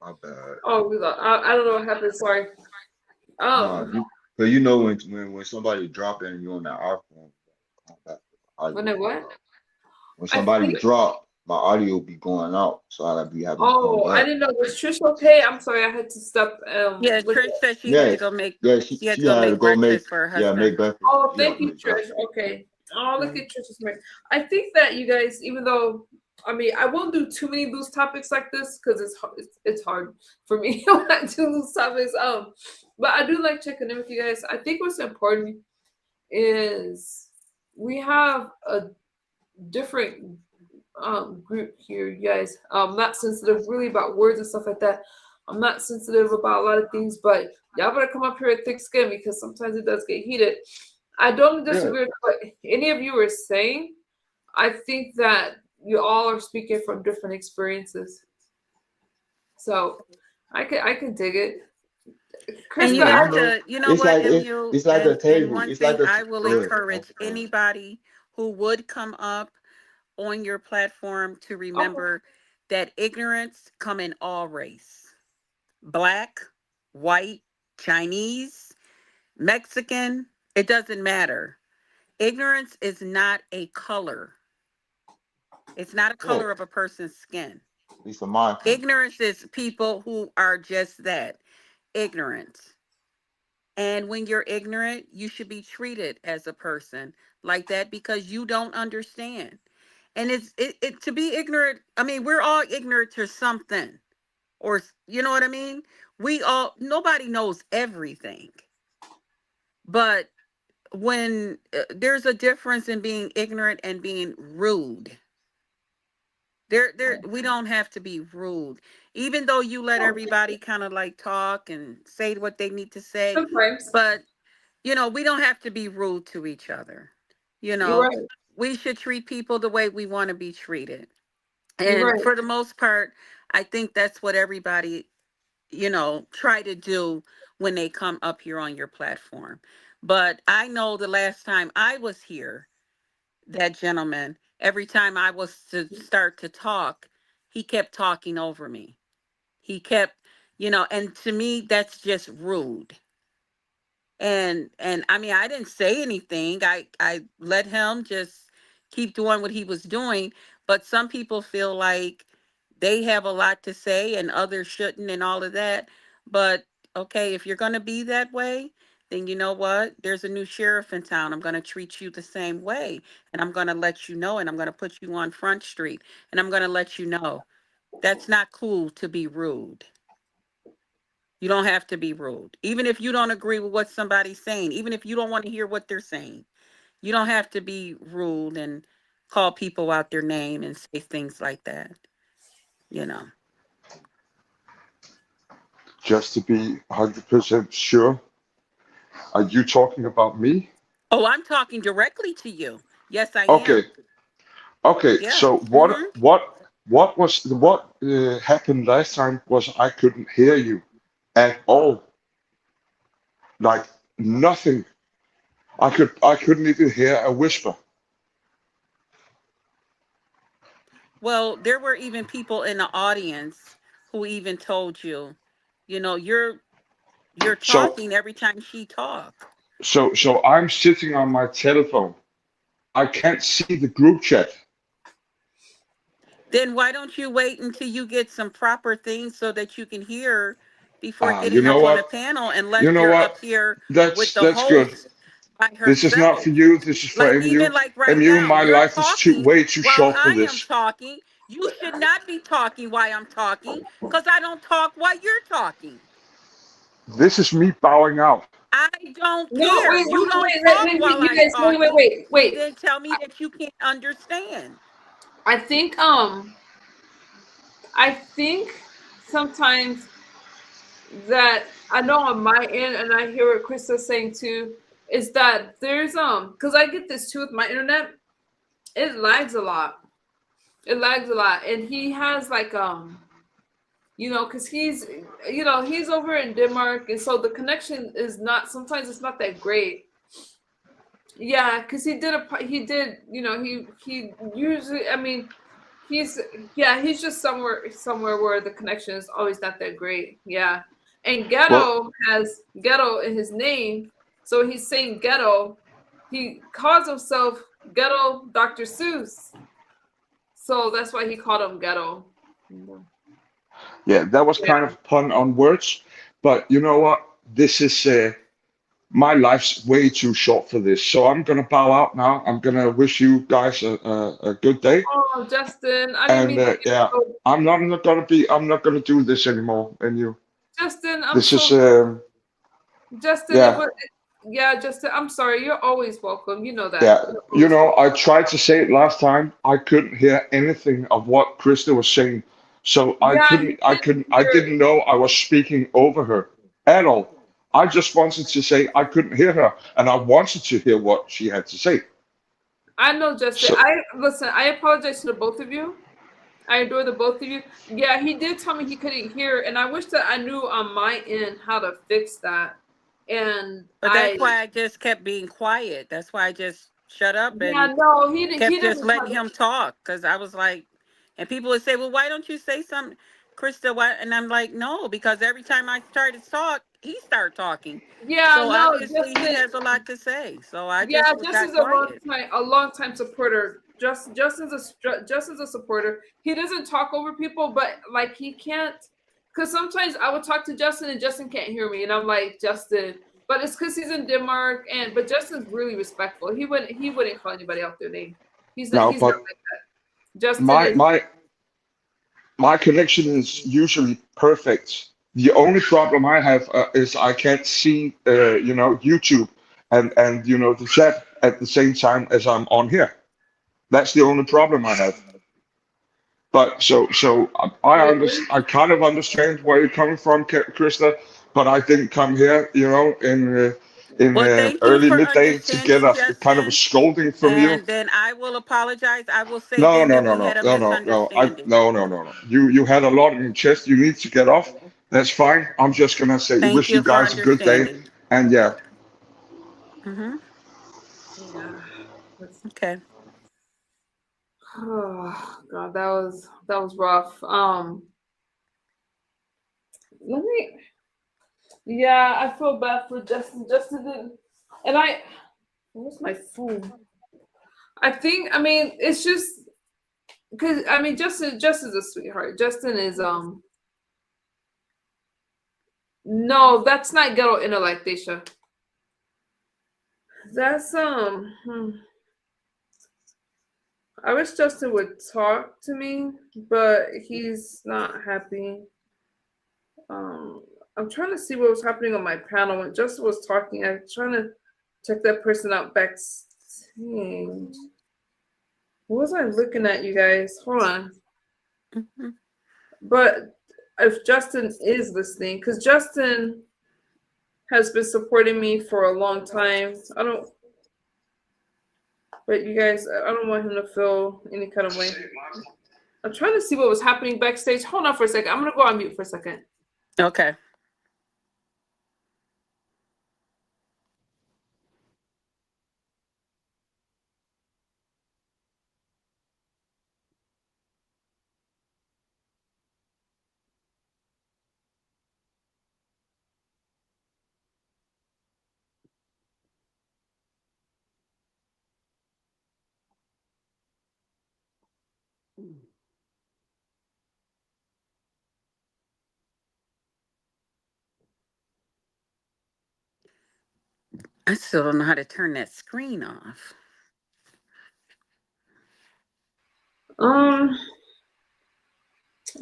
My bad. Oh, I don't know what happened. Sorry. Nah, Um, but when somebody drop in and you on that iPhone, come back with the when audio it be what? low. When I somebody think. drop, my audio be going out, so I gotta be having to come Oh, I back. didn't know. Was Trish okay? I'm sorry. I had to stop. Yeah, Look. Trish said she had Yeah, to go make yeah, she had she to go had to make go breakfast for her husband. make breakfast. Oh, She had thank to you, make Trish. breakfast. Okay. Oh, look Mm. at Trish's man. I think that you guys, even though, I mean, I won't do too many loose topics like this because it's hard for me when I do loose topics. But I do like checking in with you guys. I think what's important is we have a different group here, you guys. I'm not sensitive really about words and stuff like that. I'm not sensitive about a lot of things, but y'all better come up here with thick skin because sometimes it does get heated. I don't Yeah, disagree with what any of you were saying. I think that you all are speaking from different experiences. So I can dig it. Chris, And you but yeah, got to, you know it's what, like MU, it's like a and table. one It's like thing a I will go ahead. encourage anybody who would come up on your platform to oh, remember that ignorance come in all race. Black, white, Chinese, Mexican, it doesn't matter. Ignorance is not a color. It's not a Yeah, color of a person's skin. it's a mindfulness. Ignorance is people who are just that, ignorant. And when you're ignorant, you should be treated as a person like that because you don't understand. And to be ignorant, I mean, we're all ignorant to something. Or you know what I mean? We all nobody knows everything. But when there's a difference in being ignorant and being rude. There we don't have to be rude. Even though you let oh, everybody kind of like talk and say what they need to say, sometimes but we don't have to be rude to each other. You you're know, right. we should treat people the way we want to be treated. You're And right. for the most part, I think that's what everybody, try to do when they come up here on your platform. But I know the last time I was here, that gentleman, every time I was to start to talk, he kept talking over me. He kept, and to me, that's just rude. And I mean, I didn't say anything. I let him just keep doing what he was doing. But some people feel like they have a lot to say and others shouldn't and all of that. But okay, if you're going to be that way, then you know what, there's a new sheriff in town. I'm going to treat you the same way, and I'm going to let you know, and I'm going to put you on Front Street, and I'm going to let you know that's not cool to be rude. You don't have to be rude. Even if you don't agree with what somebody's saying, even if you don't want to hear what they're saying, you don't have to be rude and call people out their name and say things like that, you know. Just to be 100% sure, are you talking about me? Oh, I'm talking directly to you. Yes, I Okay, am. okay. Yeah. So what happened last time was I couldn't hear you at all. Like nothing. I couldn't even hear a whisper. Well, there were even people in the audience who even told you, you're So talking every time she talk. so I'm sitting on my telephone. I can't see the group chat. Then why don't you wait until you get some proper things so that you can hear before You getting know up on what? a panel, You unless know you're what? up here with the That's good. host by This is not for herself? you. This is for Like MU. even like right MU, now, my you're life is too talking way too while short for I am this. talking. You should not be talking while I'm talking because I don't talk while you're talking. This is me bowing out. I don't No, care. wait, You wait, don't wait, talk wait, wait, while you I'm guys, talking, and wait. then tell me that you can't understand. I think I think sometimes that I know on my end, and I hear what Krista's saying too, is that there's because I get this too with my internet, it lags a lot. It lags a lot, and he has like because he's over in Denmark, and so the connection is not sometimes it's not that great. Yeah, because he did he usually he's he's just somewhere where the connection is always not that great. Yeah, and Well, Ghetto has Ghetto in his name, so he's saying Ghetto. He calls himself Ghetto Dr. Seuss, so that's why he called him Ghetto. yeah, that was kind Yeah, of pun on words, but you know what? This is my life's way too short for this. So I'm gonna bow out now. I'm gonna wish you guys a good day, oh, Justin, I didn't and mean to yeah, go. I'm not gonna do this anymore. And you, Justin, I'm this is so Justin. It yeah. was yeah, Justin. I'm sorry. You're always welcome. You know that. Yeah, You're you always know, welcome. I tried to say it last time. I couldn't hear anything of what Krista was saying. So Yeah, you couldn't I hear. didn't know I was speaking over her at all. I just wanted to say I couldn't hear her and I wanted to hear what she had to say. I know, Justin. So I listen. I apologize to the both of you. I adore the both of you. Yeah, he did tell me he couldn't hear, and I wish that I knew on my end how to fix that. And But that's why I just kept being quiet. That's why I just shut up yeah, and no, he kept just doesn't letting have. him talk because I was like, and people would say, "Well, why don't you say something, Krista?" Why? And I'm like, "No, because every time I started to talk, he started talking. Yeah, So no, obviously he Justin. has a lot to say. So I Yeah, just got Justin's quiet. a long time supporter. Justin's a supporter. He doesn't talk over people, but like he can't. Because sometimes I would talk to Justin and Justin can't hear me, and I'm like Justin, but it's because he's in Denmark, and but Justin's really respectful. He wouldn't call anybody out their name. now, He's not but like that. Justin my is. my my connection is usually perfect. The only problem I have is I can't see, YouTube and the chat at the same time as I'm on here. That's the only problem I have. But Wait, I kind of understand where you're coming from, Krista. But I didn't come here, in Well, thank you early for midday to get understanding, a kind of a Justin. scolding from you. And then I will apologize. I will say No, then no, that no, we no, had a no, no, no. misunderstanding. No. You had a lot in your chest. You need to get off. That's fine. I'm just gonna say Thank wish you you for guys a good day, understanding. and yeah, Hmm. yeah. That's- Okay. Oh God, that was rough. Let me. Yeah, I feel bad for Justin. Justin didn't, and I. Where's my phone? It's just because Justin's a sweetheart. Justin is no, that's not ghetto intellect, Desha. That's I wish Justin would talk to me, but he's not happy. Um, I'm trying to see what was happening on my panel when Justin was talking. I'm trying to check that person out backstage. What was I looking at, you guys? Hold on. Hmm. But if Justin is listening, because Justin has been supporting me for a long time. But you guys, I don't want him to feel any kind of way. I'm trying to see what was happening backstage. Hold on for a second. I'm gonna go on mute for a second. Okay. I still don't know how to turn that screen off. Um,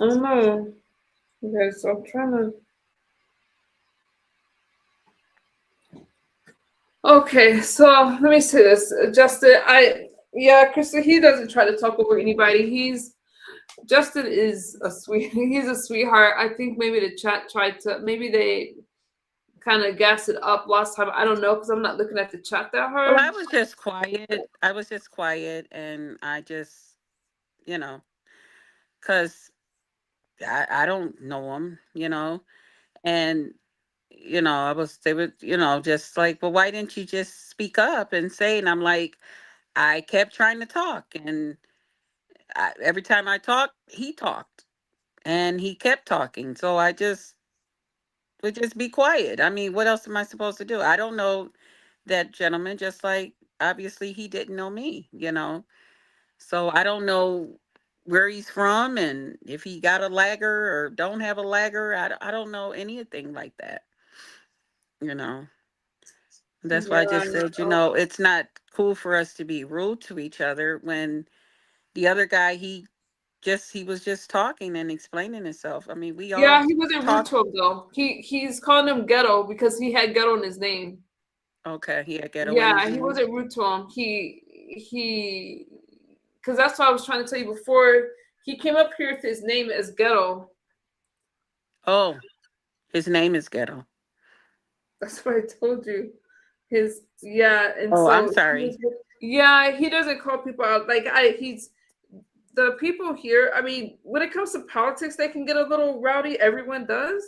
I don't know. You guys, I'm trying to. Okay, so let me say this, Justin. Yeah, Krista. He doesn't try to talk over anybody. Justin is a sweet. He's a sweetheart. I think maybe the chat tried to. Maybe they kind of gassed it up last time. I don't know because I'm not looking at the chat that Well, hard. I was just quiet. I was just quiet, and I just, you know, because I don't know him, and they were, just like, well, why didn't you just speak up and say? And I'm like, I kept trying to talk, and every time I talked, he talked, and he kept talking. So I just would just be quiet. I mean, what else am I supposed to do? I don't know that gentleman, just like obviously he didn't know me. So I don't know where he's from and if he got a lagger or don't have a lagger. I don't know anything like that, you know. That's why I Yeah. just said, it's not cool for us to be rude to each other when the other guy, he was just talking and explaining himself. I mean, we all Yeah, he wasn't rude talk. to him though. He's calling him ghetto because he had ghetto in his name. Okay, he had ghetto in his Yeah, he name. wasn't rude to him. He because that's what I was trying to tell you before. He came up here with his name as ghetto. Oh, his name is ghetto. That's what I told you. His yeah, and Oh, I'm so he sorry. was, yeah, he doesn't call people out like he's the people here. I mean, when it comes to politics, they can get a little rowdy. Everyone does.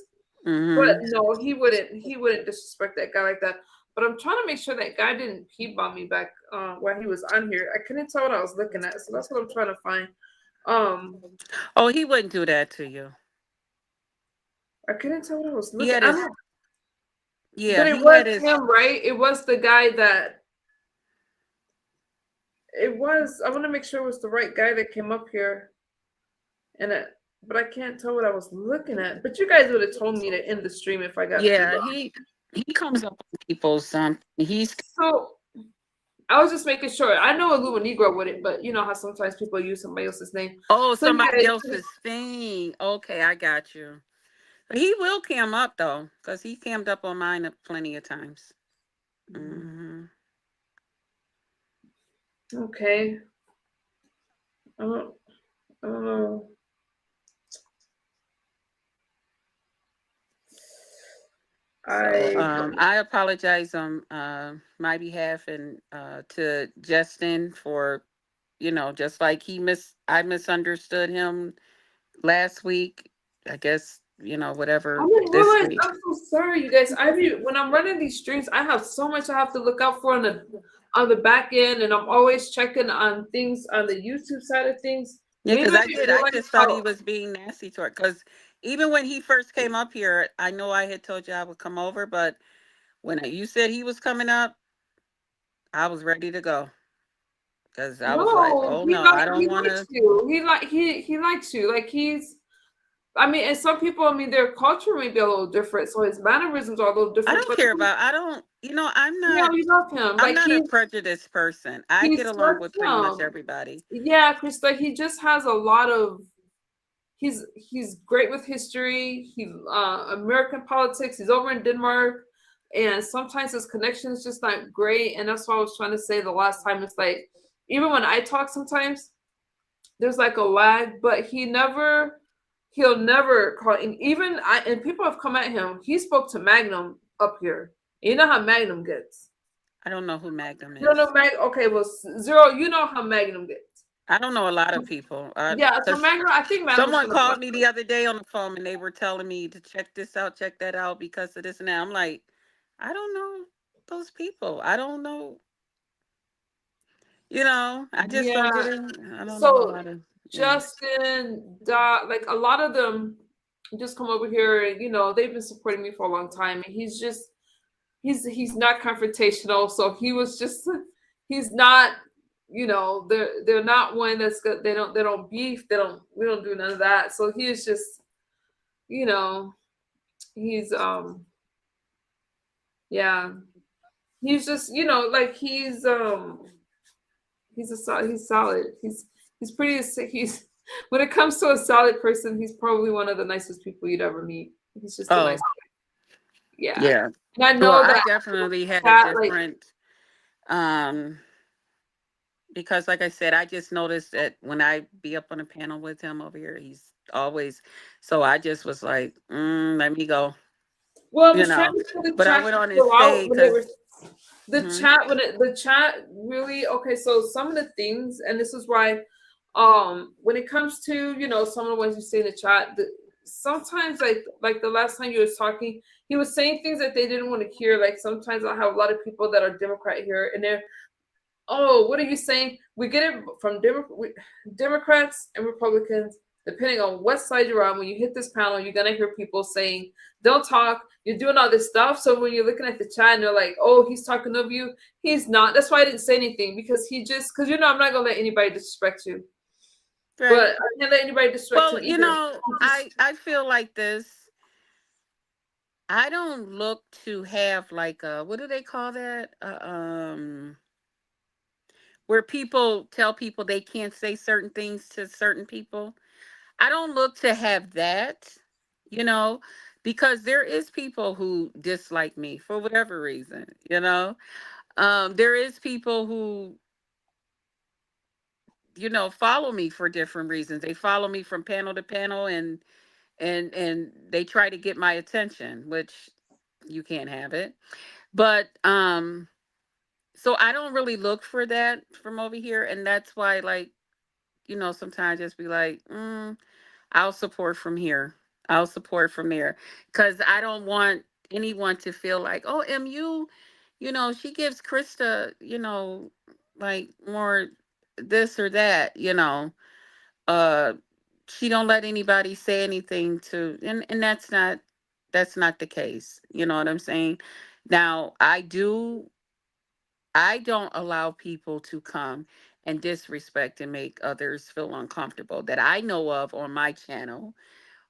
But Mm-hmm. no, he wouldn't. He wouldn't disrespect that guy like that. But I'm trying to make sure that guy didn't peep on me back while he was on here. I couldn't tell what I was looking at, so that's what I'm trying to find. Um, Oh, he wouldn't do that to you. I couldn't tell what I was He looking. had I his, don't. yeah, But it he was had his, him, right? It was the guy that. It was. I want to make sure it was the right guy that came up here, and but I can't tell what I was looking at. But you guys would have told me to end the stream if I got peed yeah, off. he comes up on people's, he's, So I was just making sure. I know a Lua Negro wouldn't, but you know how sometimes people use somebody else's name. oh, So somebody yeah, else's thing. Okay, I got you. But he will cam up though, because he cammed up on mine plenty of times. Hmm. okay. I don't, I don't know. So I I apologize on my behalf and to Justin for, just like I misunderstood him last week. I guess, I whatever didn't this realize. week. I'm so sorry, you guys. When I'm running these streams, I have so much I have to look out for on the back end, and I'm always checking on things on the YouTube side of things. Yeah, Maybe because I I didn't did. I realize just thought he how. was being nasty to her. Because even when he first came up here, I know I had told you I would come over, but when you said he was coming up, I was ready to go. Because I was like, No, oh no, I don't he want likes to. you. He likes you. Like he's. I mean, and some people. I mean, their culture may be a little different, so his mannerisms are a little I different. don't But care about. I don't. you love him. I'm Like not a prejudiced person. I get he's along just with pretty much everybody. Yeah, Krista. He just has a lot of. He's great with history. He American politics. He's over in Denmark, and sometimes his connection is just not great. And that's what I was trying to say the last time. It's like even when I talk, sometimes there's like a lag, but he'll never call. And even and people have come at him. He spoke to Magnum up here. You know how Magnum gets. I don't know who Magnum You don't know is. Mag? Okay, well, Zero. You know how Magnum gets. I don't know a lot of people. Yeah, so Because Magnum. I think Magnum's someone gonna called me the other day on the phone and they were telling me to check this out, check that out because of this and that. I'm like, I don't know those people. I don't know. I just don't get Yeah. in. I don't know a So lot of. Yeah. Justin, Dot, like a lot of them just come over here and they've been supporting me for a long time. And he's not confrontational. So he was just he's not, they're not one that's good. They don't beef, we don't do none of that. So he is just, you know, he's yeah. He's just, like he's solid. He's pretty he's when it comes to a solid person, he's probably one of the nicest people you'd ever meet. He's just a nice Oh, guy. Yeah. yeah. And I Well, know I that definitely had a chat, like, different, um, because like I said, I just noticed that when I be up on a panel with him over here, he's always, so I just was like, let me go, well, I you was trying know. to get the But I chat went to on and go out stayed when they were because, the chat really okay. So some of the things, and this is why, when it comes to some of the ones you say in the chat, sometimes like the last time you was talking, he was saying things that they didn't want to hear. Like sometimes I have a lot of people that are Democrat here, and they're oh, what are you saying? We get it from Democrats and Republicans, depending on what side you're on. When you hit this panel, you're gonna hear people saying, "Don't talk." You're doing all this stuff. So when you're looking at the chat and they're like, "Oh, he's talking over you," he's not. That's why I didn't say anything because because I'm not gonna let anybody disrespect you, right. but I can't let anybody disrespect Well, him either. I feel like this. I don't look to have like a, what do they call that? Where people tell people they can't say certain things to certain people. I don't look to have that, you know, because there is people who dislike me for whatever reason, you know. There is people who, follow me for different reasons. They follow me from panel to panel, and they try to get my attention, which you can't have it. But so I don't really look for that from over here, and that's why, like, sometimes just be like, I'll support from here. I'll support from there. Because I don't want anyone to feel like, oh, MU, she gives Krista, like more this or that, Uh she don't let anybody say anything to, and that's not the case. You know what I'm saying? Now, I don't allow people to come and disrespect and make others feel uncomfortable that I know of on my channel.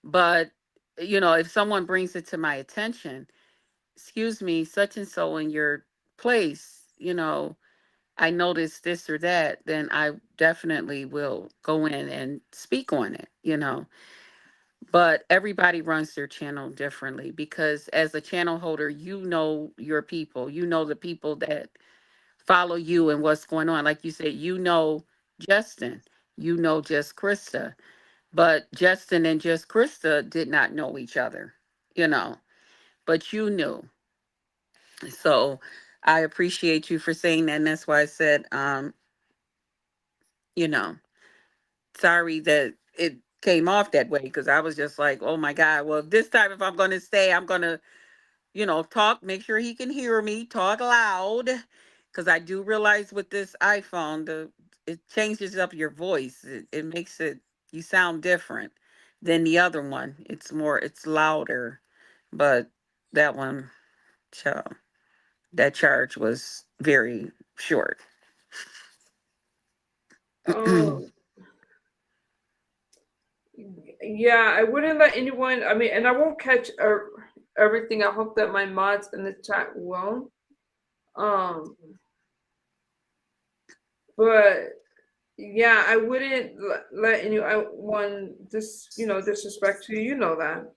But, if someone brings it to my attention, excuse me, such and so in your place, I noticed this or that, then I definitely will go in and speak on it. But everybody runs their channel differently because as a channel holder, you know your people, the people that follow you and what's going on. Like you said, Justin, just Krista, but Justin and just Krista did not know each other, you know, but you knew. So I appreciate you for saying that. And that's why I said, you know, sorry that it came off that way because I was just like, oh my God, well, this time if I'm going to stay, I'm going to talk, make sure he can hear me, talk loud. Because I do realize with this iPhone, it changes up your voice. It makes it, you sound different than the other one. It's louder. But that one, so that charge was very short. Um, yeah, I wouldn't let anyone. I mean, and I won't catch everything. I hope that my mods in the chat will. Um, but yeah, I wouldn't let anyone disrespect you. You know that.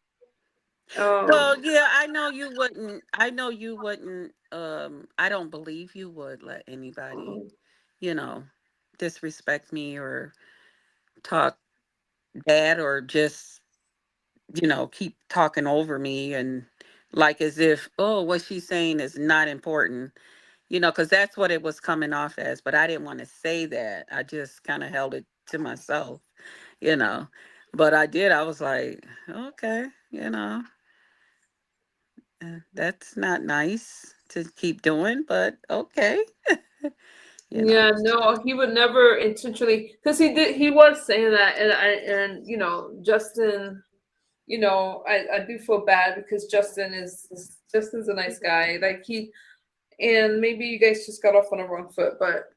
So Um, yeah, I know you wouldn't. I know you wouldn't. I don't believe you would let anybody, you know, disrespect me or talk bad or just, keep talking over me and like as if, oh, what she's saying is not important, because that's what it was coming off as. But I didn't want to say that. I just kind of held it to myself, you know. But I did. I was like, okay, that's not nice to keep doing, but okay, you know. yeah, no, he would never intentionally because he was saying that, and Justin. I do feel bad because Justin's a nice guy. Like and maybe you guys just got off on the wrong foot, but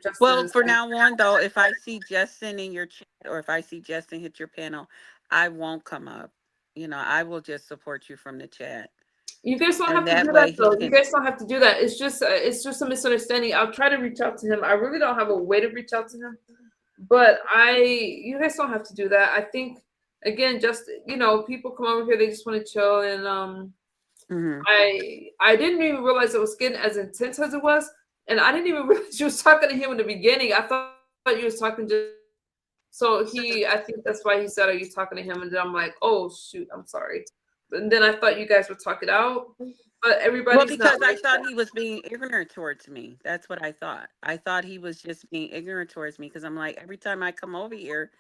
Justin Well, is for nice. now on though, if I see Justin in your chat or if I see Justin hit your panel, I won't come up. I will just support you from the chat. You guys don't And have to that do that way he though. You can. guys don't have to do that. It's just a misunderstanding. I'll try to reach out to him. I really don't have a way to reach out to him, but you guys don't have to do that. I think again, just people come over here, they just want to chill and Mm-hmm. I didn't even realize it was getting as intense as it was, and I didn't even realize you was talking to him in the beginning. I thought you was talking just so I think that's why he said, "Are you talking to him?" And then I'm like, "Oh shoot, I'm sorry." And then I thought you guys would talk it out, but Well, everybody's not because like I that. thought he was being ignorant towards me. That's what I thought. I thought he was just being ignorant towards me because I'm like, every time I come over here,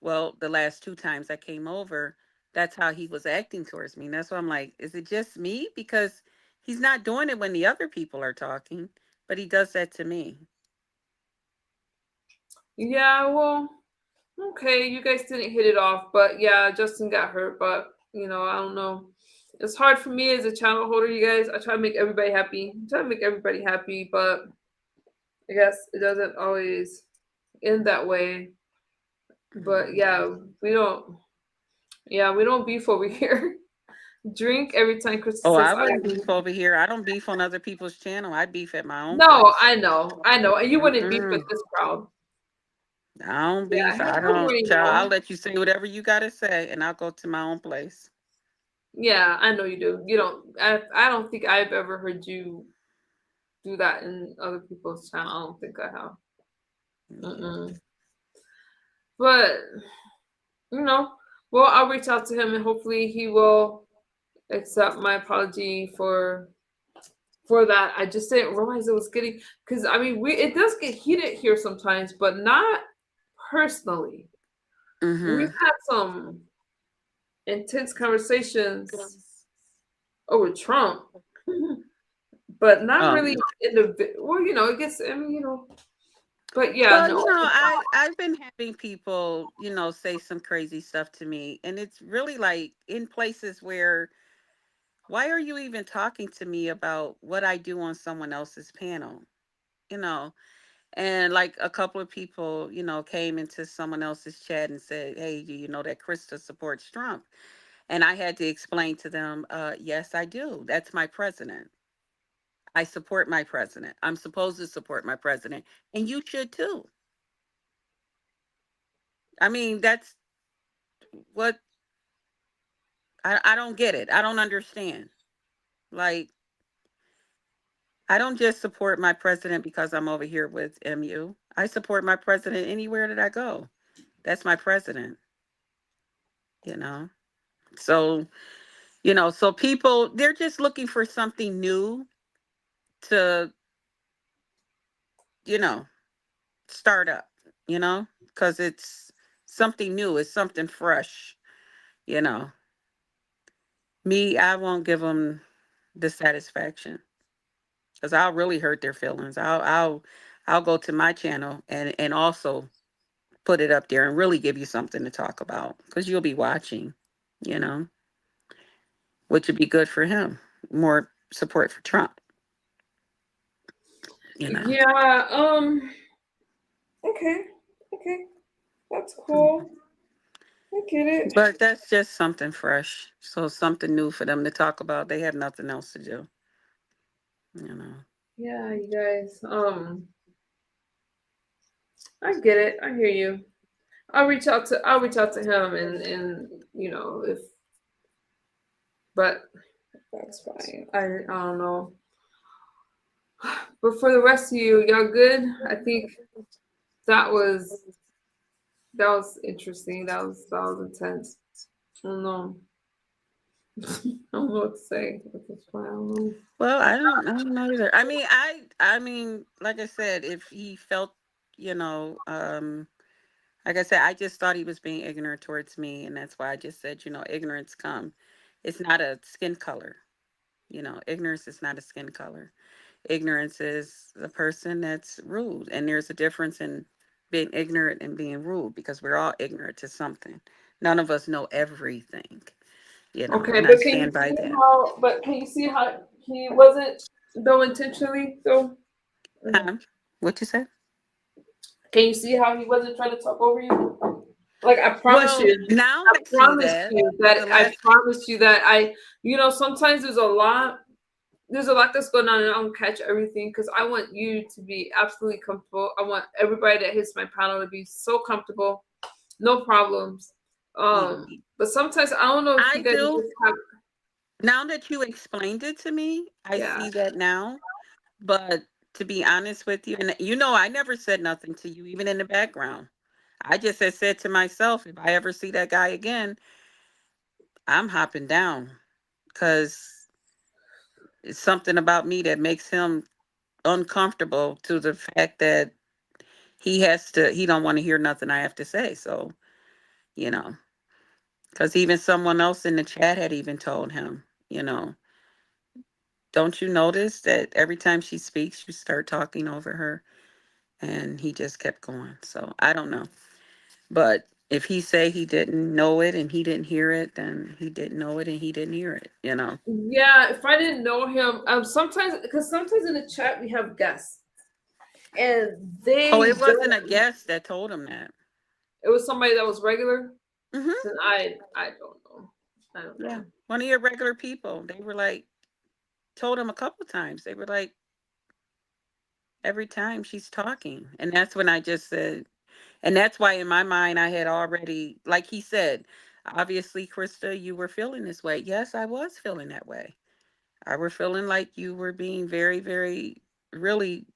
well, the last two times I came over, that's how he was acting towards me. And that's why I'm like, is it just me? Because he's not doing it when the other people are talking, but he does that to me. Yeah, well, okay, you guys didn't hit it off, but yeah, Justin got hurt, but I don't know. It's hard for me as a channel holder, you guys. I try to make everybody happy. I try to make everybody happy, but I guess it doesn't always end that way. But Mhm. we don't beef over here. Drink every time Krista Oh, says I I. wouldn't beef over here. I don't beef on other people's channel. I beef at my own No, place. I know, and you wouldn't beef with Mm-mm. this crowd. I don't Yeah, beef. I he'll don't. already Child, I'll know. let you say whatever you gotta say, and I'll go to my own place. Yeah, I know you do. You don't. I don't think I've ever heard you do that in other people's channel. I don't think I have. Yeah. Mm-mm. But you know, well, I'll reach out to him and hopefully he will accept my apology for that. I just didn't realize it was getting because I mean we it does get heated here sometimes, but not personally. We've Mm-hmm. had some intense conversations over Trump, but not Oh. really in the well, it gets. I mean, but yeah, Well, no. I've been having people, say some crazy stuff to me, and it's really like in places where why are you even talking to me about what I do on someone else's panel? You know, and like a couple of people, came into someone else's chat and said, "Hey, do you know that Krista supports Trump?" And I had to explain to them, yes, I do. That's my president. I support my president. I'm supposed to support my president, and you should too. I mean, that's what I don't get it. I don't understand. Like, I don't just support my president because I'm over here with MU. I support my president anywhere that I go. That's my president, you know? So, so people, they're just looking for something new to, you know, start up, because it's something new, it's something fresh, you know. Me, I won't give them the satisfaction because I'll really hurt their feelings. I'll go to my channel and also put it up there and really give you something to talk about because you'll be watching, you know, which would be good for him. More support for Trump, you know. Yeah. Okay. Okay. That's cool. I get it. But that's just something fresh. So something new for them to talk about. They have nothing else to do, you know. Yeah, you guys. I get it. I hear you. I'll reach out to him and if but that's fine. I don't know. But for the rest of you, y'all good? I think that was that was interesting. That was intense. I don't know. I don't know what to say at this point. I don't know. Well, I don't know either. I mean, like I said, if he felt, you know, like I said, I just thought he was being ignorant towards me, and that's why I just said, ignorance come. It's not a skin color. Ignorance is not a skin color. Ignorance is a person that's rude, and there's a difference in being ignorant and being rude because we're all ignorant to something. None of us know everything, Okay, and I but can you stand by see that. how he wasn't though intentionally though? Mhm. What you said? Can you see how he wasn't trying to talk over you? Like Well, now I see that. The I last promise you that sometimes there's a lot that's going on and I don't catch everything because I want you to be absolutely comfortable. I want everybody that hits my panel to be so comfortable, no problems. yeah. But sometimes I don't know if you I guys do. just have. Now that you explained it to me, I Yeah. see that now. But to be honest with you, and I never said nothing to you, even in the background. I just had said to myself, if I ever see that guy again, I'm hopping down because it's something about me that makes him uncomfortable to the fact that he don't want to hear nothing I have to say. So, you know, because even someone else in the chat had even told him, you know, don't you notice that every time she speaks, you start talking over her? And he just kept going. So I don't know. But if he say he didn't know it and he didn't hear it, then he didn't know it and he didn't hear it, you know. Yeah, if I didn't know him, sometimes because sometimes in the chat we have guests and Oh, they it wasn't a don't. guest that told him that. It was somebody that was regular. Hmm. Then I don't know. I don't Yeah. know. One of your regular people. They were like, told him a couple times. They were like, every time she's talking. And that's when I just said, and that's why in my mind I had already, like he said, obviously, Krista, you were feeling this way. Yes, I was feeling that way. I were feeling like you were being very, very, really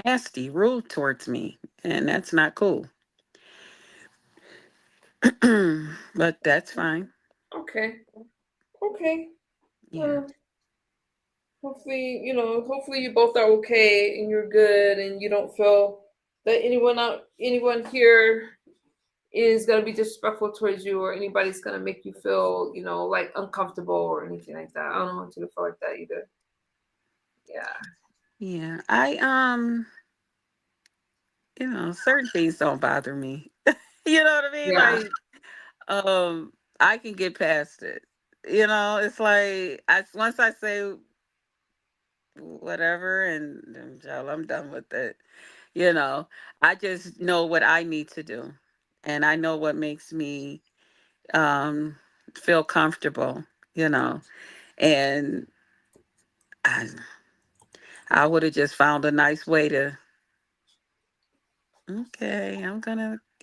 nasty, rude towards me. And that's not cool. But that's fine. Okay. Okay. Yeah. Well, hopefully, hopefully you both are okay and you're good and you don't feel that anyone here is gonna be disrespectful towards you or anybody's gonna make you feel, like uncomfortable or anything like that. I don't want you to feel like that either. Yeah. Yeah. Certain things don't bother me. You know what I mean? Yeah. Like, I can get past it. It's like once I say whatever and then child, I'm done with it. You know, I just know what I need to do. And I know what makes me um feel comfortable, you know. And I I would have just found a nice way to, okay,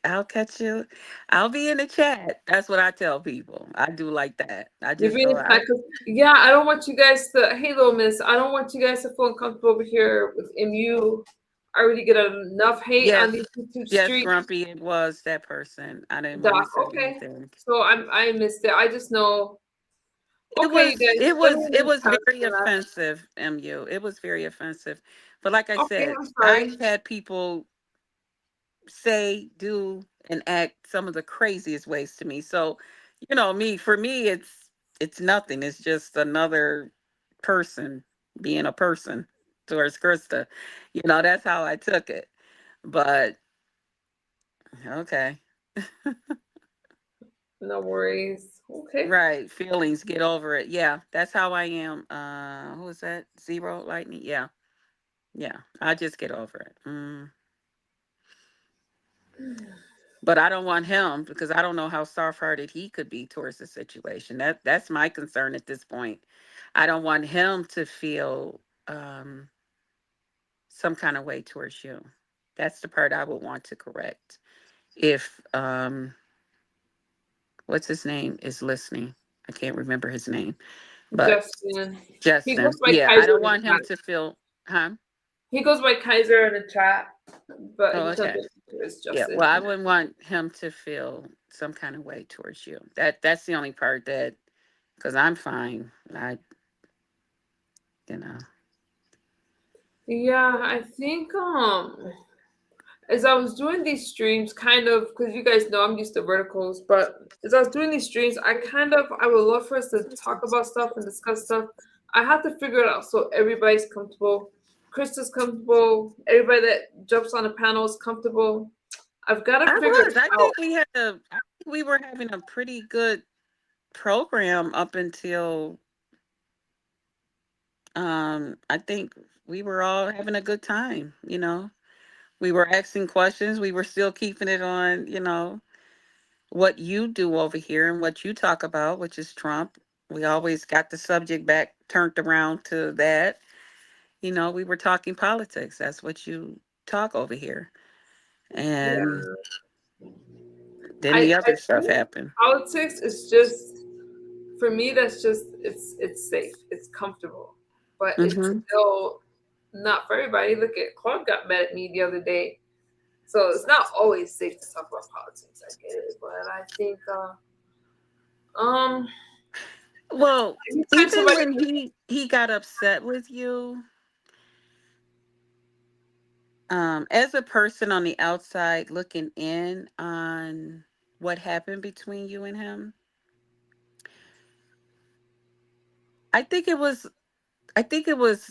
I'll catch you. I'll be in the chat. That's what I tell people. I do like that. I You're just being go attacked. out. 'Cause, yeah, I don't want you guys to. Hey, little miss. I don't want you guys to feel uncomfortable over here with MU. I already get enough hate on Yes, these YouTube yes, streets. Grumpy, it was that person. I didn't want to Doc. say Okay. anything. So I missed it. I just know. It Okay, you was guys. it Let me was it move was past very that. offensive, MU. It was very offensive. But like I Okay, said, I'm I've sorry. had people say, do, and act some of the craziest ways to me. So, for me, it's nothing. It's just another person being a person towards Krista. That's how I took it. But okay, No worries. Okay. right. Feelings, get over it. Yeah, that's how I am. Who is that? Zero Lightning. Yeah, yeah. I just get over it. But I don't want him because I don't know how soft-hearted he could be towards the situation. That's my concern at this point. I don't want him to feel some kind of way towards you. That's the part I would want to correct. If what's his name is listening. I can't remember his name. But Justin. He goes Justin. by Yeah, I Kaiser don't in the want him chat. to feel, huh? He goes by Kaiser in the chat, but Oh, he comes okay. up as Yeah, Justin. well, I wouldn't want him to feel some kind of way towards you. That's the only part that, because I'm fine. You know. Yeah, I think as I was doing these streams, kind of, because you guys know I'm used to verticals, but as I was doing these streams, I would love for us to talk about stuff and discuss stuff. I have to figure it out so everybody's comfortable. Krista's comfortable. Everybody that jumps on the panel is comfortable. I've got to I figure it was. out. I think we were having a pretty good program up until I think we were all having a good time. We were asking questions, we were still keeping it on, what you do over here and what you talk about, which is Trump. We always got the subject back turned around to that. We were talking politics. That's what you talk over here. And Yeah, then I the I other stuff think happened. politics is just for me, that's just it's safe, it's comfortable, but it's Mm-hmm. still not for everybody. Look at Claude got mad at me the other day, so it's not always safe to talk about politics. I get it, but I think um Well, anytime even somebody when he got upset with you, as a person on the outside looking in on what happened between you and him, I think it was I think it was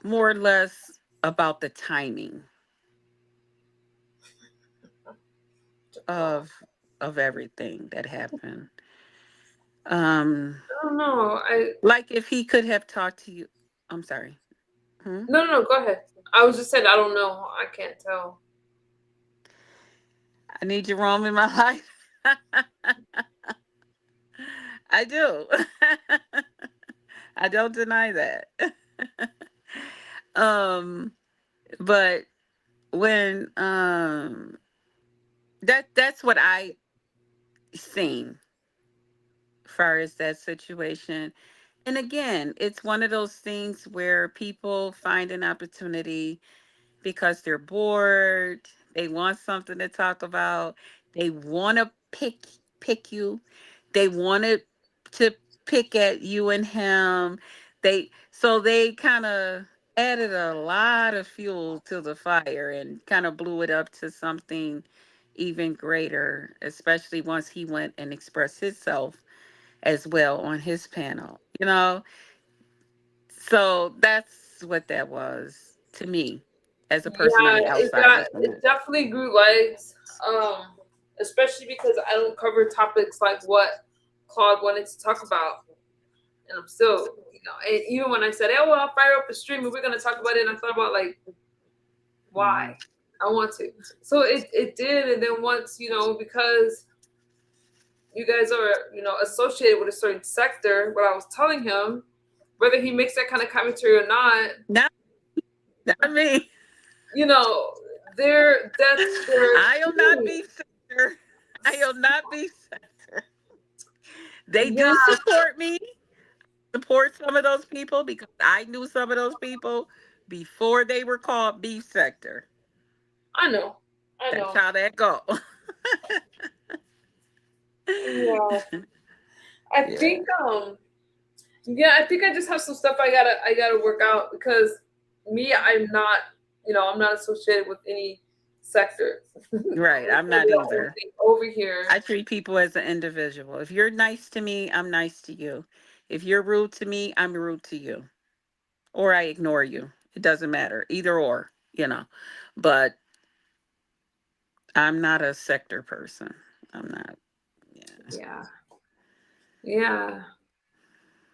more or less about the timing of everything that happened. Um I don't know. like if he could have talked to you. I'm sorry. Hmm? No, go ahead. I was just saying I don't know. I can't tell. I need you Rome in my life. I do. I don't deny that. um but when that's what I seen far as that situation. And again, it's one of those things where people find an opportunity because they're bored, they want something to talk about, they want to pick you, they wanted to pick at you and him. They kind of added a lot of fuel to the fire and kind of blew it up to something even greater, especially once he went and expressed himself as well on his panel. So that's what that was to me as a person on Yeah, the outside looking it in. definitely grew legs. Especially because I don't cover topics like what Claude wanted to talk about. And I'm still, and even when I said, "Oh, well, I'll fire up a stream and we're gonna talk about it," and I thought about like why Mhm. I want to. So it did, and then once because you guys are associated with a certain sector, what I was telling him, whether he makes that kind of commentary or not, Not, not me. you know, that's their I'll not thing. be sector. I'll not be sector. They Yeah, do support me, support some of those people because I knew some of those people before they were called beef sector. I know, I That's know. how that go. Yeah, I Yeah. think yeah, I think I just have some stuff I gotta work out because me, I'm not associated with any sector. Right. I'm The not only either. thing over here. I treat people as an individual. If you're nice to me, I'm nice to you. If you're rude to me, I'm rude to you. Or I ignore you. It doesn't matter. Either or. But I'm not a sector person. I'm not. Yeah. Yeah, yeah.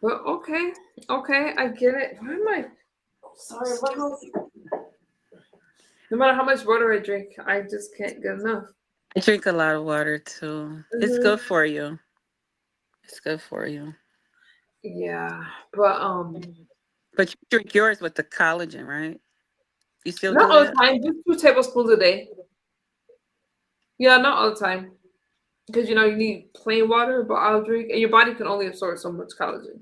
But okay, I get it. Why am I? Sorry, my house. No matter how much water I drink, I just can't get enough. I drink a lot of water too. It's Hmm. good for you. It's good for you. Yeah, but But you drink yours with the collagen, right? You still not do all the that? time. Just 2 tablespoons a day. Yeah, not all the time. Because you need plain water, but I'll drink, and your body can only absorb so much collagen.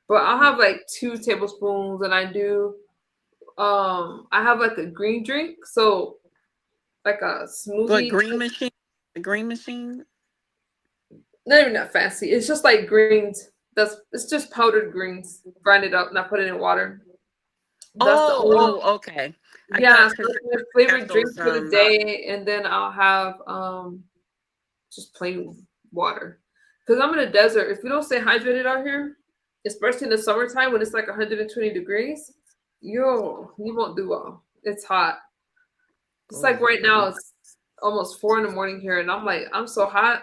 But I'll have like 2 tablespoons, and I have like a green drink, so like a What smoothie. green machine? The green machine? Not even that fancy. It's just like greens. It's just powdered greens, grinded up, and I put it in water. That's the only. Okay. I Yeah, thought so because it's my they have flavored drink those for the day, and then I'll have just plain water. Because I'm in a desert. If we don't stay hydrated out here, especially in the summertime when it's like 120 degrees, you won't do well. It's hot. It's like oh, right now it's almost 4 in the morning here, and I'm like, I'm so hot,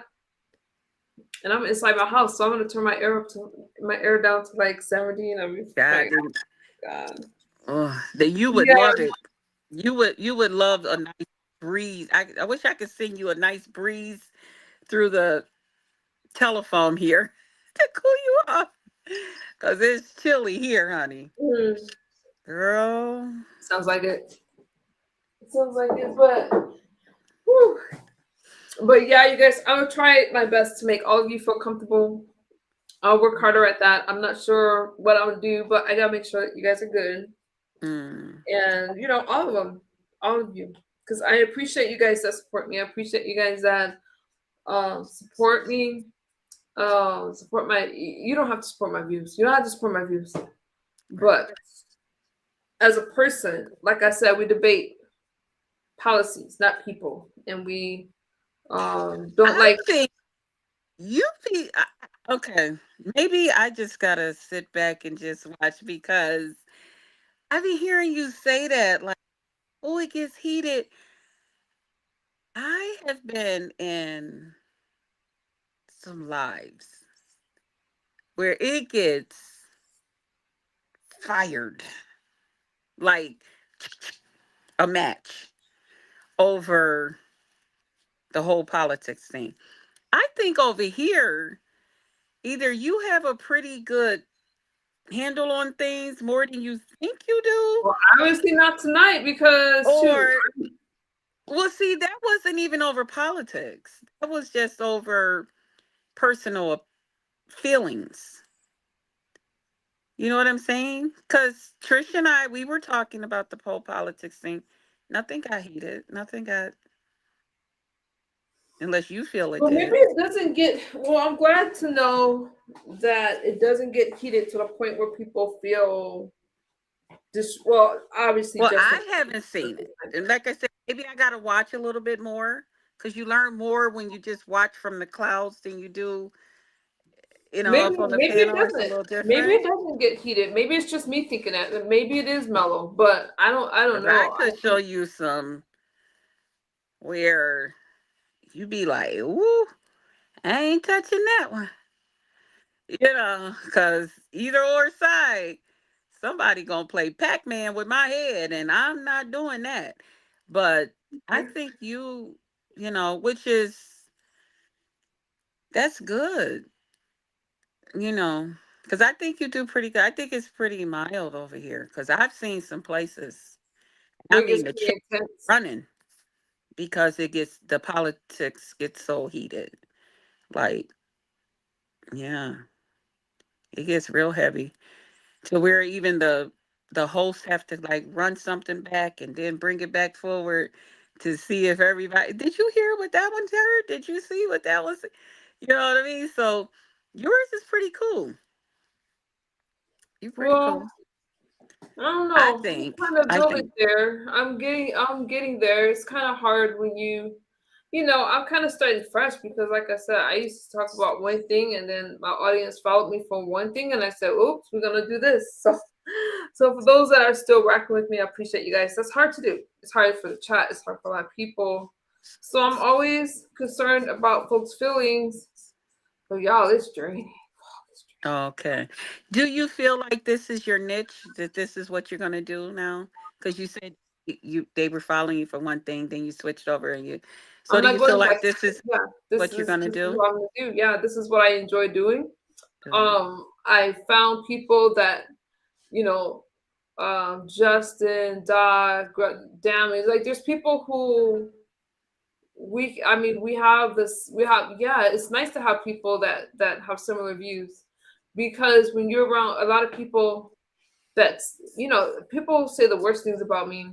and I'm inside my house, so I'm gonna turn my air down to like 70, and I'm God, like, God. that you would Yeah, love it. You would love a nice breeze. I wish I could send you a nice breeze through the telephone here to cool you off. Cause it's chilly here, honey. mm, Girl. sounds like it. Sounds like it, but whew. But yeah, you guys, I will try my best to make all of you feel comfortable. I'll work harder at that. I'm not sure what I'm gonna do, but I gotta make sure that you guys are good, Mm. and all of them, all of you, because I appreciate you guys that support me. I appreciate you guys that support me. Support my. You don't have to support my views. You don't have to support my views, Right. but as a person, like I said, we debate policies, not people, and we don't I like. think you be okay. Maybe I just gotta sit back and just watch because I be hearing you say that, like, oh, it gets heated. I have been in some lives where it gets fired, like a match over the whole politics thing. I think over here, either you have a pretty good handle on things more than you think you do, Well, obviously not tonight because shoot. or, well, see, that wasn't even over politics. That was just over personal feelings. You know what I'm saying? Because Trish and I, we were talking about the whole politics thing. Nothing got heated. Nothing got, unless you feel it Well, maybe did. it doesn't get. Well, I'm glad to know that it doesn't get heated to the point where people feel this. Well, obviously, Well, just like I haven't seen it. And like I said, maybe I got to watch a little bit more because you learn more when you just watch from the clouds than you do, maybe, up on the maybe it panel. It's a doesn't. little Maybe different. it doesn't get heated. Maybe it's just me thinking that. And maybe it is mellow, but I don't. I don't Because I know. could show you some where you be like, ooh, I ain't touching that one. Because either or side, somebody gonna play Pac-Man with my head, and I'm not doing that. But I think which is that's good, you know, because I think you do pretty good. I think it's pretty mild over here because I've seen some places. I Where it gets mean, the pretty children intense. running because the politics gets so heated. Like, yeah, it gets real heavy. To where even the hosts have to like run something back and then bring it back forward to see if everybody did you hear what that one heard? Did you see what that was? You know what I mean? So yours is pretty cool. You're pretty Well, cool. I don't I know. I'm think. kind of I building think. there. I'm getting there. It's kind of hard when I'm kind of starting fresh because, like I said, I used to talk about one thing and then my audience followed me for one thing, and I said, "Oops, we're gonna do this." So for those that are still rocking with me, I appreciate you guys. That's hard to do. It's hard for the chat. It's hard for a lot of people. So I'm always concerned about folks' feelings. But y'all, it's draining. Okay. Do you feel like this is your niche? That this is what you're gonna do now? Because you said they were following you for one thing, then you switched over and you. So I'm do not you going feel back. like this is Yeah, this what you're is gonna this is do? what I'm gonna do. Yeah, this is what I enjoy doing. Good. I found people that you know, Justin, Doc, Damage. Like, there's people who I mean, we have this. We have, yeah. It's nice to have people that have similar views, because when you're around a lot of people, people say the worst things about me,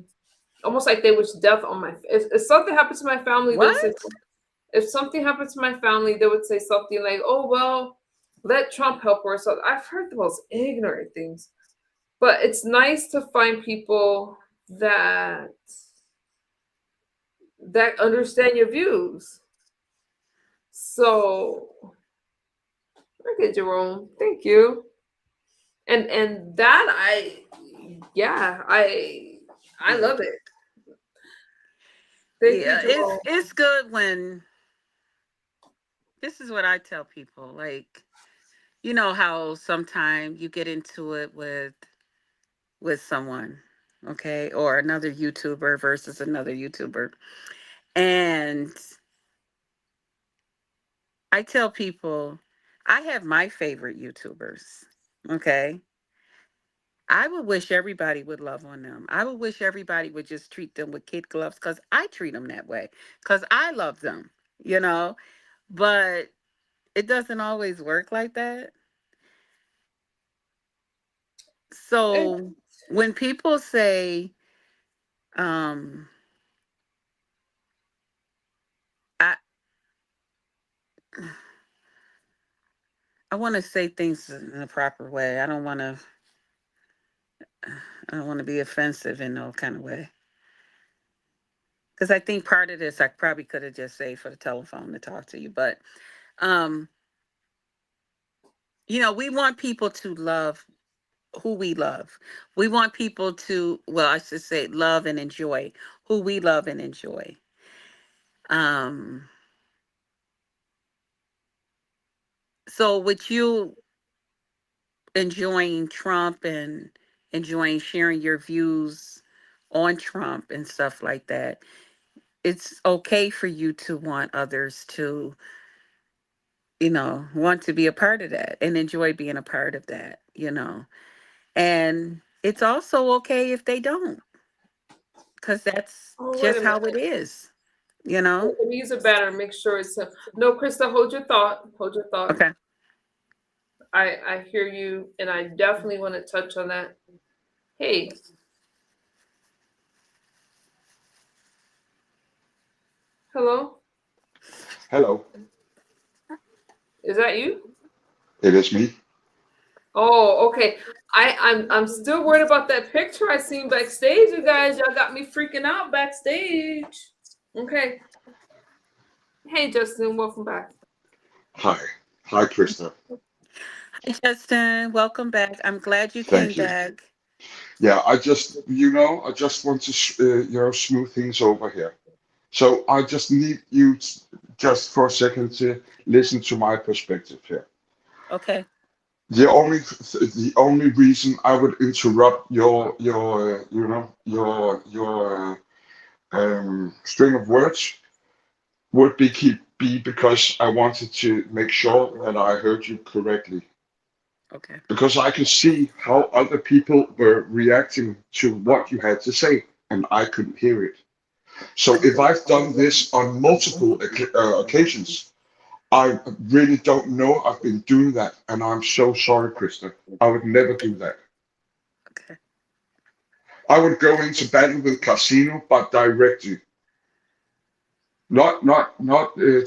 almost like they wish death on my. If something happens to my family, they'll say. What? If something happened to my family, they would say something like, "Oh well, let Trump help her." So I've heard the most ignorant things, but it's nice to find people that understand your views. So okay, Jerome, thank you. And that yeah, I Yeah. love it. Thank you, Yeah. It's Jerome. it's good when this is what I tell people. Like, you know how sometimes you get into it with someone, okay, or another YouTuber versus another YouTuber. And I tell people I have my favorite YouTubers. Okay. I would wish everybody would love on them. I would wish everybody would just treat them with kid gloves because I treat them that way because I love them. you know, but it doesn't always work like that. Eh, So when people say, um, I I want to say things in a proper way. I don't want to be offensive in no kind of way. Because I think part of this I probably could have just saved for the telephone to talk to you. But um, we want people to love who we love. We want people to, well, I should say love and enjoy who we love and enjoy. Um, so with you enjoying Trump and enjoying sharing your views on Trump and stuff like that, it's okay for you to want others to, want to be a part of that and enjoy being a part of that. And it's also okay if they don't, because that's oh, wait a just how minute. it is, you know? Let me use a banner. Make sure it's no, Krista. Hold your thought. Hold your thought. Okay. I hear you, and I definitely want to touch on that. Hey, hello. Hello, Is that you? it is me. Oh, okay. I'm still worried about that picture I seen backstage, you guys. Y'all got me freaking out backstage. Okay. Hey Justin, welcome back. Hi. Hi, Krista. Hi, Justin. Welcome back. I'm glad you came Thank you. back. Yeah, I just want to, smooth things over here. So I just need you just for a second to listen to my perspective here. Okay. The only reason I would interrupt your string of words would be because I wanted to make sure that I heard you correctly. Okay. Because I could see how other people were reacting to what you had to say, and I couldn't hear it. So if I've done this on multiple occasions, I really don't know I've been doing that, and I'm so sorry, Krista. I would never do that. Okay. I would go into battle with Casino, but direct you, not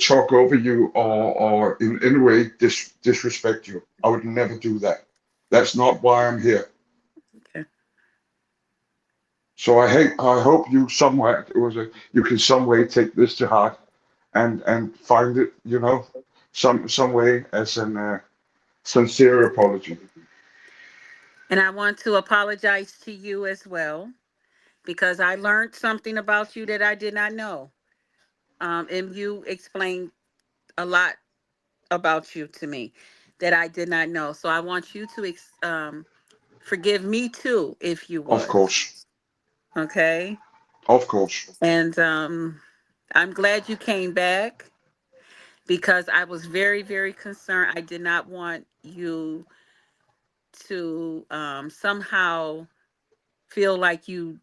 talk over you or in any way disrespect you. I would never do that. That's not why I'm here. Okay. So I hope you can some way take this to heart and find it, some way as an sincere apology. And I want to apologize to you as well because I learned something about you that I did not know. And you explained a lot about you to me that I did not know. So I want you to forgive me too, if you Of would. course, Okay. of course. And I'm glad you came back because I was very, very concerned. I did not want you to somehow feel like you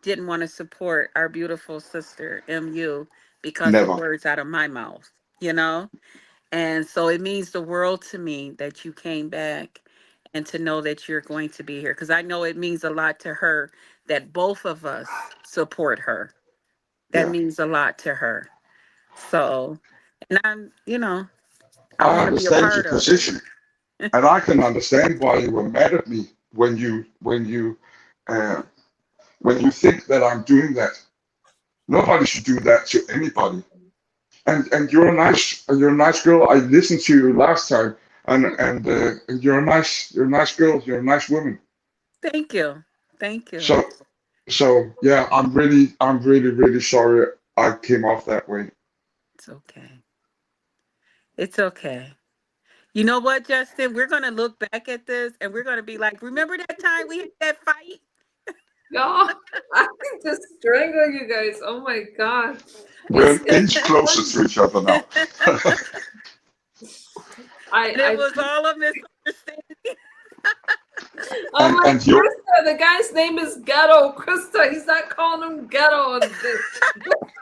didn't want to support our beautiful sister, MU, because of Never. words out of my mouth, you know? And so it means the world to me that you came back and to know that you're going to be here because I know it means a lot to her that both of us support her. That Yeah. means a lot to her. So, and I I want to be a understand your part of it. position, and I can understand why you were mad at me uh, when you think that I'm doing that. Nobody should do that to anybody. And you're a nice girl. I listened to you last time, and you're a nice girl. You're a nice woman. Thank you. Thank you. So yeah, I'm really sorry I came off that way. It's okay. It's okay. You know what, Justin? We're going to look back at this and we're going to be like, remember that time we had that fight? Y'all, I can just strangle you guys. Oh my god. We're an It's inch closer funny. to each other now. And it I was all a misunderstanding. I'm like, and you Krista, the guy's name is Ghetto. Krista, he's not calling him Ghetto.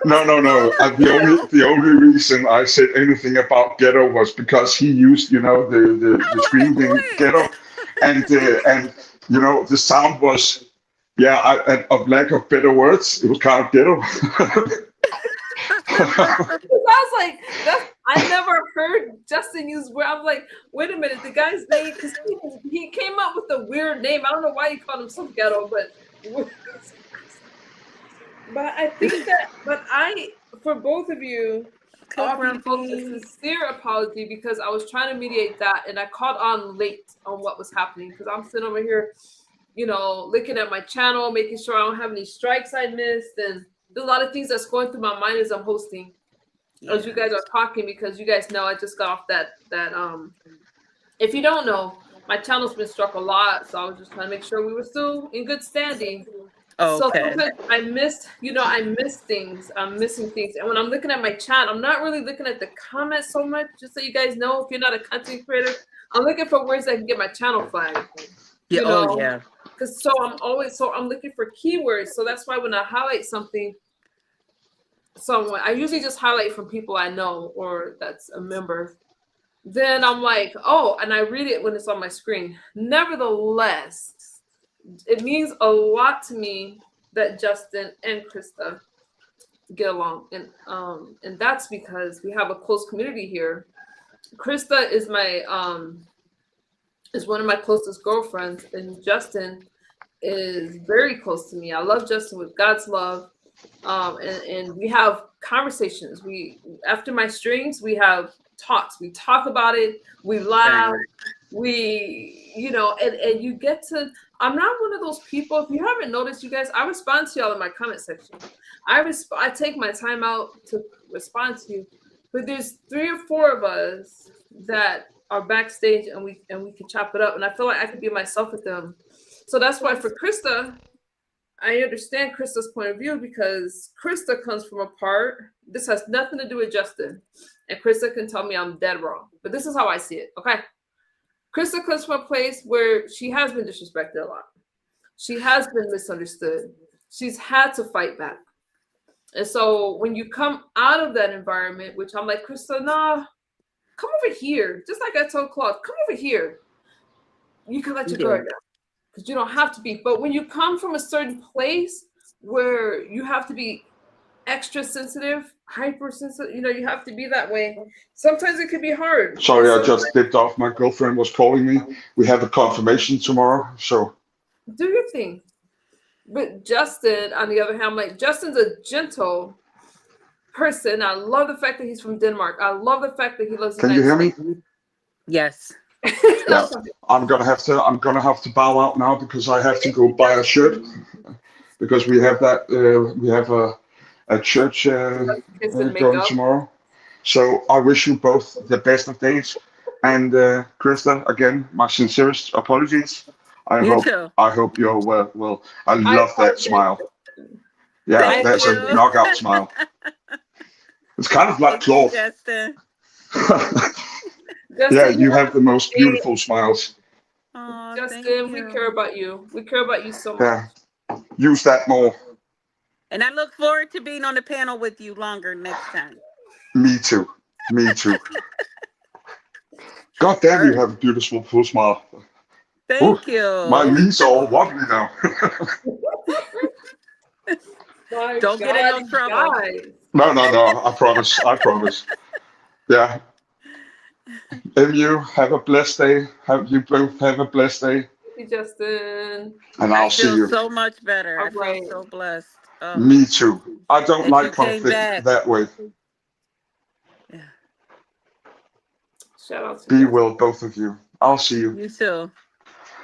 no, no, no. The only reason I said anything about ghetto was because he used, the screen thing ghetto, and the sound was, yeah, of lack of better words, it was kind of ghetto. I was like, I never heard Justin use where I'm like, wait a minute, the guy's name, because he came up with a weird name. I don't know why he called himself Ghetto, but I think that, for both of you, I want to make a sincere apology because I was trying to mediate that and I caught on late on what was happening because I'm sitting over here, looking at my channel, making sure I don't have any strikes I missed, and there's a lot of things that's going through my mind as I'm hosting, as you guys are talking, because you guys know I just got off that if you don't know, my channel's been struck a lot, so I was just trying to make sure we were still in good standing. Okay. So I missed things. I'm missing things. And when I'm looking at my chat, I'm not really looking at the comments so much, just so you guys know, if you're not a content creator, I'm looking for words that can get my channel flagged. Yeah. Oh, yeah. Because I'm looking for keywords. So that's why when I highlight something, I usually just highlight from people I know or that's a member. Then I'm like, oh, and I read it when it's on my screen. Nevertheless, it means a lot to me that Justin and Krista get along, and that's because we have a close community here. Krista is one of my closest girlfriends, and Justin is very close to me. I love Justin with God's love, and we have conversations. After my streams, we have talks. We talk about it. We laugh. We, and you get to. I'm not one of those people. If you haven't noticed, you guys, I respond to y'all in my comment section. I take my time out to respond to you. But there's 3 or 4 of us that are backstage, and we can chop it up. And I feel like I could be myself with them. So that's why for Krista, I understand Krista's point of view because Krista comes from a part. This has nothing to do with Justin, and Krista can tell me I'm dead wrong. But this is how I see it. Okay. Krista comes from a place where she has been disrespected a lot. She has been misunderstood. She's had to fight back. And so when you come out of that environment, which I'm like, Krista, nah, come over here. Just like I told Claude, come over here. You can let your guard down because you don't have to be. But when you come from a certain place where you have to be extra sensitive, hypersensitive, you have to be that way. Sometimes it could be hard. Sorry, I just dipped off. My girlfriend was calling me. We have a confirmation tomorrow, so do your thing. But Justin, on the other hand, I'm like, Justin's a gentle person. I love the fact that he's from Denmark. I love the fact that he loves. Can you hear me? Yes. Yeah. I'm gonna have to bow out now because I have to go buy a shirt because we have a church going tomorrow. So I wish you both the best of days. And Krista, again, my sincerest apologies. I hope you're well. I love that smile. Yeah, that's a knockout smile. It's kind of like Claude. Justin. Yeah, you have the most beautiful smiles. Oh, Justin, we care about you. We care about you so much. Yeah, use that more. And I look forward to being on the panel with you longer next time. Me too. God damn, you have a beautiful smile. Thank you. My knees are all wobbly now. Don't get in no trouble. No. I promise. Yeah. You have a blessed day. You both have a blessed day. Thank you, Justin. And I'll see you. So much better. I feel so blessed. Oh. Me too. I don't like conflict that way. Yeah. Shout out to Be well, both of you. I'll see you. You too.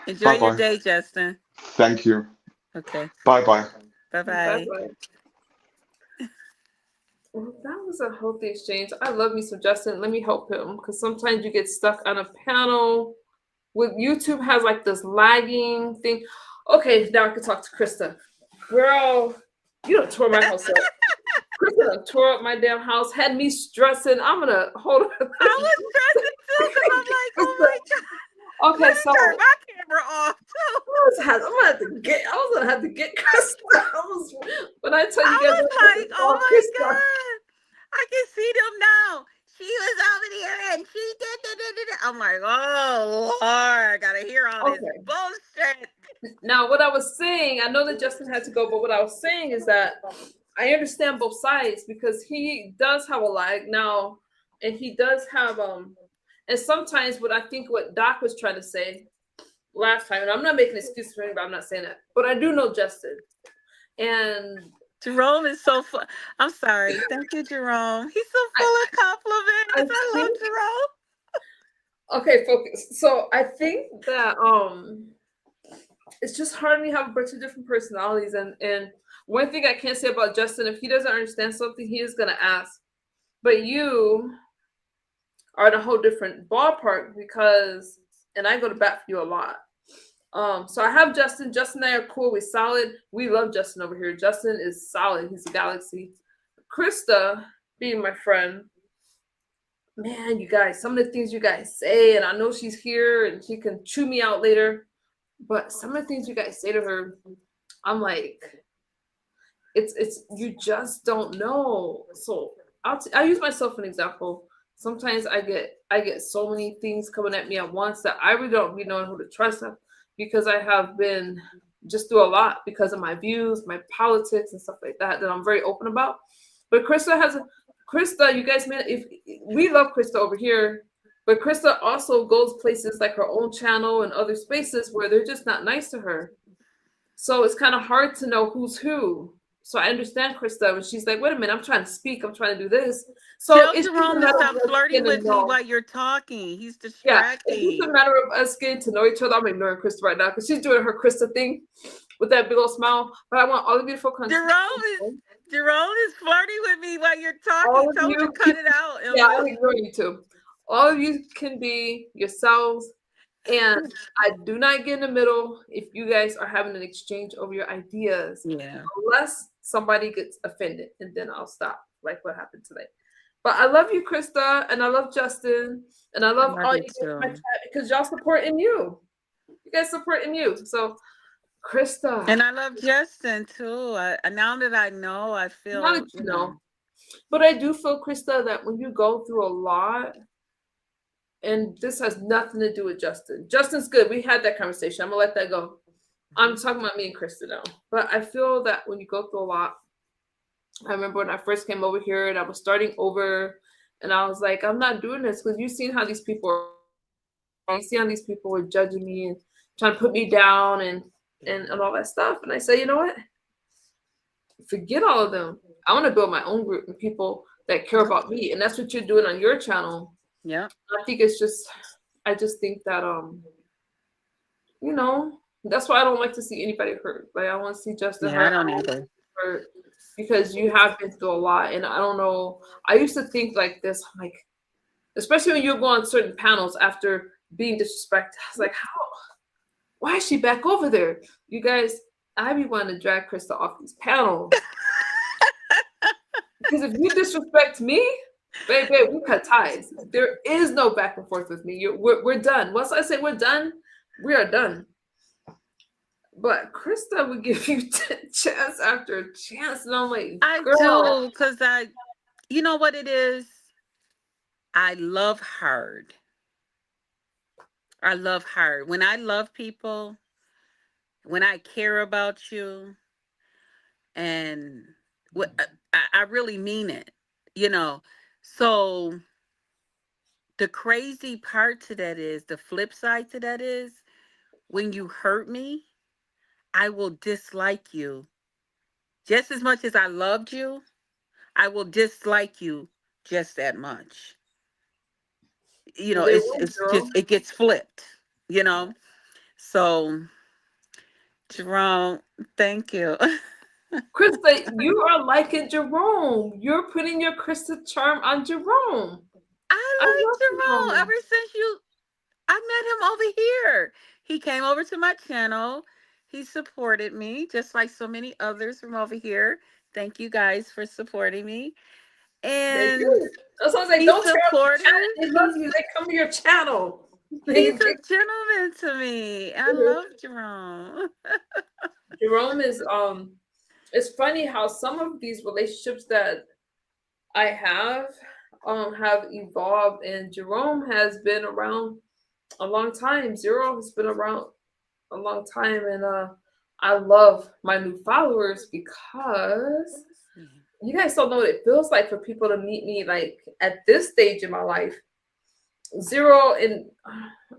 Enjoy your day, Justin. Thank you. Okay. Bye-bye. Bye-bye. Well, that was a healthy exchange. I love me some Justin. Let me help him because sometimes you get stuck on a panel. With YouTube has like this lagging thing. Okay, now I can talk to Krista. Girl, you done tore my house up. Krista done tore up my damn house, had me stressing. I'm gonna hold on. I was stressing too because I'm like, oh my God. Okay, so turn my camera off too. was gonna have to get Krista. When I tell you I guys, was I like, oh call my Krista. God. I can see them now. She was over there and she did, did, did, did. I'm like, oh Lord, I gotta hear all this Okay. bullshit. Now, what I was saying, I know that Justin had to go, but what I was saying is that I understand both sides because he does have a lag now, and he does have and sometimes what I think what Doc was trying to say last time, and I'm not making excuses for anybody, I'm not saying that, but I do know Justin, and Jerome is so fun. I'm sorry. Thank you, Jerome. He's so I, full of I compliments. I love think Jerome. okay, focus. So I think that it's just hard when you have a bunch of different personalities, and one thing I can't say about Justin, if he doesn't understand something, he is gonna ask. But you are in a whole different ballpark because, and I go to bat for you a lot. So I have Justin. Justin and I are cool. We're solid. We love Justin over here. Justin is solid. He's a galaxy. Krista, being my friend, man, you guys, some of the things you guys say, and I know she's here and she can chew me out later, but some of the things you guys say to her, I'm like, it's you just don't know. So I use myself as an example. Sometimes I get so many things coming at me at once that I really don't really know who to trust them because I have been just through a lot because of my views, my politics and stuff like that I'm very open about. But Krista, you guys may if we love Krista over here, but Krista also goes places like her own channel and other spaces where they're just not nice to her. So it's kind of hard to know who's who. So I understand Krista when she's like, wait a minute, I'm trying to speak, I'm trying to do this. So Tell it's just a Jerome to matter of stop us flirting getting to with me know. while you're talking. He's Yeah, it's just a distracting. matter of us getting to know each other. I'm ignoring Krista right now because she's doing her Krista thing with that big old smile. But I want all the beautiful country. Jerome is flirting with me while you're talking. All of Tell him to you, cut it out, yeah, Elliot. I'm ignoring you too. All of you can be yourselves. And I do not get in the middle if you guys are having an exchange over your ideas, Yeah. unless somebody gets offended, and then I'll stop, like what happened today. But I love you, Krista, and I love Justin, and I I love love all you you guys in my too. chat because y'all supporting you. You guys supporting you. So, Krista, And I love Justin too. Now that I know, I now that feel, you know, but I do feel, Krista, that when you go through a lot, and this has nothing to do with Justin. Justin's good. We had that conversation. I'm gonna let that go. I'm talking about me and Krista now. But I feel that when you go through a lot, I remember when I first came over here and I was starting over, and I was like, I'm not doing this because you've seen how these people are. You see how these people were judging me and trying to put me down and all that stuff. And I say, you know what? Forget all of them. I want to build my own group of people that care about me, and that's what you're doing on your channel. yeah. I think it's just, I just think that you know, that's why I don't like to see anybody hurt. Like I want to see Justin Yeah, I hurt. I don't don't want to either. see you hurt because you have been through a lot, and I don't know. I used to think like this, like especially when you go on certain panels after being disrespected. I was like, how? Why is she back over there? You guys, I be wanting to drag Krista off these panels because if you disrespect me, baby, we cut ties. There is no back and forth with me. We're done. Once I say we're done, we are done. But Krista would give you chance after chance, and I'm like, I girl, do, because you know what it is? I love hard. I love hard. When I love people, when I care about you, and what I really mean it, you know. So the crazy part to that is, the flip side to that is, when you hurt me, I will dislike you just as much as I loved you. I will dislike you just that much. they will, It's just, girl. it gets flipped, you know. So Jerome, thank you. Krista, you are liking Jerome. You're putting your Krista charm on Jerome. I I like love Jerome Jerome. ever since I met him over here. He came over to my channel. He supported me just like so many others from over here. Thank you guys for supporting me. They And do. That's why I was like, he's don't tear up the chat. supportive. They love He's you. They come to your channel. He's a gentleman to me. I love Jerome. Jerome is it's funny how some of these relationships that I have evolved, and Jerome has been around a long time. Zero has been around a long time, and I love my new followers because you guys don't know what it feels like for people to meet me like at this stage in my life. Zero, and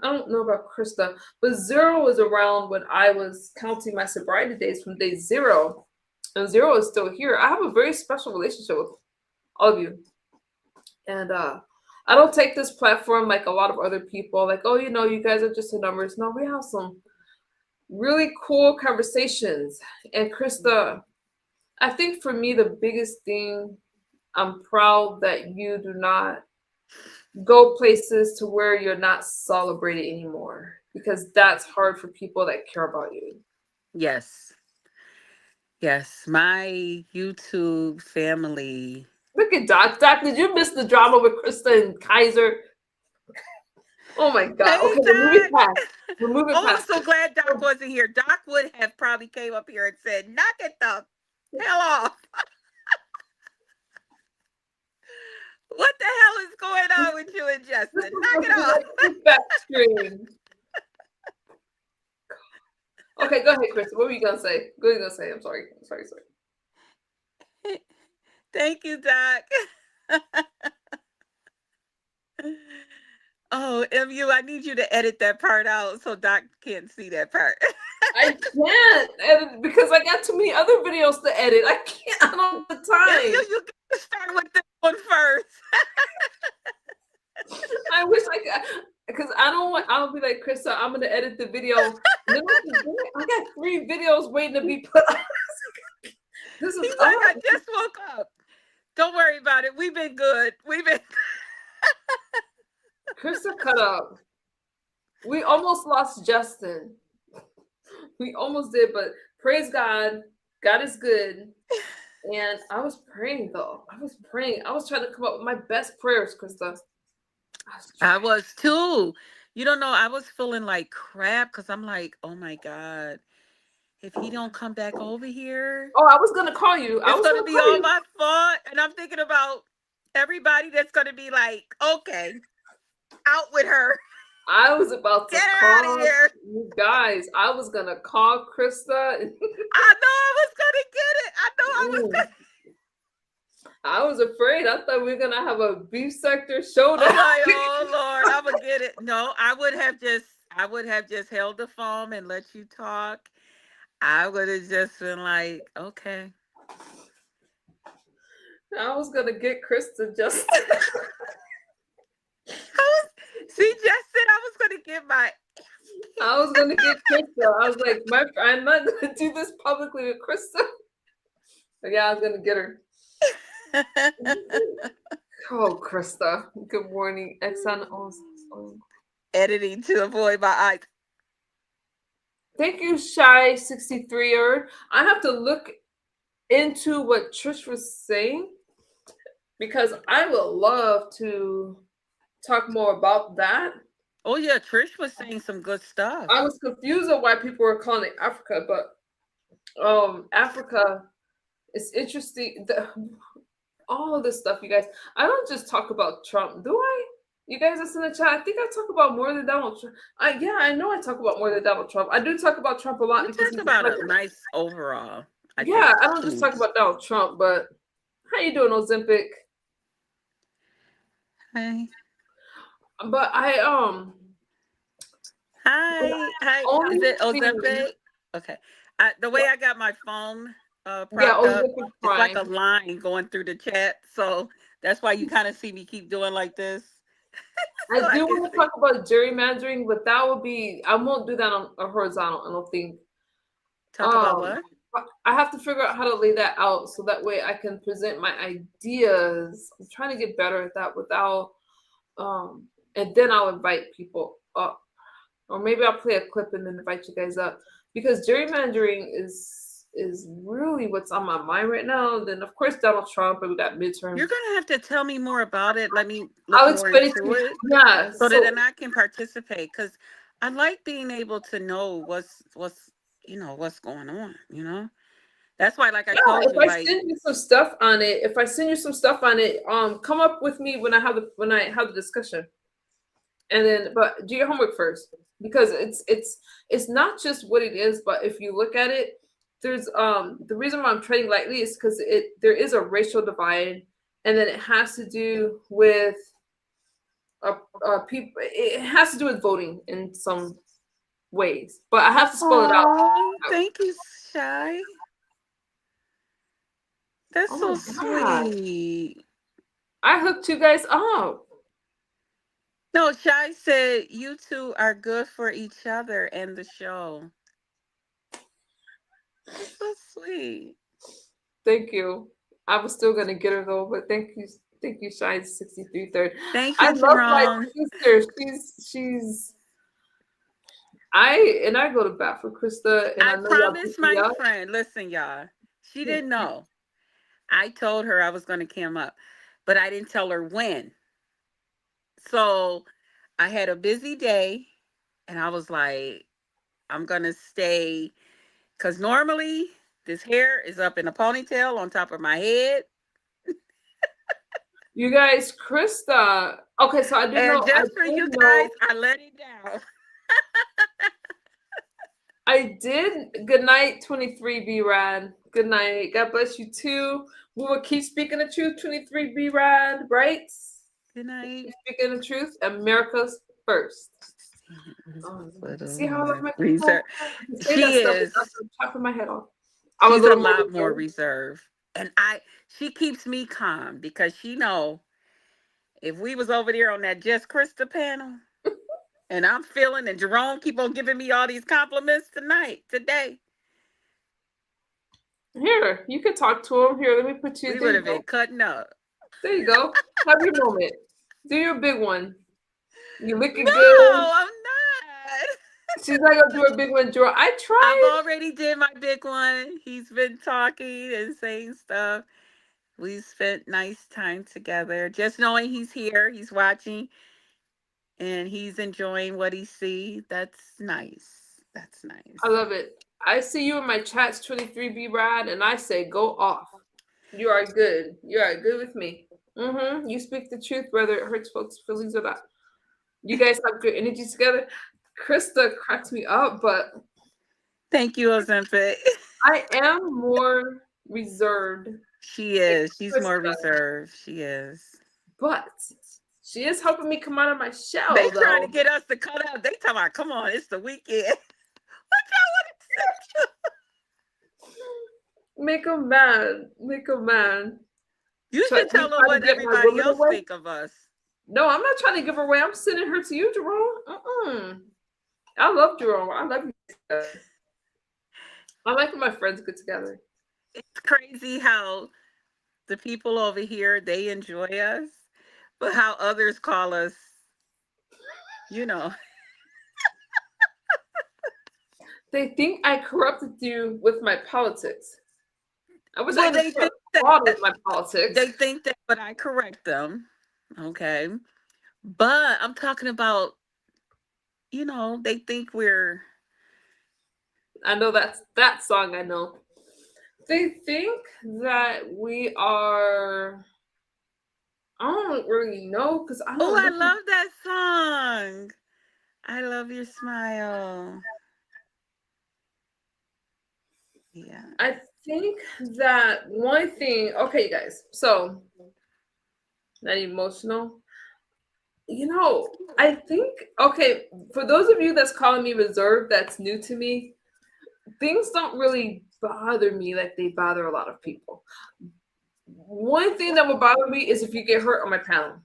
I don't know about Krista, but Zero was around when I was counting my sobriety days from day zero, and Zero is still here. I have a very special relationship with all of you, and I don't take this platform like a lot of other people, like, oh, you guys are just the numbers. No, we have some really cool conversations. And Krista, I think for me, the biggest thing, I'm proud that you do not go places to where you're not celebrated anymore, because that's hard for people that care about you. Yes. Yes. My YouTube family. Look at Doc. Doc, did you miss the drama with Krista and Kaiser? Oh my God. Hey, Okay, Doc. we're moving Oh, I'm past. so glad Doc wasn't here. Doc would have probably came up here and said, knock it the hell off. What the hell is going on with you and Justin? Knock it off. Back screen. Okay, go ahead, Krista. What were you gonna say? What were you gonna say? I'm sorry. Sorry. Thank you, Doc. Oh, MU, I need you to edit that part out so Doc can't see that part. I can't edit because I got too many other videos to edit. I can't. I don't have the time. You can start with this one first. I wish I could, because I don't want. I'll be like, Krista, I'm gonna edit the video. And then I got 3 videos waiting to be put on. This is. He's like, I just woke up. Don't worry about it. We've been good. Krista cut up. We almost lost Justin. We almost did, but praise God. God is good. And I was praying though. I was trying to come up with my best prayers, Krista. I was too. You don't know, I was feeling like crap because I'm like, oh my God, if he don't come back over here. Oh, I was gonna call you. It's gonna be all my fault. And I'm thinking about everybody that's gonna be like, okay, out with her. I was about to Get her call out of here. you guys. I was gonna call Krista. I know I was gonna get it. I know I was gonna. I was afraid. I thought we were gonna have a beef sector showdown. Oh Lord, I'm gonna get it. No, I would have just held the phone and let you talk. I would have just been like, okay. I was gonna get Krista just. See, Justin, I was gonna get my. I was gonna get Krista. I was like, I'm not gonna do this publicly with Krista. But yeah, I was gonna get her. Oh, Krista. Good morning. Editing to avoid my eyes. Thank you, Shy63er. I have to look into what Trish was saying because I would love to talk more about that. Oh yeah, Trish was saying some good stuff. I was confused on why people were calling it Africa, but Africa is interesting. All of this stuff, you guys. I don't just talk about Trump, do I? You guys that's in the chat, I think I talk about more than Donald Trump. I know I talk about more than Donald Trump. I do talk about Trump a lot. You talk about a nice overall. I don't just talk about Donald Trump, but how you doing, Ozempic? Hi. But Hi. Is it Ozempic? Okay. The way I got my phone propped up, it's like a line going through the chat, so that's why you kind of see me keep doing like this. I do want to talk about gerrymandering, but that would be, I won't do that on a horizontal, I don't think. Talk about what? I have to figure out how to lay that out so that way I can present my ideas. I'm trying to get better at that without, and then I'll invite people up. Or maybe I'll play a clip and then invite you guys up. Because gerrymandering is is really what's on my mind right now. Then of course Donald Trump, and we got midterms. You're gonna have to tell me more about it. Let me look I'll more explain it to into you. it Yeah. so that So then I can participate. Because I like being able to know what's what's going on. That's why, like I yeah, told if you, I like send you some stuff on it, come up with me when I have the discussion. And then, but do your homework first, because it's not just what it is, but if you look at it, there's the reason why I'm treading lightly is because there is a racial divide, and then it has to do with people. It has to do with voting in some ways, but I have to spell it out. oh, thank you, Shy. That's Oh so my god, sweet. I hooked you guys up. No, Shy said you two are good for each other and the show. That's so sweet. Thank you. I was still gonna get her though, but thank you, Shine 63 third. Thank I you, love my Jerome. sister. She's I go to bat for Krista, and I I know y'all beat promised me my up. friend, listen, y'all, she didn't know. I told her I was going to come up, but I didn't tell her when. So I had a busy day and I was like, I'm going to stay because normally this hair is up in a ponytail on top of my head. You guys, Krista. Okay, so I did And know. I just for did you guys, know. I let it down. I did. Good night, 23 B Rad. Good night. God bless you too. We will keep speaking the truth, 23 B Rad. Right? Good night. Keep speaking the truth. America's first. See how I love my people? Reserve. I can say She that stuff without is. the top of my head off. I'm a She's a little more lot more reserved. reserved. And she keeps me calm because she know if we was over there on that Just Krista panel and I'm feeling and Jerome keep on giving me all these compliments today, Here, you can talk to him. Here, let me put you. we There would you have go. been cutting up. There you go. Have your moment. Do your big one. You looking good. No, I'm not. She's not gonna do a big one, Joy. I I've tried. already did my big one. He's been talking and saying stuff. We spent nice time together. Just knowing he's here, he's watching, and he's enjoying what he sees. That's nice. That's I nice. love it. I see you in my chats, 23B Rad, and I say go off. You are good. You are good with me. You speak the truth, whether it hurts folks' feelings or not. You guys have good energy together. Krista cracks me up, but Thank you, Ozempic. I am more reserved She than is. She's more Krista. reserved. She is. But she is helping me come out of my They shell, trying to though. get us to cut out. They talking about, come on, it's the weekend. What y'all want to say? Make them mad. Make them mad. You Try, should you tell them trying what to get my everybody woman else away? think of us. No, I'm not trying to give her away. I'm sending her to you, Jerome. I love Jerome. I love you. I like when my friends get together. It's crazy how the people over here, they enjoy us, but how others call us, you know. They think I corrupted you with my politics. I wish I Well, could they think corrupt God that. with my politics. They think that, but I correct them. Okay. But I'm talking about, they think we're. I know that's that song. I know. They think that we are. I don't really know because I Oh, don't I listen. love that song. I love your smile. Yeah. I think that one thing. Okay, guys. So not emotional. I think okay, for those of you that's calling me reserved, that's new to me. Things don't really bother me like they bother a lot of people. One thing that will bother me is if you get hurt on my panel.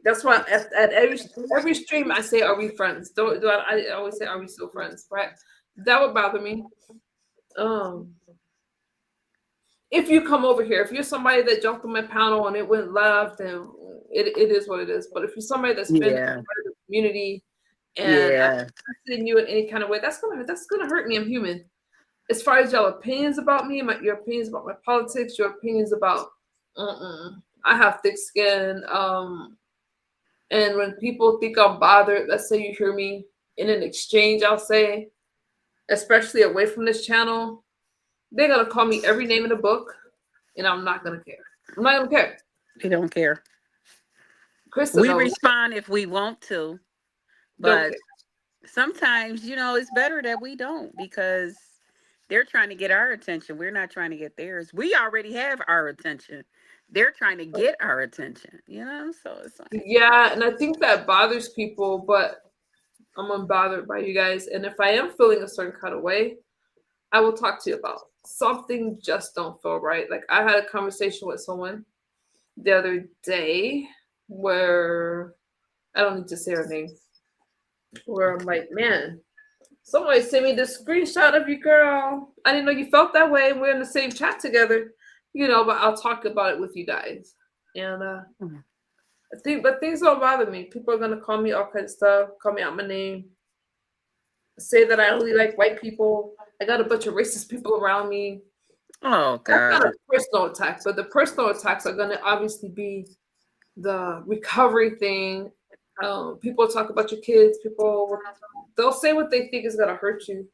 That's why at every stream I say, "Are we friends?" Don't do I always say, "Are we still friends?" Right? That would bother me. Um, if you come over here, if you're somebody that jumped on my panel and it went left, and it is what it is. But if you're somebody that's been a part Yeah. of the community and I'm Yeah. interested in you in any kind of way, that's gonna hurt me. I'm human. as far as your opinions about me, your opinions about my politics, your opinions about, I have thick skin. And when people think I'm bothered, let's say you hear me in an exchange, I'll say, especially away from this channel, they're gonna call me every name in the book, and I'm not gonna care. I'm not gonna care. We don't care. Krista We knows. respond if we want to, Don't but care. sometimes, it's better that we don't, because they're trying to get our attention. We're not trying to get theirs. We already have our attention. They're trying to get our attention, So it's like, Yeah, and I think that bothers people, but I'm unbothered by you guys. And if I am feeling a certain kind of way, I will talk to you about something just don't feel right. Like I had a conversation with someone the other day where I don't need to say her name, where I'm like, man, somebody sent me this screenshot of you, girl. I didn't know you felt that way. We're in the same chat together, but I'll talk about it with you guys. And but things don't bother me. People are gonna call me all kinds of stuff, call me out my name, say that I only like white people. I got a bunch of racist people around me. oh That's not God. a personal attack, but the personal attacks are gonna obviously be the recovery thing. People talk about your kids. They'll say what they think is gonna hurt you.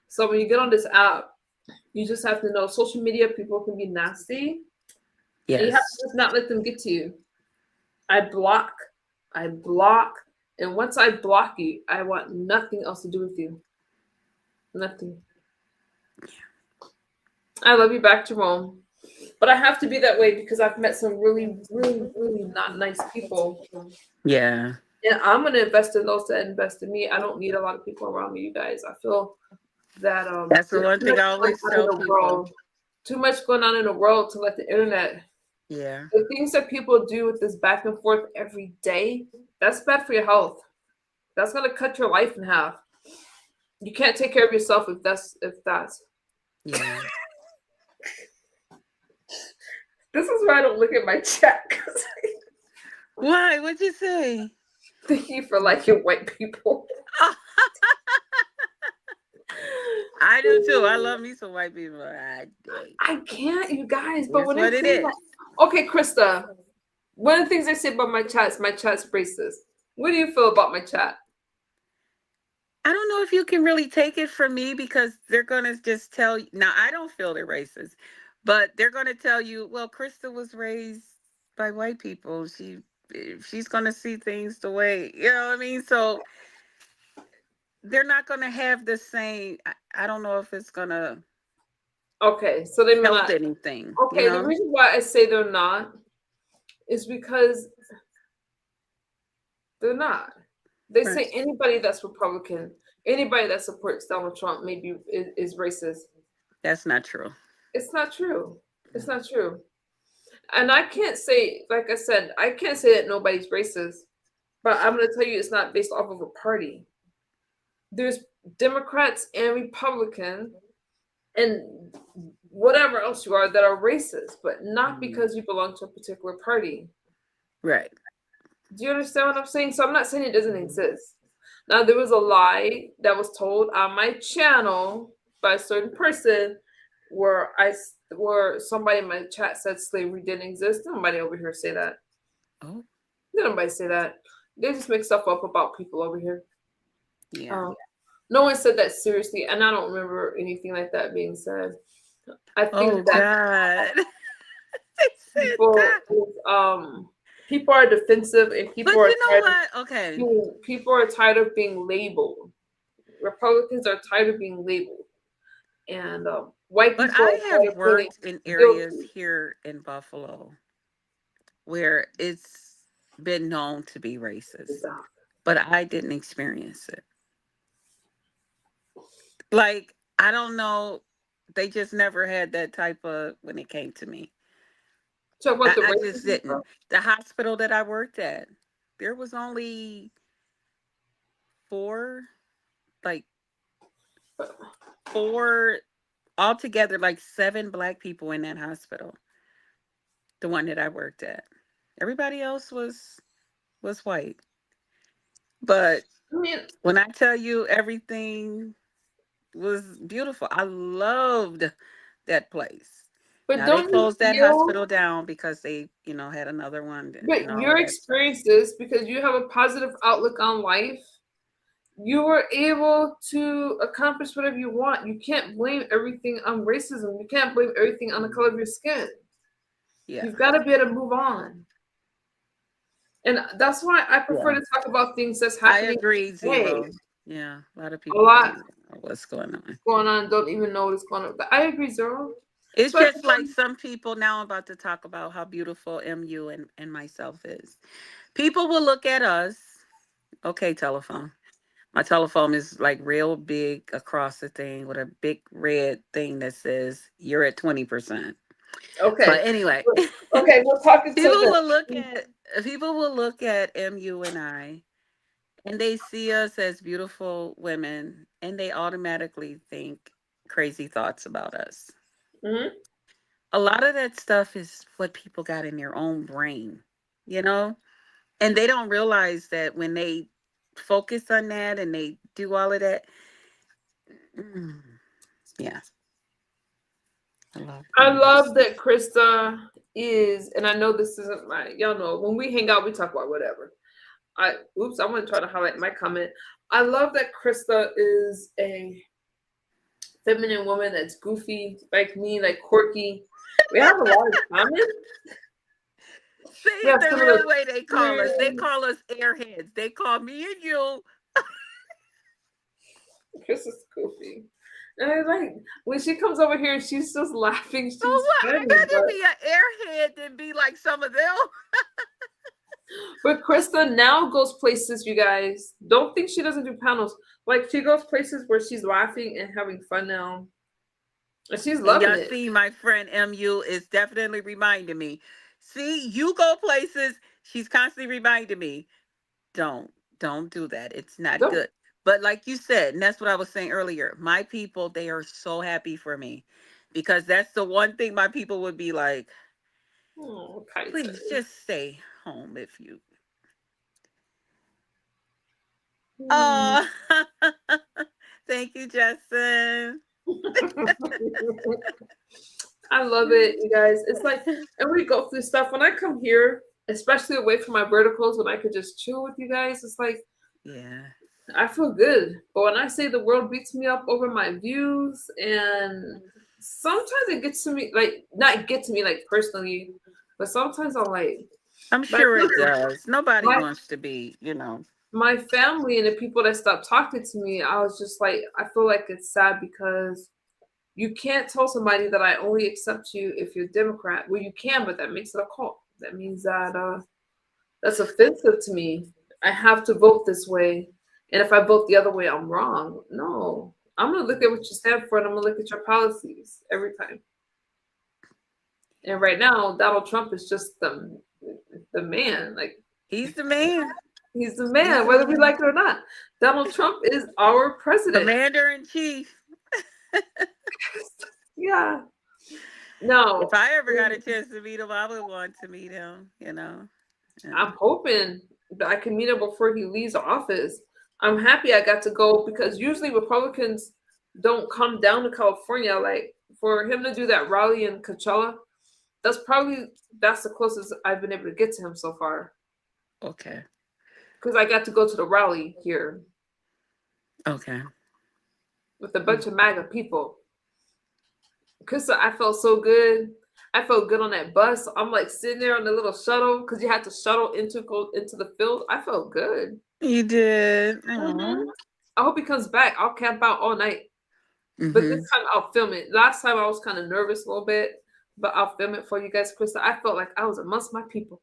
So when you get on this app, you just have to know social media people can be nasty, and you have Yes. to just not let them get to you. I block, and once I block you, I want nothing else to do with you. Nothing. I love you back, Jerome. But I have to be that way because I've met some really, really, really not nice people. Yeah. And I'm gonna invest in those that invest in me. I don't need a lot of people around me, you guys. I feel that That's the there's one too thing much I going always on in tell the people. world. Too much going on in the world to let the internet. Yeah. The things that people do with this back and forth every day, that's bad for your health. That's gonna cut your life in half. You can't take care of yourself if that's. Yeah. This is why I don't look at my chat. Why? What'd you say? Thank you for liking white people. I do too. I love me some white people. I can't, you guys. But It's when they what it say is. okay, Krista, one of the things I say about my chat's racist. What do you feel about my chat? I don't know if you can really take it from me, because they're gonna just tell you. Now, I don't feel they're racist, but they're gonna tell you, well, Krista was raised by white people. She's gonna see things the way, what I mean. So they're not gonna have the same. I don't know if it's gonna Okay, so they may help not. anything. Okay, the reason why I say they're not is because they're not. They Right. say anybody that's Republican, anybody that supports Donald Trump, maybe is racist. That's not true. It's not true. It's not true. And I can't say, like I said, I can't say that nobody's racist, but I'm going to tell you it's not based off of a party. There's Democrats and Republicans and whatever else you are that are racist, but not because you belong to a particular party. Right. Do you understand what I'm saying? So I'm not saying it doesn't exist. Now, there was a lie that was told on my channel by a certain person where somebody in my chat said slavery didn't exist. Nobody over here say that. Oh, Nobody say that. They just make stuff up about people over here. yeah. No one said that seriously, and I don't remember anything like that being said. I think Oh that God. They said people that. people are defensive and But you know what? Okay. people are tired of being labeled. Republicans are tired of being labeled, and white But people I are tired have of feeling worked in areas guilty. here in Buffalo where it's been known to be racist, but I didn't experience it. Like, I don't know. They just never had that type of, when it came to me. Talk about the I just racism didn't. stuff. The hospital that I worked at, there was only four, like four altogether, like seven Black people in that hospital. The one that I worked at. Everybody else was white. But I mean, when I tell you everything, was beautiful. I loved that place. But Now they don't you closed that feel, hospital down because they, had another one but and all of your that stuff. experiences, because you have a positive outlook on life, you were able to accomplish whatever you want. You can't blame everything on racism. You can't blame everything on the color of your skin. Yeah. You've got to be able to move on. And that's why I prefer Yeah. to talk about things that's I happening agree, today. Zero. Yeah. A lot of A people lot don't know what's going on. going on, don't even know what's going on. But I agree, Zero. It's So I just like some people now I'm about to talk about how beautiful MU and myself is. People will look at us. Okay, telephone. My telephone is like real big across the thing with a big red thing that says you're at 20%. okay. But anyway, Okay, we're talking to people this. will look at people will look at MU and I and they see us as beautiful women and they automatically think crazy thoughts about us. Hmm. A lot of that stuff is what people got in their own brain, you know? And they don't realize that when they focus on that and they do all of that. mm, yeah, I love I you. love that Krista is, and I know this isn't my, y'all know, when we hang out, we talk about whatever. I want to try to highlight my comment. I love that Krista is a feminine woman that's goofy like me, like quirky. We have a lot in common. We See have the similar real way they call us. They experience. call us airheads. They call me and you. Krista's goofy. And I like when she comes over here and she's just laughing, Oh, she's well, I'd funny. rather be an airhead than be like some of them. But Krista now goes places, you guys. Don't think she doesn't do panels. Like she goes places where she's laughing and having fun now. And she's And loving y'all it. see, my friend MU is definitely reminding me. See, you go places. She's constantly reminding me. Don't, don't do that. It's not Don't. good. But like you said, and that's what I was saying earlier, my people, they are so happy for me because that's the one thing my people would be like, Oh, Kaiser. please just stay home if you. Hmm. Oh, thank you, Justin. I love it, you guys. It's like, and we go through stuff. When I come here, especially away from my verticals, when I could just chill with you guys, it's like Yeah. I feel good. But when I say the world beats me up over my views, and sometimes it gets to me, like not get to me like personally, but sometimes I'm I'm like sure it does. Nobody my wants to be. my family and the people that stopped talking to me. I was just like, I feel like it's sad because you can't tell somebody that I only accept you if you're Democrat. Well, you can, but that makes it a cult. That means that that's offensive to me. I have to vote this way, and if I vote the other way, I'm wrong. No, I'm gonna look at what you stand for, and I'm gonna look at your policies every time. And right now, Donald Trump is just the man. Like He's the man. he's the He's man, the whether we man. like it or not. Donald Trump is our president. Commander in chief. Yeah. No, If I ever got a chance to meet him, I would want to meet him. Yeah. I'm hoping that I can meet him before he leaves office. I'm happy I got to go because usually Republicans don't come down to California. Like for him to do that rally in Coachella, that's the closest I've been able to get to him so far. Okay. Because I got to go to the rally here Okay. with a bunch of MAGA people. Because I felt so good. I felt good on that bus. I'm like sitting there on the little shuttle because you had to shuttle into the field. I felt good. You did. Hmm. Aw. I hope he comes back. I'll camp out all night. But this Mm-hmm. time I'll film it. Last time I was kind of nervous a little bit, but I'll film it for you guys, Krista. I felt like I was amongst my people.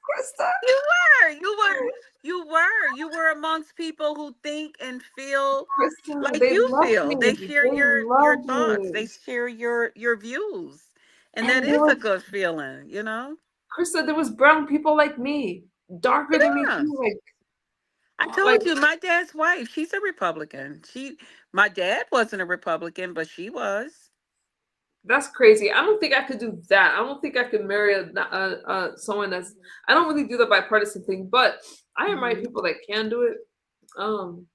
Krista. You were. You were amongst people who think and feel Krista, like they you love feel. They me. share They your love thoughts. me. They share your views. And that And there is a was good feeling. Krista, there was brown people like me, darker than me Yeah. too. I Like told you my dad's wife, she's a Republican. My dad wasn't a Republican, but she was. that's crazy. I don't think I could do that. I don't think I could marry someone that's. I don't really do the bipartisan thing, but I admire Mhm. people that can do it. Um,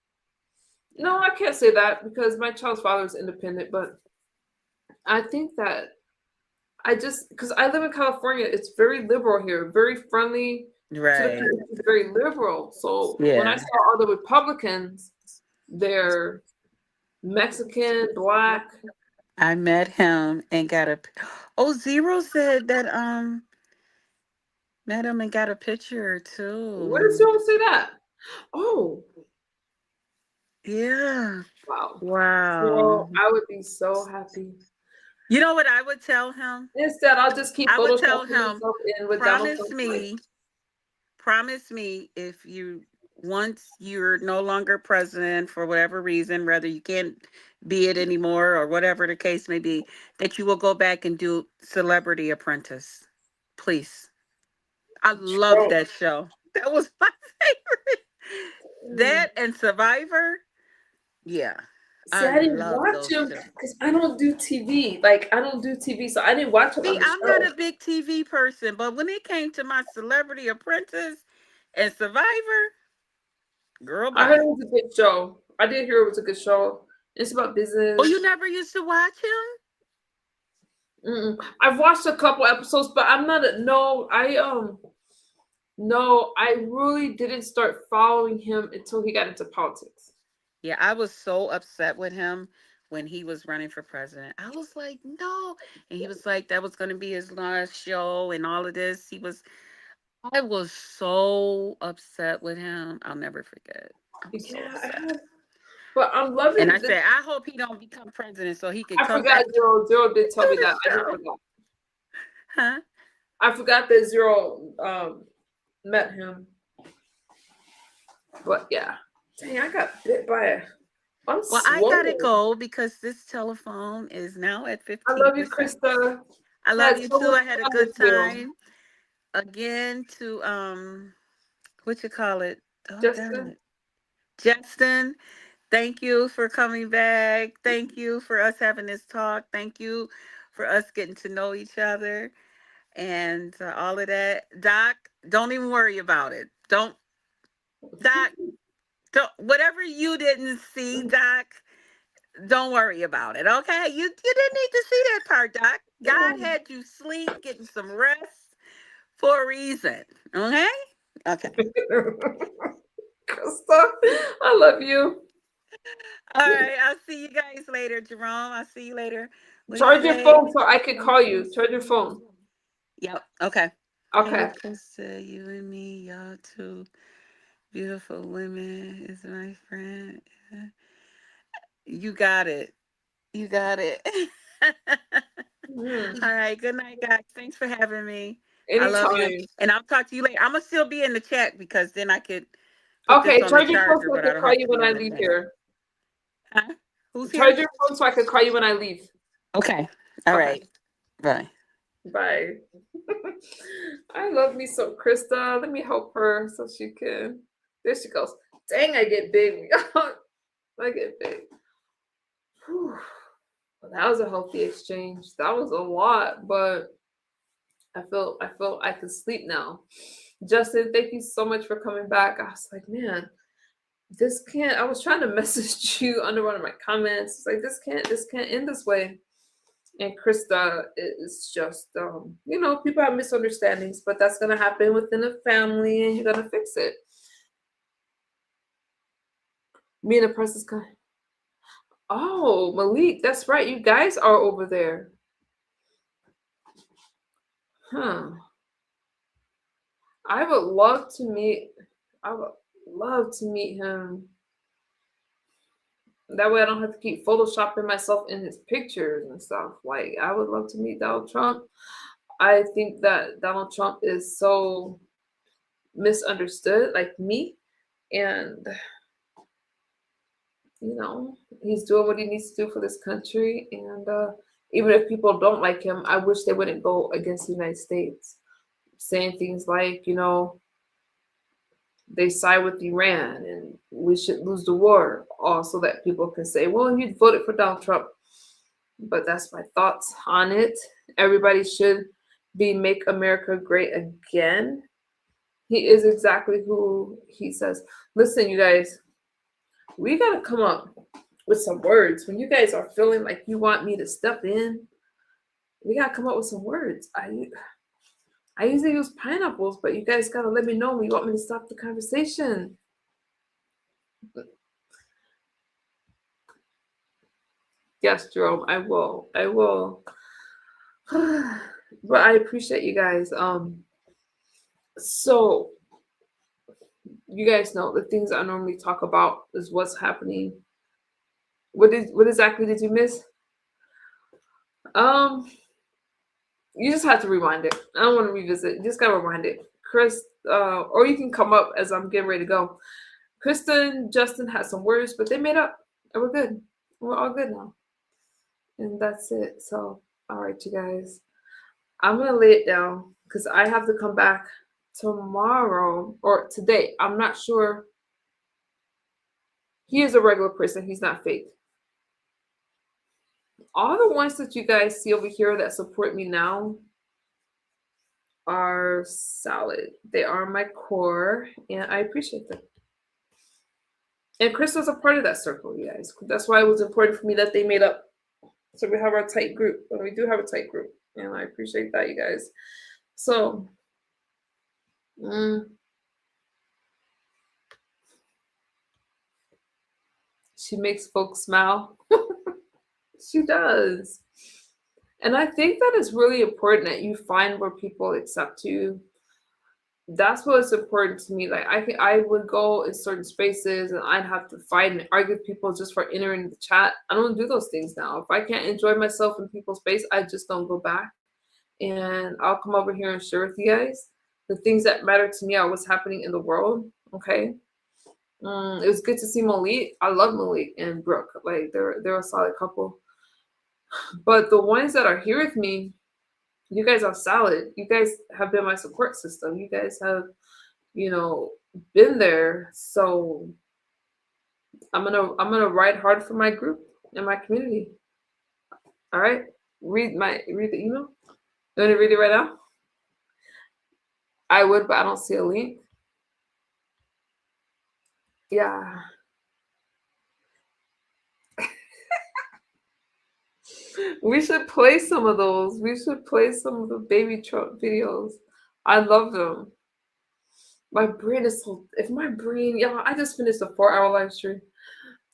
No, I can't say that because my child's father is independent, but I think that I just because I live in California, it's very liberal here, very friendly to the Right. people. It's very liberal. So when I Yeah. saw all the Republicans, they're Mexican, black. I met him and got a. Oh, Zero said that met him and got a picture Where does too. y'all say that? Oh, Yeah. wow. Wow. Girl, I would be so happy. You know what I would tell him? Instead, I'll just keep I would tell photoshopping him, myself in with Donald promise Trump's face. me, promise me if you once you're no longer president for whatever reason, whether you can't be it anymore or whatever the case may be, that you will go back and do Celebrity Apprentice. Please. I love Bro, that show. That was my favorite. mm. That and Survivor. Yeah. See, I I didn't love watch those him shows. because I don't do TV. Like, I don't do TV, so I didn't watch him See, on the I'm not show. a big TV person, but when it came to my Celebrity Apprentice and Survivor, girl, I heard it bye. was a good show. I did hear it was a good show. It's about Oh, you business. never used to watch him? Mm-mm. I've watched a couple episodes, but I'm not a no. No, I really didn't start following him until he got into politics. Yeah, I was so upset with him when he was running for president. I was like, no. And he was like, that was going to be his last show and all of this. I was so upset with him. I'll never forget. I was so Yeah, I upset. have, but I'm And I loving this. said, I hope he don't become president so he can I come forgot back Zero. Zero did tell to me the that. I did show. forget. Huh? I forgot that Zero met him. But yeah. Dang, I got bit by a. I'm Well, I gotta swollen. go because this telephone is now at I love you, 15%. Krista. I love Had you so too. much I had a fun with good you. time. Again to what you call it? Oh darn Justin. it. Justin, thank you for coming back. Thank you for us having this talk. Thank you for us getting to know each other and all of that. Doc, don't even worry about it. Doc, don't, whatever you didn't see, Doc, don't worry about it. Okay? You didn't need to see that part, Doc. God had you sleep, getting some rest for a reason. Okay? Okay. Krista, I love you. All right. I'll see you guys later, Jerome. I'll see you later. What do you Charge your say? phone so I could call you. Charge your phone. Yep. Okay. Hey, Okay. Krista, you and me, y'all two beautiful women is my friend. You got it. You got it. Hmm. All right. Good night, guys. Thanks for having me. I love you. Anytime. And I'll talk to you later. I'm going to still be in the chat because then I could put this Okay, on the charge your phone charger, so I but I could don't call have you to when be I on the leave chat. here. Huh? Who's here? Charge your phone so I could call you when I leave. Okay. All Okay. right. Bye. Bye. I love me some Krista. Let me help her so she can. There she goes. Dang, I get big. I get big. Whew. Well, that was a healthy exchange. That was a lot, but I feel I can sleep now. Justin, thank you so much for coming back. I was like, man, this can't. I was trying to message you under one of my comments. It's like this can't end this way. And Krista is just, people have misunderstandings, but that's gonna happen within a family, and you're gonna fix it. Me and the press is kind. Oh, Malik, that's right. You guys are over there, huh? I would love to meet. I would love to meet him. That way, I don't have to keep photoshopping myself in his pictures and stuff. Like, I would love to meet Donald Trump. I think that Donald Trump is so misunderstood, like me, and he's doing what he needs to do for this country. And even if people don't like him, I wish they wouldn't go against the United States, saying things like, they side with Iran and we should lose the war, all so that people can say, well, you voted for Donald Trump. But that's my thoughts on it. Everybody should be Make America Great Again. He is exactly who he says. Listen, you guys, we gotta come up with some words. When you guys are feeling like you want me to step in, we gotta come up with some words. I usually use pineapples, but you guys gotta let me know when you want me to stop the conversation. Yes, Jerome, I will. I will. But I appreciate you guys. So you guys know the things I normally talk about is what's happening. What exactly did you miss? You just have to rewind it. I don't want to revisit. You just gotta rewind it. Chris, or you can come up as I'm getting ready to go. Kristen, Justin had some words, but they made up. And we're good. We're all good now. And that's it. So, all right, you guys. I'm gonna lay it down because I have to come back tomorrow or today. I'm not sure. He is a regular person. He's not fake. All the ones that you guys see over here that support me now are solid. They are my core, and I appreciate them. And Crystal's a part of that circle, you guys. That's why it was important for me that they made up. So we have our tight group, and we do have a tight group, and I appreciate that, you guys. So, she makes folks smile. She does. And I think that it's really important that you find where people accept you. That's what's important to me. Like I would go in certain spaces and I'd have to fight and argue with people just for entering the chat. I don't do those things now. If I can't enjoy myself in people's space, I just don't go back. And I'll come over here and share with you guys the things that matter to me are what's happening in the world. Okay. It was good to see Malik. I love Malik and Brooke. Like they're a solid couple. But the ones that are here with me, you guys are solid. You guys have been my support system. You guys have, been there. So I'm gonna ride hard for my group and my community. All right. Read the email. You want to read it right now? I would, but I don't see a link. Yeah. We should play some of those. We should play some of the baby truck videos. I love them. My brain is so. If my brain, yeah, I just finished a 4-hour live stream.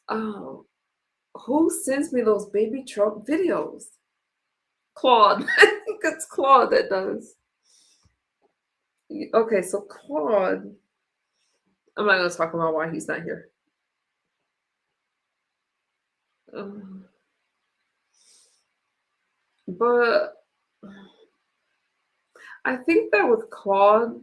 Who sends me those baby truck videos? Claude. I think it's Claude that does. Okay, so Claude. I'm not going to talk about why he's not here. But I think that with Claude,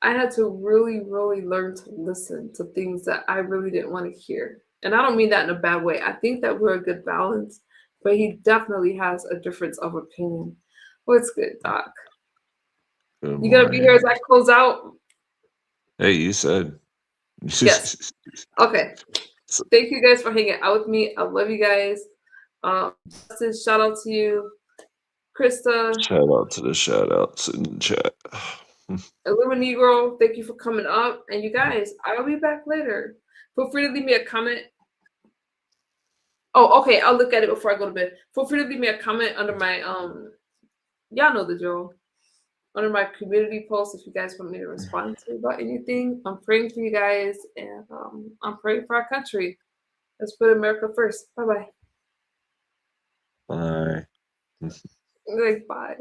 I had to really, really learn to listen to things that I really didn't want to hear. And I don't mean that in a bad way. I think that we're a good balance, but he definitely has a difference of opinion. What's good, Doc? Good You gonna be here as I close out? Hey, you said. Yes. Okay. Thank you guys for hanging out with me. I love you guys. Justin, shout out to you. Krista. Shout out to the shout outs in the chat. Negro, thank you for coming up. And you guys, I'll be back later. Feel free to leave me a comment. Oh, okay. I'll look at it before I go to bed. Feel free to leave me a comment under my y'all know the drill. Under my community post if you guys want me to respond to about anything. I'm praying for you guys and I'm praying for our country. Let's put America first. Bye-bye. Bye. Like, bye.